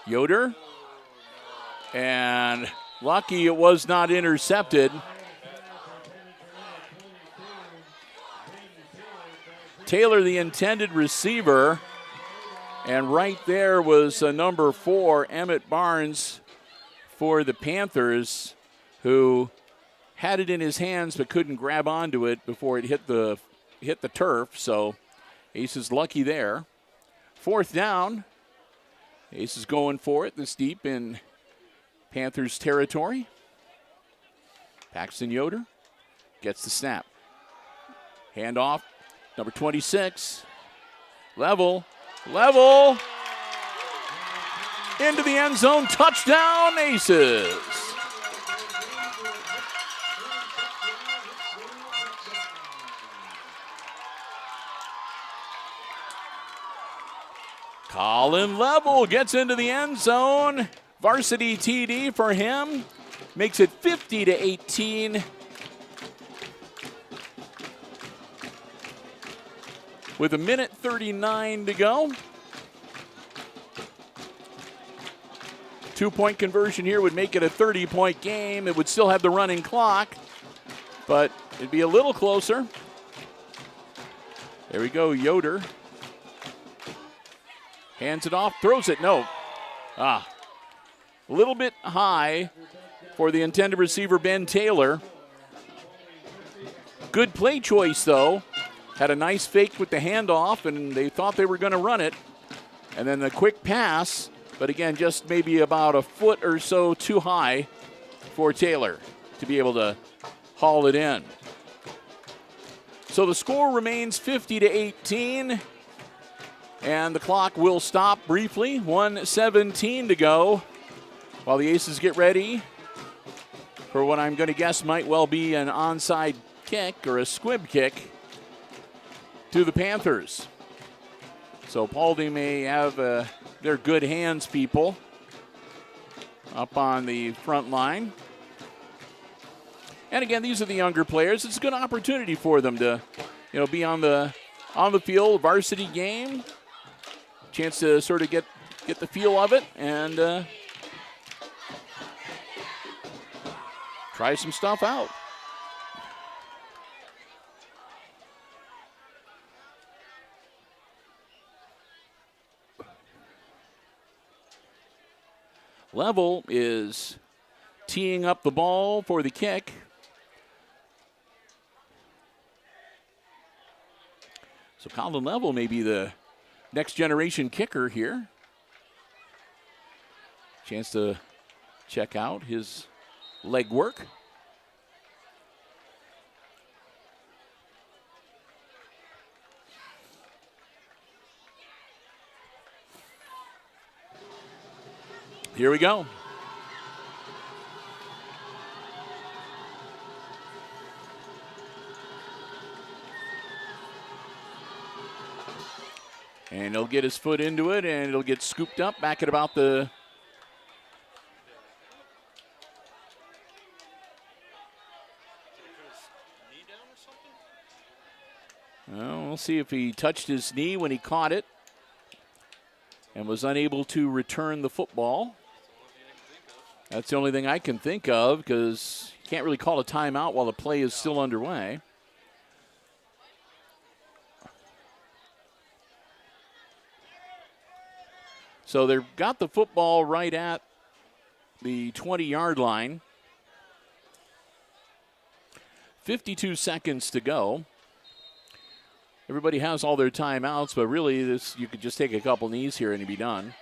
Yoder. And lucky it was not intercepted. Taylor, the intended receiver. And right there was number 4, Emmett Barnes, for the Panthers, who had it in his hands but couldn't grab onto it before it hit the turf. So Ace is lucky there. 4th down. Ace is going for it this deep in Panthers territory. Paxton Yoder gets the snap. Handoff, number 26. Level. Into the end zone, touchdown, Aces. Colin Level gets into the end zone. Varsity TD for him. Makes it 50-18. With 1:39 to go. 2-point conversion here would make it a 30-point game. It would still have the running clock, but it'd be a little closer. There we go, Yoder. Hands it off, throws it, no. A little bit high for the intended receiver, Ben Taylor. Good play choice, though. Had a nice fake with the handoff, and they thought they were going to run it. And then the quick pass, but again, just maybe about a foot or so too high for Taylor to be able to haul it in. So the score remains 50-18, and the clock will stop briefly. 1:17 to go while the Aces get ready for what I'm going to guess might well be an onside kick or a squib kick to the Panthers. So Paulding may have their good hands people up on the front line. And again, these are the younger players. It's a good opportunity for them to, be on the field, varsity game. Chance to sort of get the feel of it and try some stuff out. Level is teeing up the ball for the kick. So Colin Level may be the next generation kicker here. Chance to check out his leg work. Here we go. And he'll get his foot into it, and it'll get scooped up back at about the well, we'll see if he touched his knee when he caught it and was unable to return the football. That's the only thing I can think of because you can't really call a timeout while the play is still underway. So they've got the football right at the 20-yard line. 52 seconds to go. Everybody has all their timeouts, but really you could just take a couple knees here and you'd be done.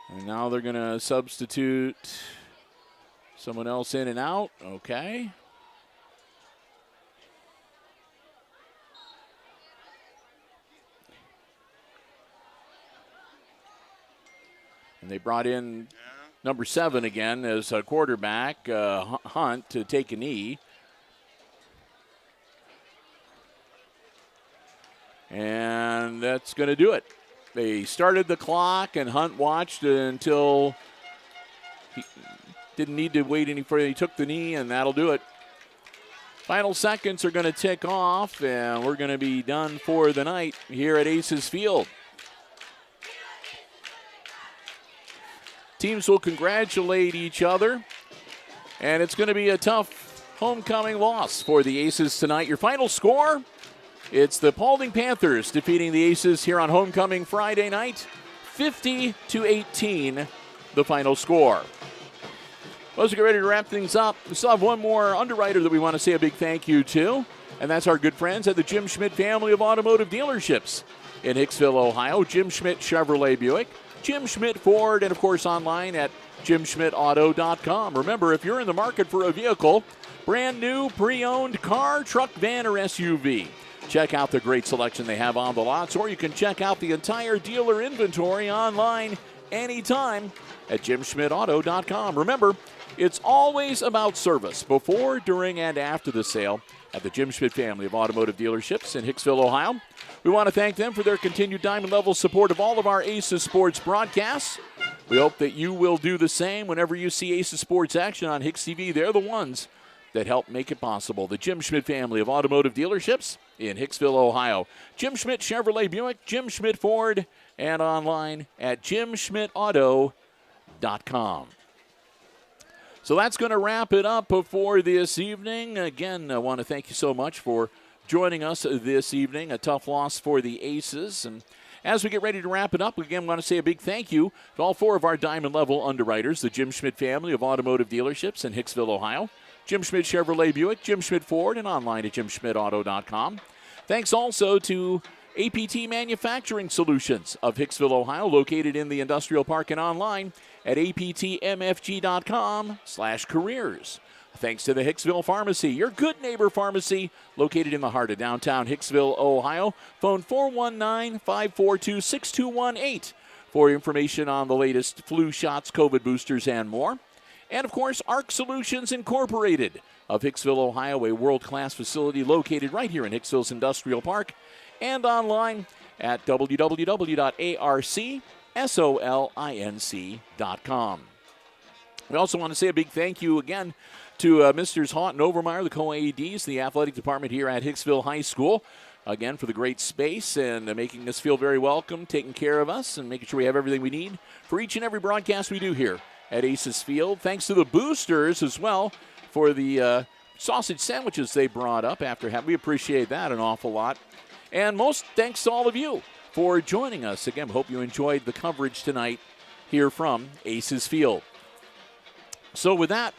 And now they're going to substitute someone else in and out. Okay. And they brought in number 7 again as a quarterback, Hunt, to take a knee. And that's going to do it. They started the clock, and Hunt watched until he didn't need to wait any further. He took the knee, and that'll do it. Final seconds are going to tick off, and we're going to be done for the night here at Aces Field. Teams will congratulate each other, and it's going to be a tough homecoming loss for the Aces tonight. Your final score? It's the Paulding Panthers defeating the Aces here on homecoming Friday night, 50-18, the final score. Well, as we get ready to wrap things up, we still have one more underwriter that we want to say a big thank you to, and that's our good friends at the Jim Schmidt family of automotive dealerships in Hicksville, Ohio. Jim Schmidt Chevrolet Buick, Jim Schmidt Ford, and of course online at jimschmidtauto.com. Remember, if you're in the market for a vehicle, brand new, pre-owned car, truck, van, or SUV, check out the great selection they have on the lots, or you can check out the entire dealer inventory online anytime at jimschmidtauto.com. Remember, it's always about service before, during, and after the sale at the Jim Schmidt family of automotive dealerships in Hicksville, Ohio. We want to thank them for their continued diamond level support of all of our Aces Sports broadcasts. We hope that you will do the same whenever you see Aces Sports action on HIX-TV. They're the ones that help make it possible. The Jim Schmidt family of automotive dealerships in Hicksville, Ohio. Jim Schmidt Chevrolet Buick, Jim Schmidt Ford, and online at jimschmidtauto.com. So that's going to wrap it up for this evening. Again, I want to thank you so much for joining us this evening. A tough loss for the Aces. And as we get ready to wrap it up, again, I want to say a big thank you to all 4 of our diamond level underwriters, the Jim Schmidt family of automotive dealerships in Hicksville, Ohio. Jim Schmidt Chevrolet Buick, Jim Schmidt Ford, and online at jimschmidtauto.com. Thanks also to APT Manufacturing Solutions of Hicksville, Ohio, located in the industrial park and online at aptmfg.com/careers. Thanks to the Hicksville Pharmacy, your good neighbor pharmacy, located in the heart of downtown Hicksville, Ohio. Phone 419-542-6218 for information on the latest flu shots, COVID boosters, and more. And, of course, ARC Solutions Incorporated of Hicksville, Ohio, a world-class facility located right here in Hicksville's Industrial Park, and online at www.arcsolinc.com. We also want to say a big thank you again to Mr. Haught and Overmeyer, the co-ADs, the athletic department here at Hicksville High School, again, for the great space and making us feel very welcome, taking care of us, and making sure we have everything we need for each and every broadcast we do here at Aces Field. Thanks to the boosters as well for the sausage sandwiches they brought up after having. We appreciate that an awful lot. And most thanks to all of you for joining us. Again, hope you enjoyed the coverage tonight here from Aces Field. So with that,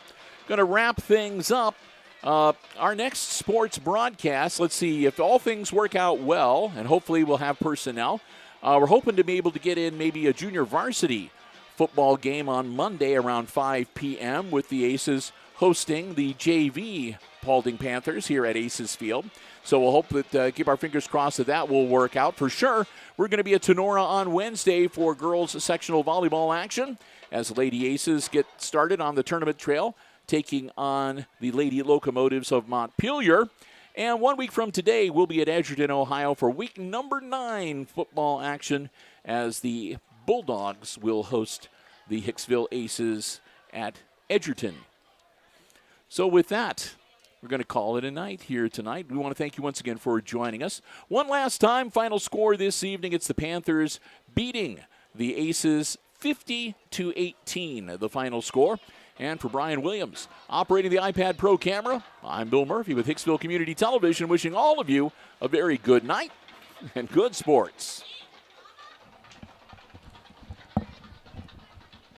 going to wrap things up. Our next sports broadcast, let's see, if all things work out well, and hopefully we'll have personnel, we're hoping to be able to get in maybe a junior varsity football game on Monday around 5 p.m. with the Aces hosting the JV Paulding Panthers here at Aces Field. So we'll hope that, keep our fingers crossed that will work out for sure. We're going to be at Tenora on Wednesday for girls sectional volleyball action as Lady Aces get started on the tournament trail, taking on the Lady Locomotives of Montpelier. And 1 week from today, we'll be at Edgerton, Ohio for week number 9 football action as the Bulldogs will host the Hicksville Aces at Edgerton. So with that, we're going to call it a night here tonight. We want to thank you once again for joining us. One last time, final score this evening, it's the Panthers beating the Aces 50-18, the final score. And for Brian Williams, operating the iPad Pro camera, I'm Bill Murphy with Hicksville Community Television, wishing all of you a very good night and good sports.